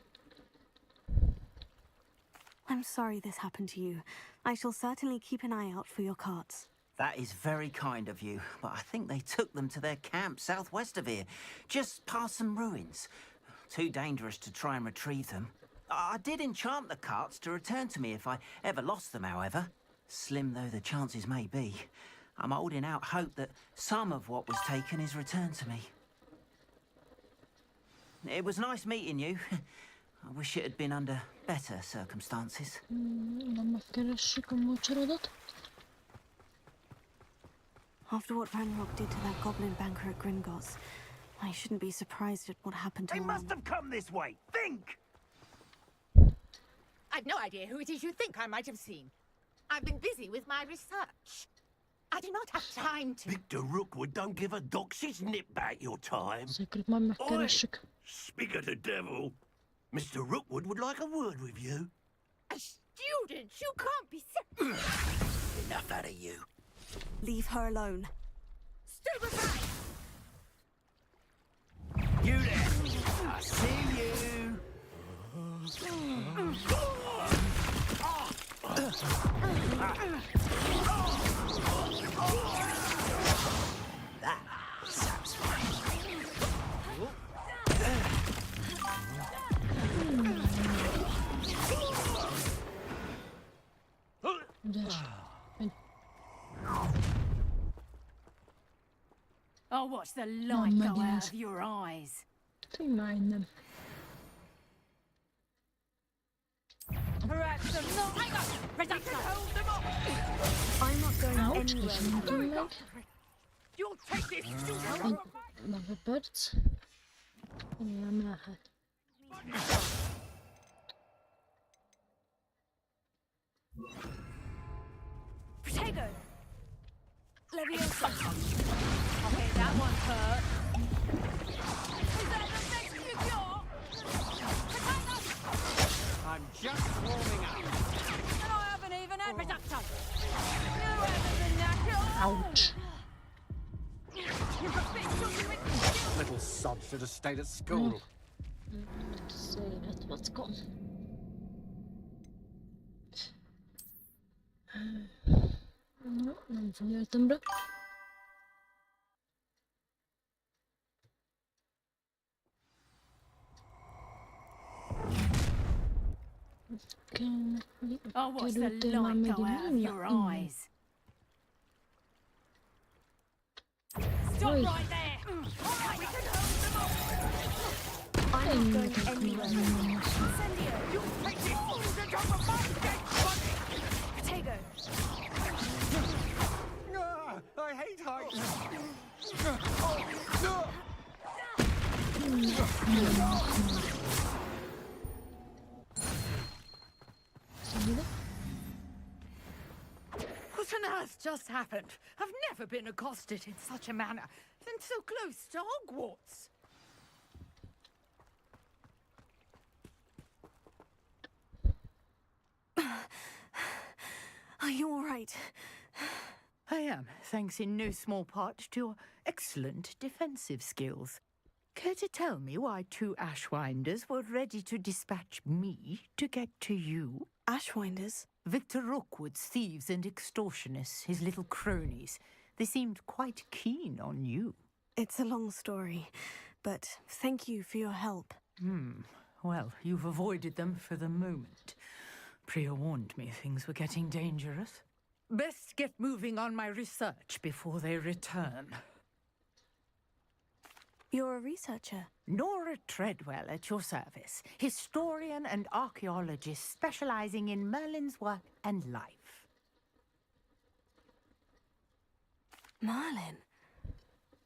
I'm sorry this happened to you. I shall certainly keep an eye out for your carts. That is very kind of you, but I think they took them to their camp southwest of here, just past some ruins. Too dangerous to try and retrieve them. I did enchant the carts to return to me if I ever lost them, however. Slim though the chances may be, I'm holding out hope that some of what was taken is returned to me. It was nice meeting you. I wish it had been under better circumstances. Megkeressük a mocsorodat. After what Ranrock did to that goblin banker at Gringotts, I shouldn't be surprised at what happened to They him. must have come this way. Think! I've no idea who it is you think I might have seen. I've been busy with my research. I do not have time to... Victor Rookwood don't give a doxy's nip back your time. Szekret már megkeressük. Speak of the devil. Mr. Rookwood would like a word with you. A student? You can't be... Enough out of you. Leave her alone. Stay aside! You there. I see you. That satisfying. I'll watch the light go out of your eyes. Majdnem. Perhaps the reduction. I'm not going Ouch, anywhere. köszöntöm meg. You'll take this. Egy másodperc. Nem mehet. Protego! Leviosa! Okay, that one hurt. Is that the best you've got? I'm just warming up. And I haven't even had reduction. You haven't been that. Ouch. Little sod should have stayed at school. Szélet vackon. No, nem figyeltem rá. I'll watch the light go out of your eyes. Stop right there! Alright, we can hold them off! I'm not going anywhere. Incendio! You take this! You're going to my dead body! Protego! I hate heights. What on earth just happened? I've never been accosted in such a manner, and so close to Hogwarts. Are you all right? I am, thanks in no small part to your excellent defensive skills. Care to tell me why two Ashwinders were ready to dispatch me to get to you? Ashwinders? Victor Rookwood's thieves and extortionists, his little cronies. They seemed quite keen on you. It's a long story, but thank you for your help. Well, you've avoided them for the moment. Priya warned me things were getting dangerous. Best get moving on my research before they return. You're a researcher. Nora Treadwell at your service, historian and archaeologist specializing in Merlin's work and life. Merlin?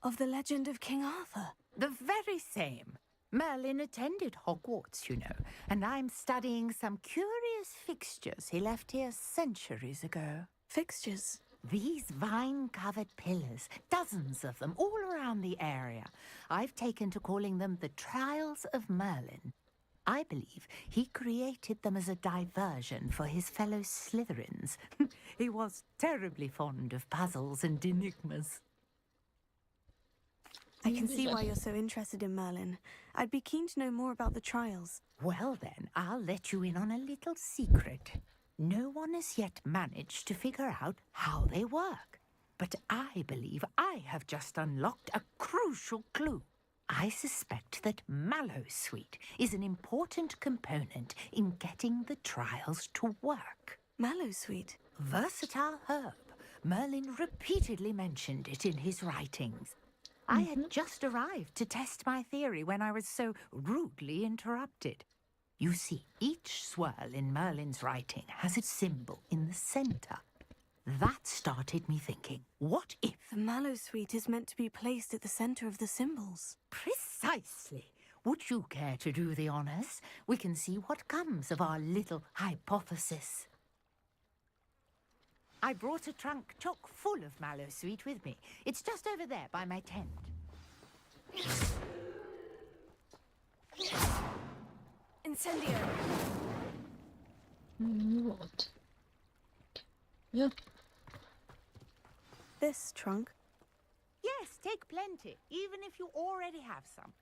Of the legend of King Arthur? The very same. Merlin attended Hogwarts, you know, and I'm studying some curious fixtures he left here centuries ago. Fixtures? These vine-covered pillars, dozens of them, all around the area. I've taken to calling them the Trials of Merlin. I believe he created them as a diversion for his fellow Slytherins. He was terribly fond of puzzles and enigmas. I can see why you're so interested in Merlin. I'd be keen to know more about the trials. Well then, I'll let you in on a little secret. No one has yet managed to figure out how they work. But I believe I have just unlocked a crucial clue. I suspect that mallowsweet is an important component in getting the trials to work. Mallowsweet? Versatile herb. Merlin repeatedly mentioned it in his writings. I had just arrived to test my theory when I was so rudely interrupted. You see, each swirl in Merlin's writing has a symbol in the center. That started me thinking, what if... The mallowsweet is meant to be placed at the center of the symbols. Precisely. Would you care to do the honors? We can see what comes of our little hypothesis. I brought a trunk chock full of mallowsweet with me. It's just over there by my tent. Incendio! What? Yeah. This trunk? Yes, take plenty, even if you already have some.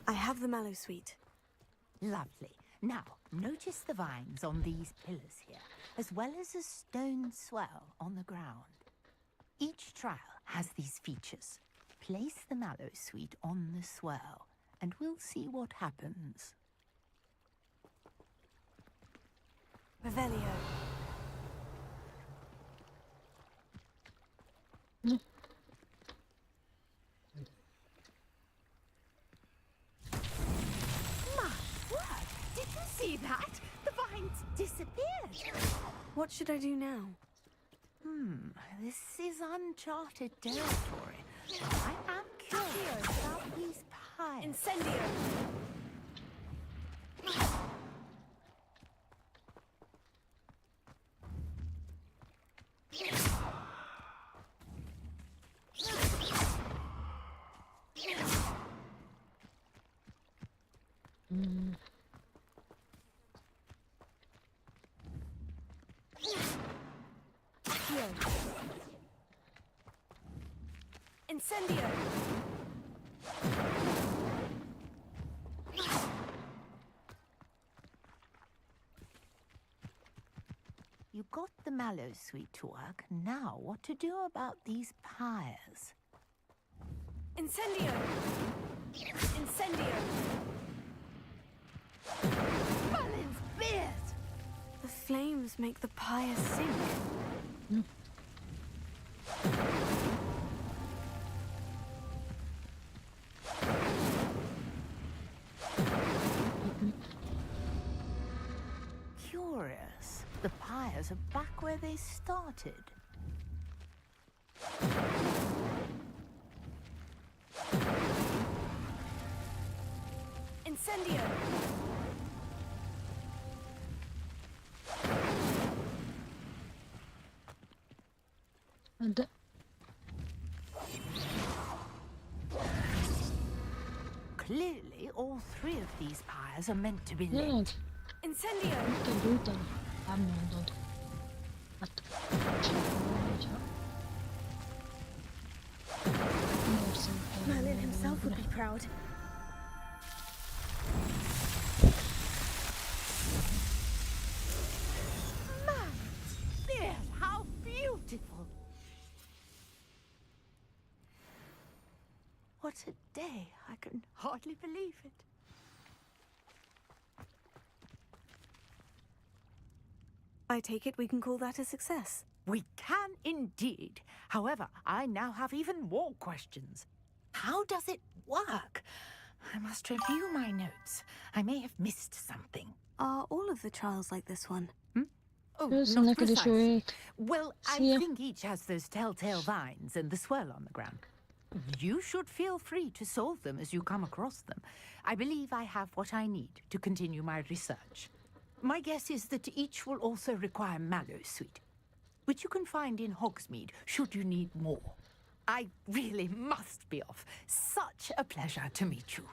I have the mallowsweet. Lovely. Now, notice the vines on these pillars here, as well as a stone swell on the ground. Each trial has these features. Place the mallowsweet on the swell, and we'll see what happens. Revelio. Did you see that? The vines disappeared. What should I do now? This is uncharted territory. I am curious about these pies. Incendio! Incendio! You got the mallowsweet to work. Now, what to do about these pyres? Incendio! Incendio! Merlin's beard! The flames make the pyres sink. Curious. The pyres are back where they started. Incendio! And Clearly, all three of these pyres are meant to be lit. Incendio! Merlin himself would be proud. Beard, how beautiful! What a day. I can hardly believe it. I take it we can call that a success. We can indeed. However, I now have even more questions. How does it work? I must review my notes. I may have missed something. Are all of the trials like this one? Oh, Üdvözlök not neked is jó precisely. ét. Well, I Szia. think each has those telltale vines and the swirl on the ground. You should feel free to solve them as you come across them. I believe I have what I need to continue my research. My guess is that each will also require mallow sweet, which you can find in Hogsmeade should you need more. I really must be off. Such a pleasure to meet you.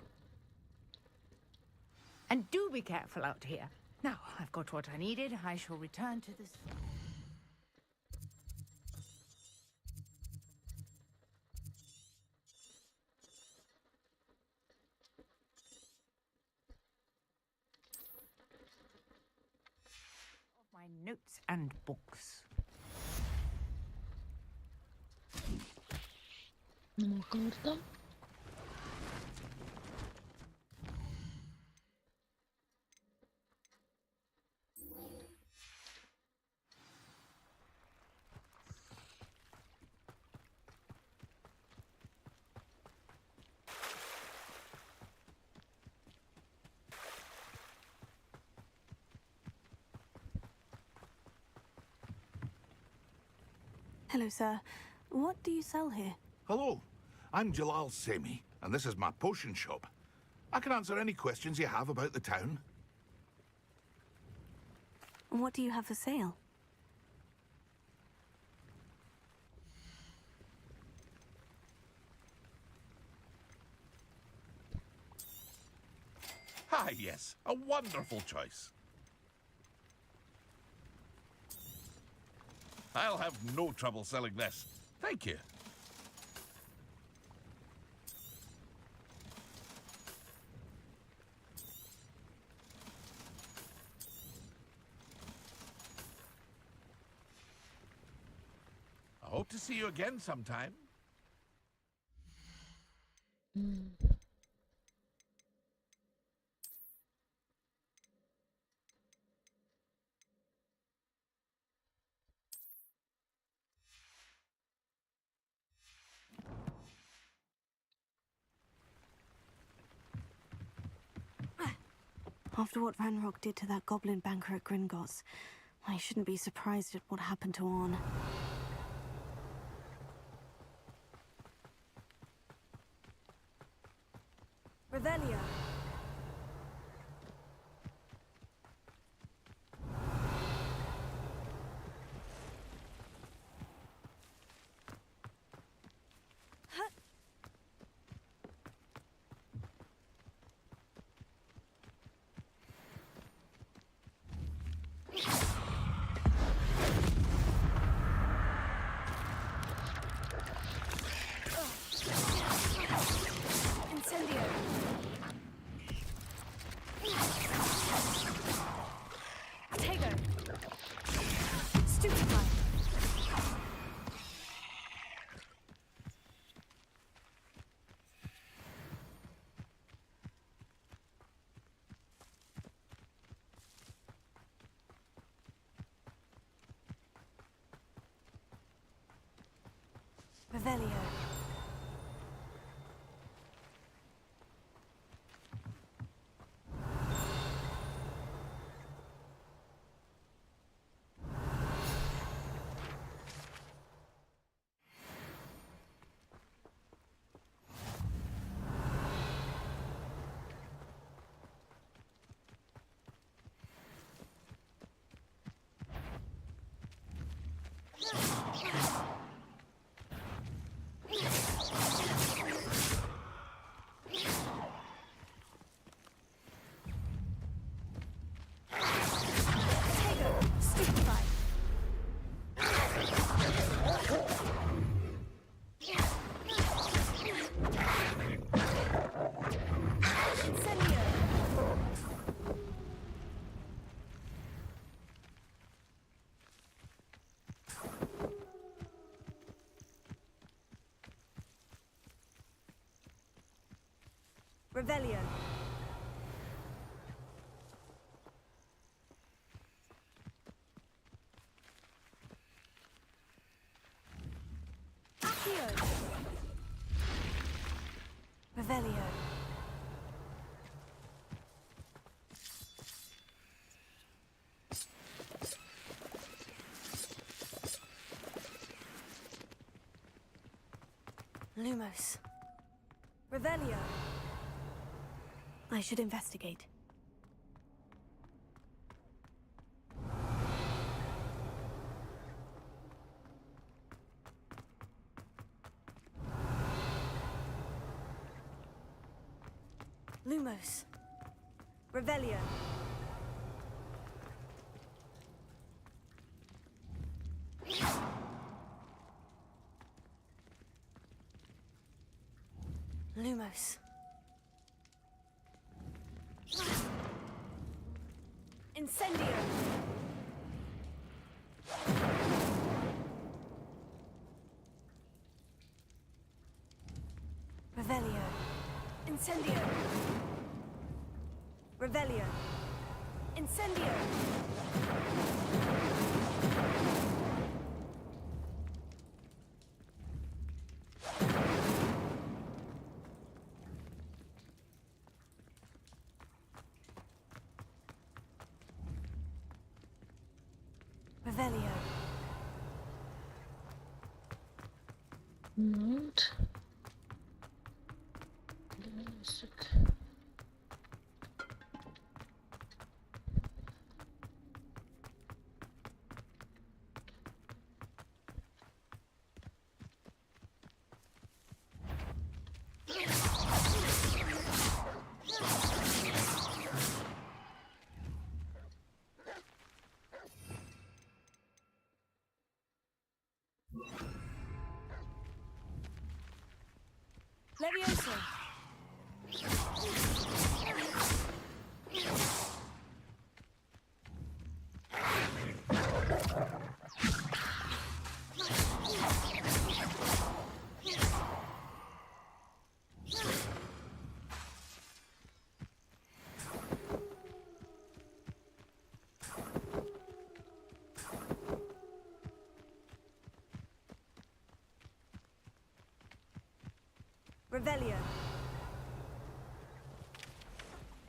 And do be careful out here. Now, I've got what I needed. I shall return to this. Of my notes and books. Nem akartam. Hello, sir. What do you sell here? Hello, I'm Jalal Semi, and this is my potion shop. I can answer any questions you have about the town. What do you have for sale? Ah, yes, a wonderful choice. I'll have no trouble selling this. Thank you. I hope to see you again sometime. After what Ranrock did to that goblin banker at Gringotts, I shouldn't be surprised at what happened to Orn. Revelio. Revelio. Revelio. Accio. Revelio. Lumos. Revelio. I should investigate. Lumos. Revelio. Lumos. Incendio. Revelio. Incendio. Revelio. Incendio. Revelio. Nyomd. Levioso. Revelio.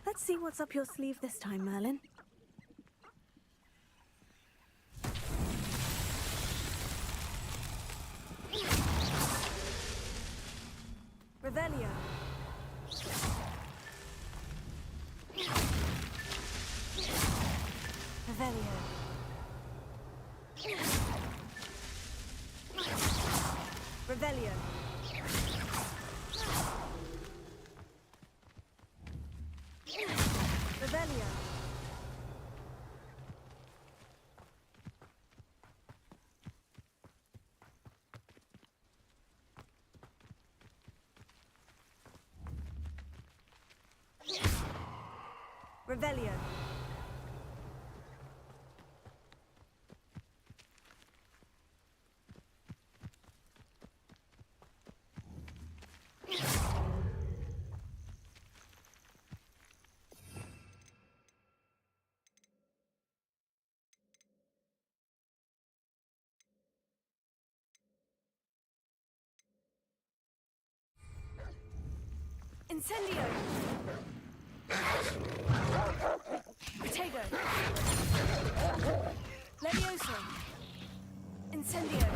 Let's see what's up your sleeve this time, Merlin. Revelio. Revelio. Revelio. Revelio. Revelio. Incendio! Protego! Levioso! Incendio!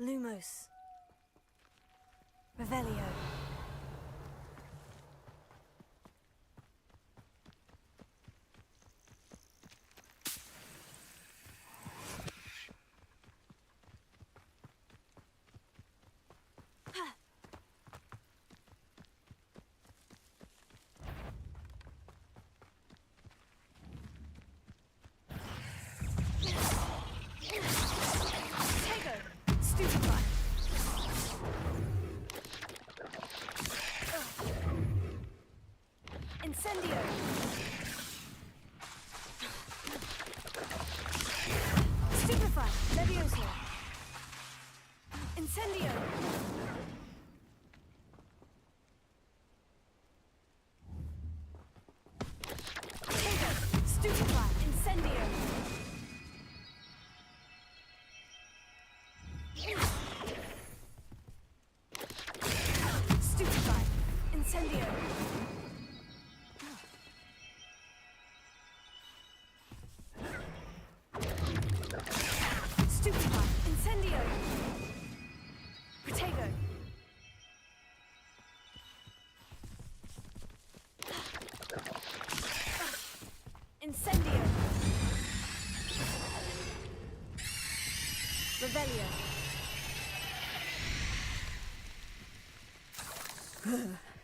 Lumos. Revelio. Incendio!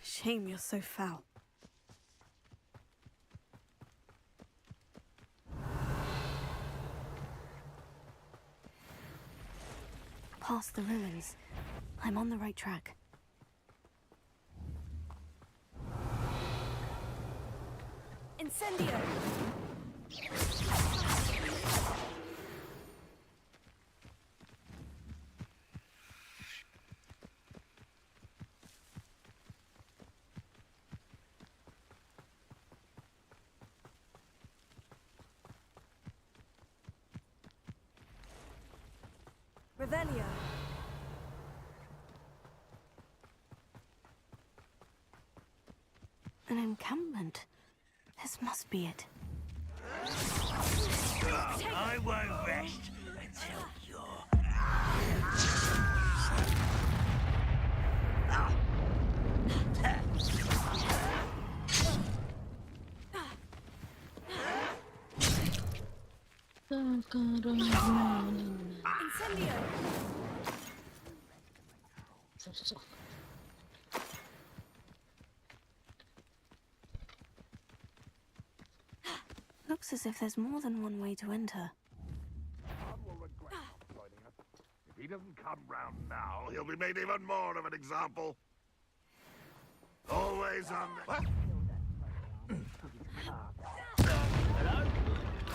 Shame you're so foul. Past the ruins. I'm on the right track. Incendio! Revelio. An encampment. This must be it. I won't rest until you're... Incendio! Looks as if there's more than one way to enter. If he doesn't come round now, he'll be made even more of an example. Always on the... What? Hello?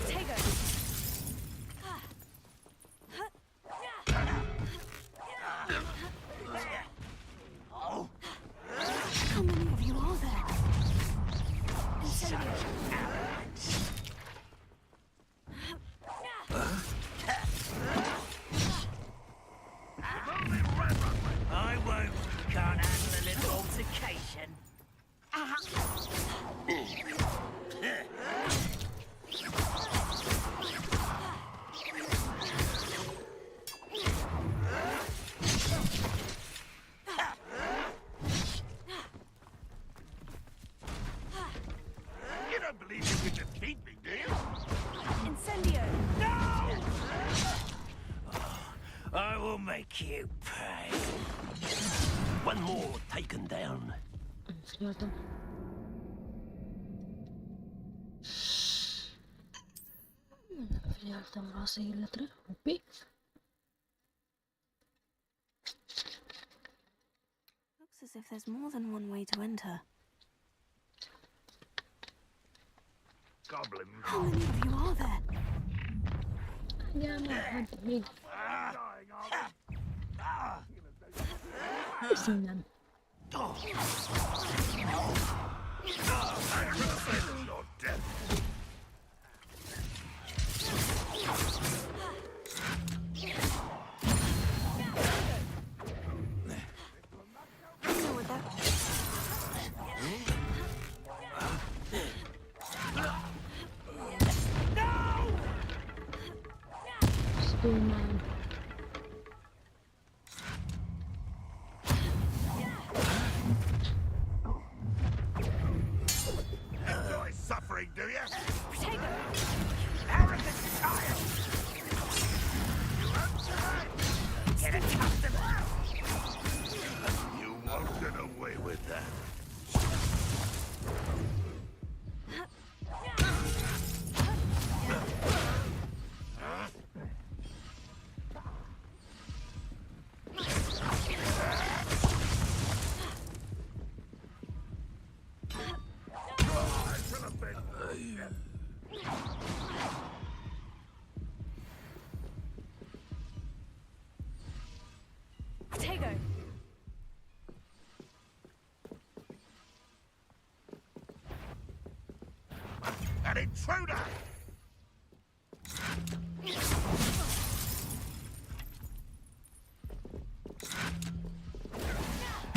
Tego! How many of you are there? I won't. You can't handle a little altercation. You don't believe you can defeat me, do you? Incendio! No! I will make you pay. One more taken down. Figyeltem. Figyeltem rá az életre. Hoppé. Looks as if there's more than one way to enter. Goblin. How many of you are there? Ja, maar hát még... Színen. Stålman. Enjoy suffering, do you? Arrogant child! You won't survive! Get accustomed! You won't get away with that. Tego! An intruder!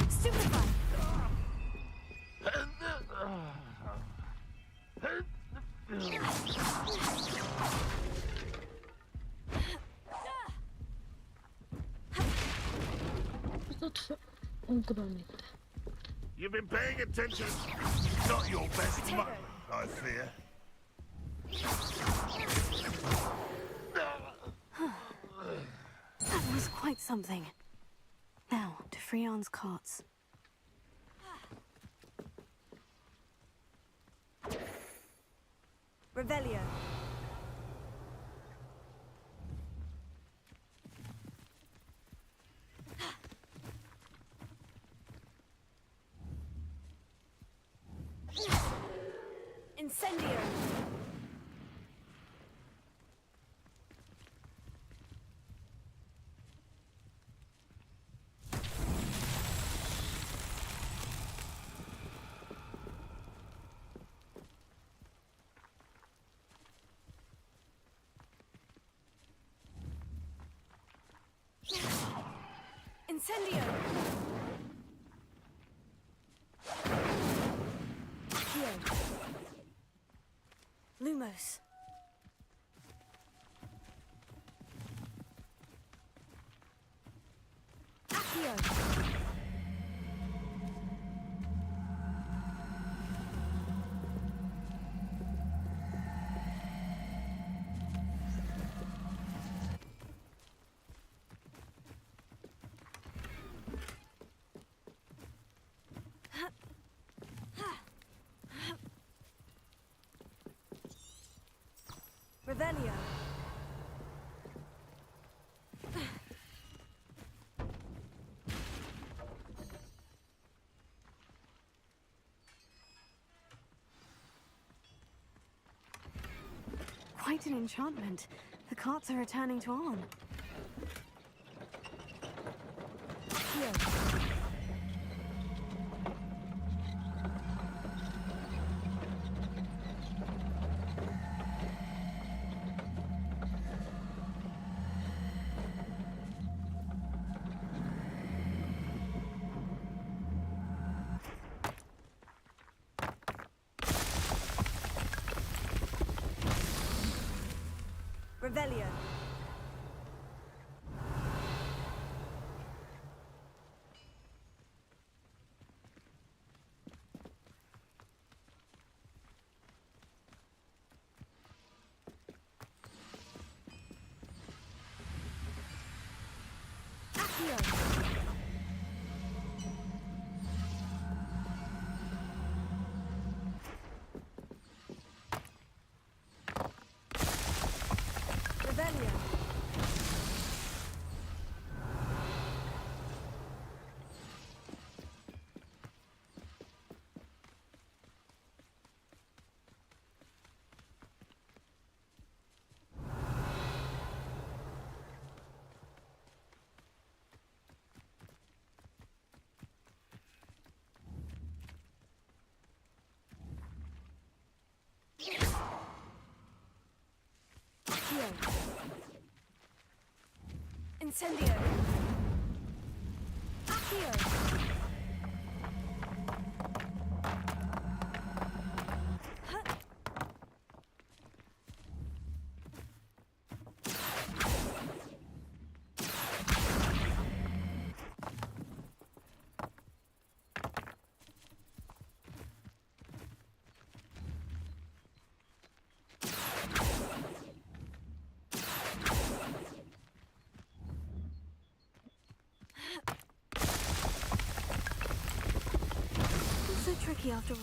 Stupefy! You've been paying attention. Not your best moment, I fear. was quite something. Now, to Freon's carts. Revelio. Incendio. Incendio! Accio. Lumos. Accio. Revelio. Quite an enchantment. The carts are returning to Arn. Here. Revelio. Accio. Revelio. Accio. Incendio. Accio. It's so tricky after all.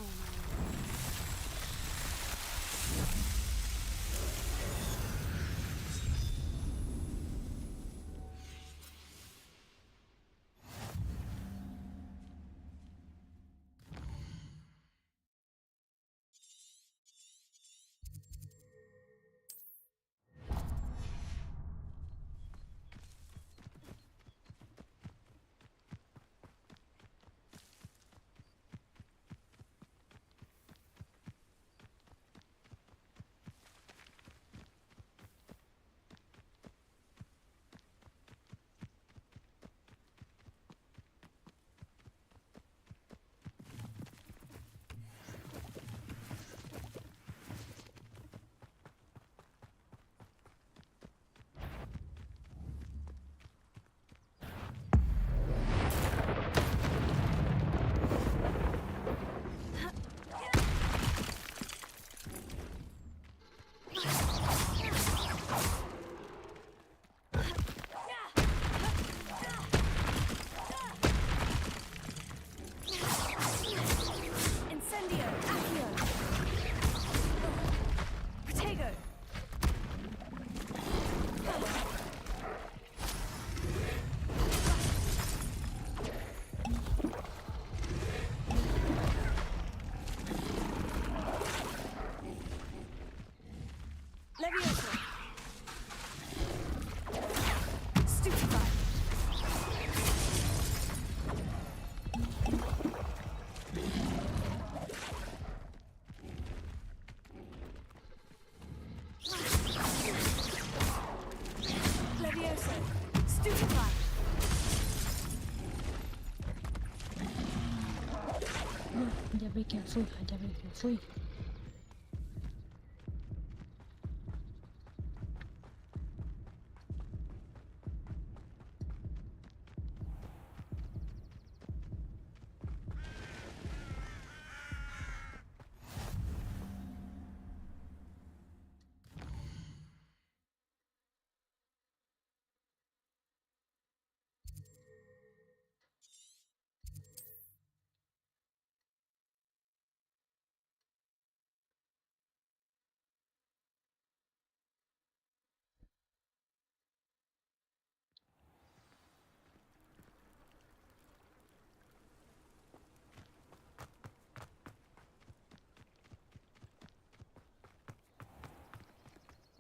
Hagyja békén, fúj, hagyja békén, fúj.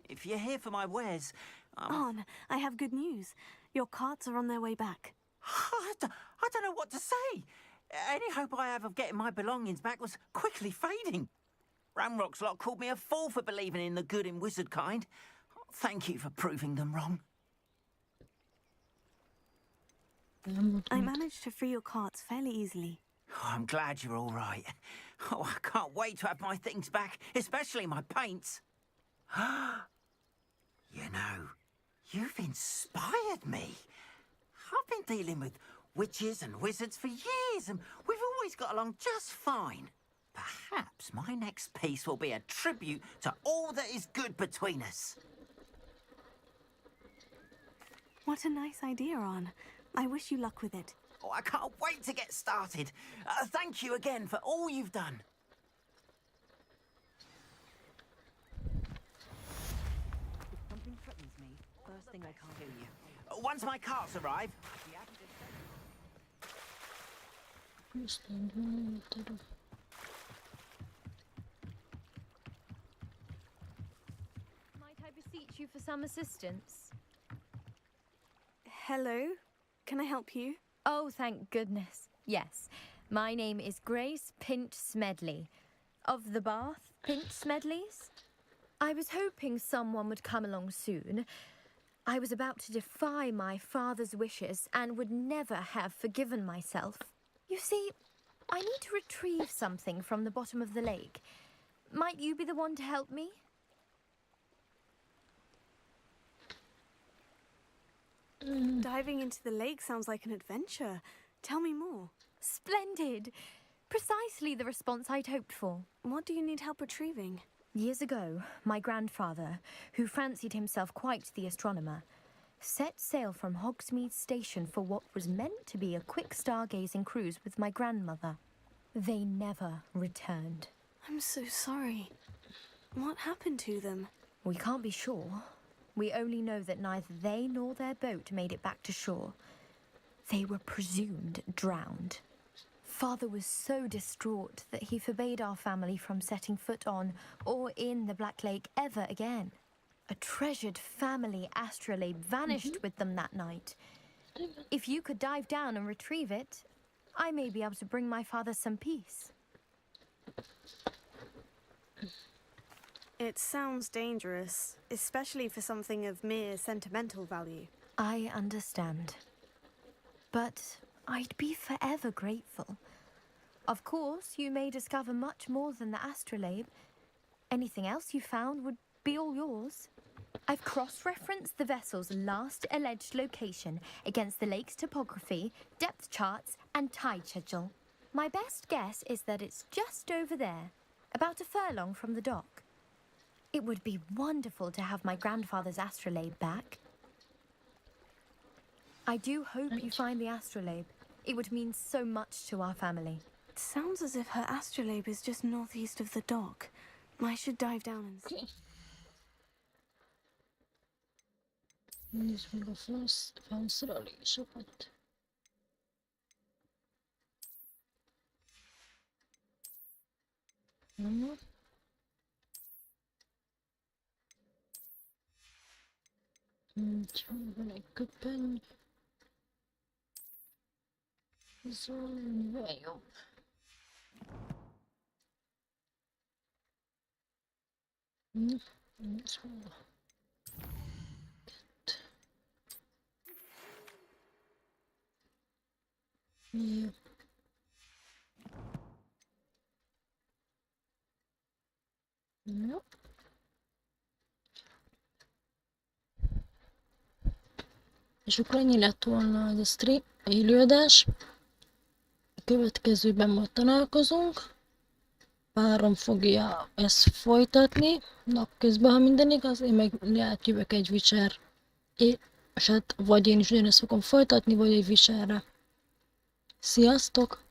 If you're here for my wares, On, I have good news. Your carts are on their way back. I don't know what to say. Any hope I have of getting my belongings back was quickly fading. Ramrock's lot called me a fool for believing in the good in wizard kind. Thank you for proving them wrong. I managed to free your carts fairly easily. Oh, I'm glad you're all right. Oh, I can't wait to have my things back, especially my paints. You know, you've inspired me. I've been dealing with witches and wizards for years, and we've always got along just fine. Perhaps my next piece will be a tribute to all that is good between us. What a nice idea, On. I wish you luck with it. Oh, I can't wait to get started. Thank you again for all you've done. If something threatens me, first thing I can't hear you. Once my carts arrive... Might I beseech you for some assistance? Hello? Can I help you? Oh, thank goodness. Yes. My name is Grace Pint Smedley. Of the Bath Pint Smedleys? I was hoping someone would come along soon. I was about to defy my father's wishes and would never have forgiven myself. You see, I need to retrieve something from the bottom of the lake. Might you be the one to help me? Diving into the lake sounds like an adventure. Tell me more. Splendid! Precisely the response I'd hoped for. What do you need help retrieving? Years ago, my grandfather, who fancied himself quite the astronomer, set sail from Hogsmeade Station for what was meant to be a quick stargazing cruise with my grandmother. They never returned. I'm so sorry. What happened to them? We can't be sure. We only know that neither they nor their boat made it back to shore. They were presumed drowned. Father was so distraught that he forbade our family from setting foot on or in the Black Lake ever again. A treasured family astrolabe vanished with them that night. If you could dive down and retrieve it, I may be able to bring my father some peace. It sounds dangerous, especially for something of mere sentimental value. I understand. But I'd be forever grateful. Of course, you may discover much more than the astrolabe. Anything else you found would be all yours. I've cross-referenced the vessel's last alleged location against the lake's topography, depth charts, and tide schedule. My best guess is that it's just over there, about a furlong from the dock. It would be wonderful to have my grandfather's astrolabe back. I do hope you find the astrolabe. It would mean so much to our family. It sounds as if her astrolabe is just northeast of the dock. I should dive down and see. Nézzük meg a felszerelésokat. Nem. Így van egy köpeny. Ez valamivel jobb. Ez hol? Jó. Jó. És akkor ennyi lett volna az a stream, élőadás. A következőben majd találkozunk. Párom fogja ezt folytatni napközben, ha minden igaz, én meg átjövök egy Witcher. És hát vagy én is ugyanezt fogom folytatni, vagy egy Witcherre. Sziasztok!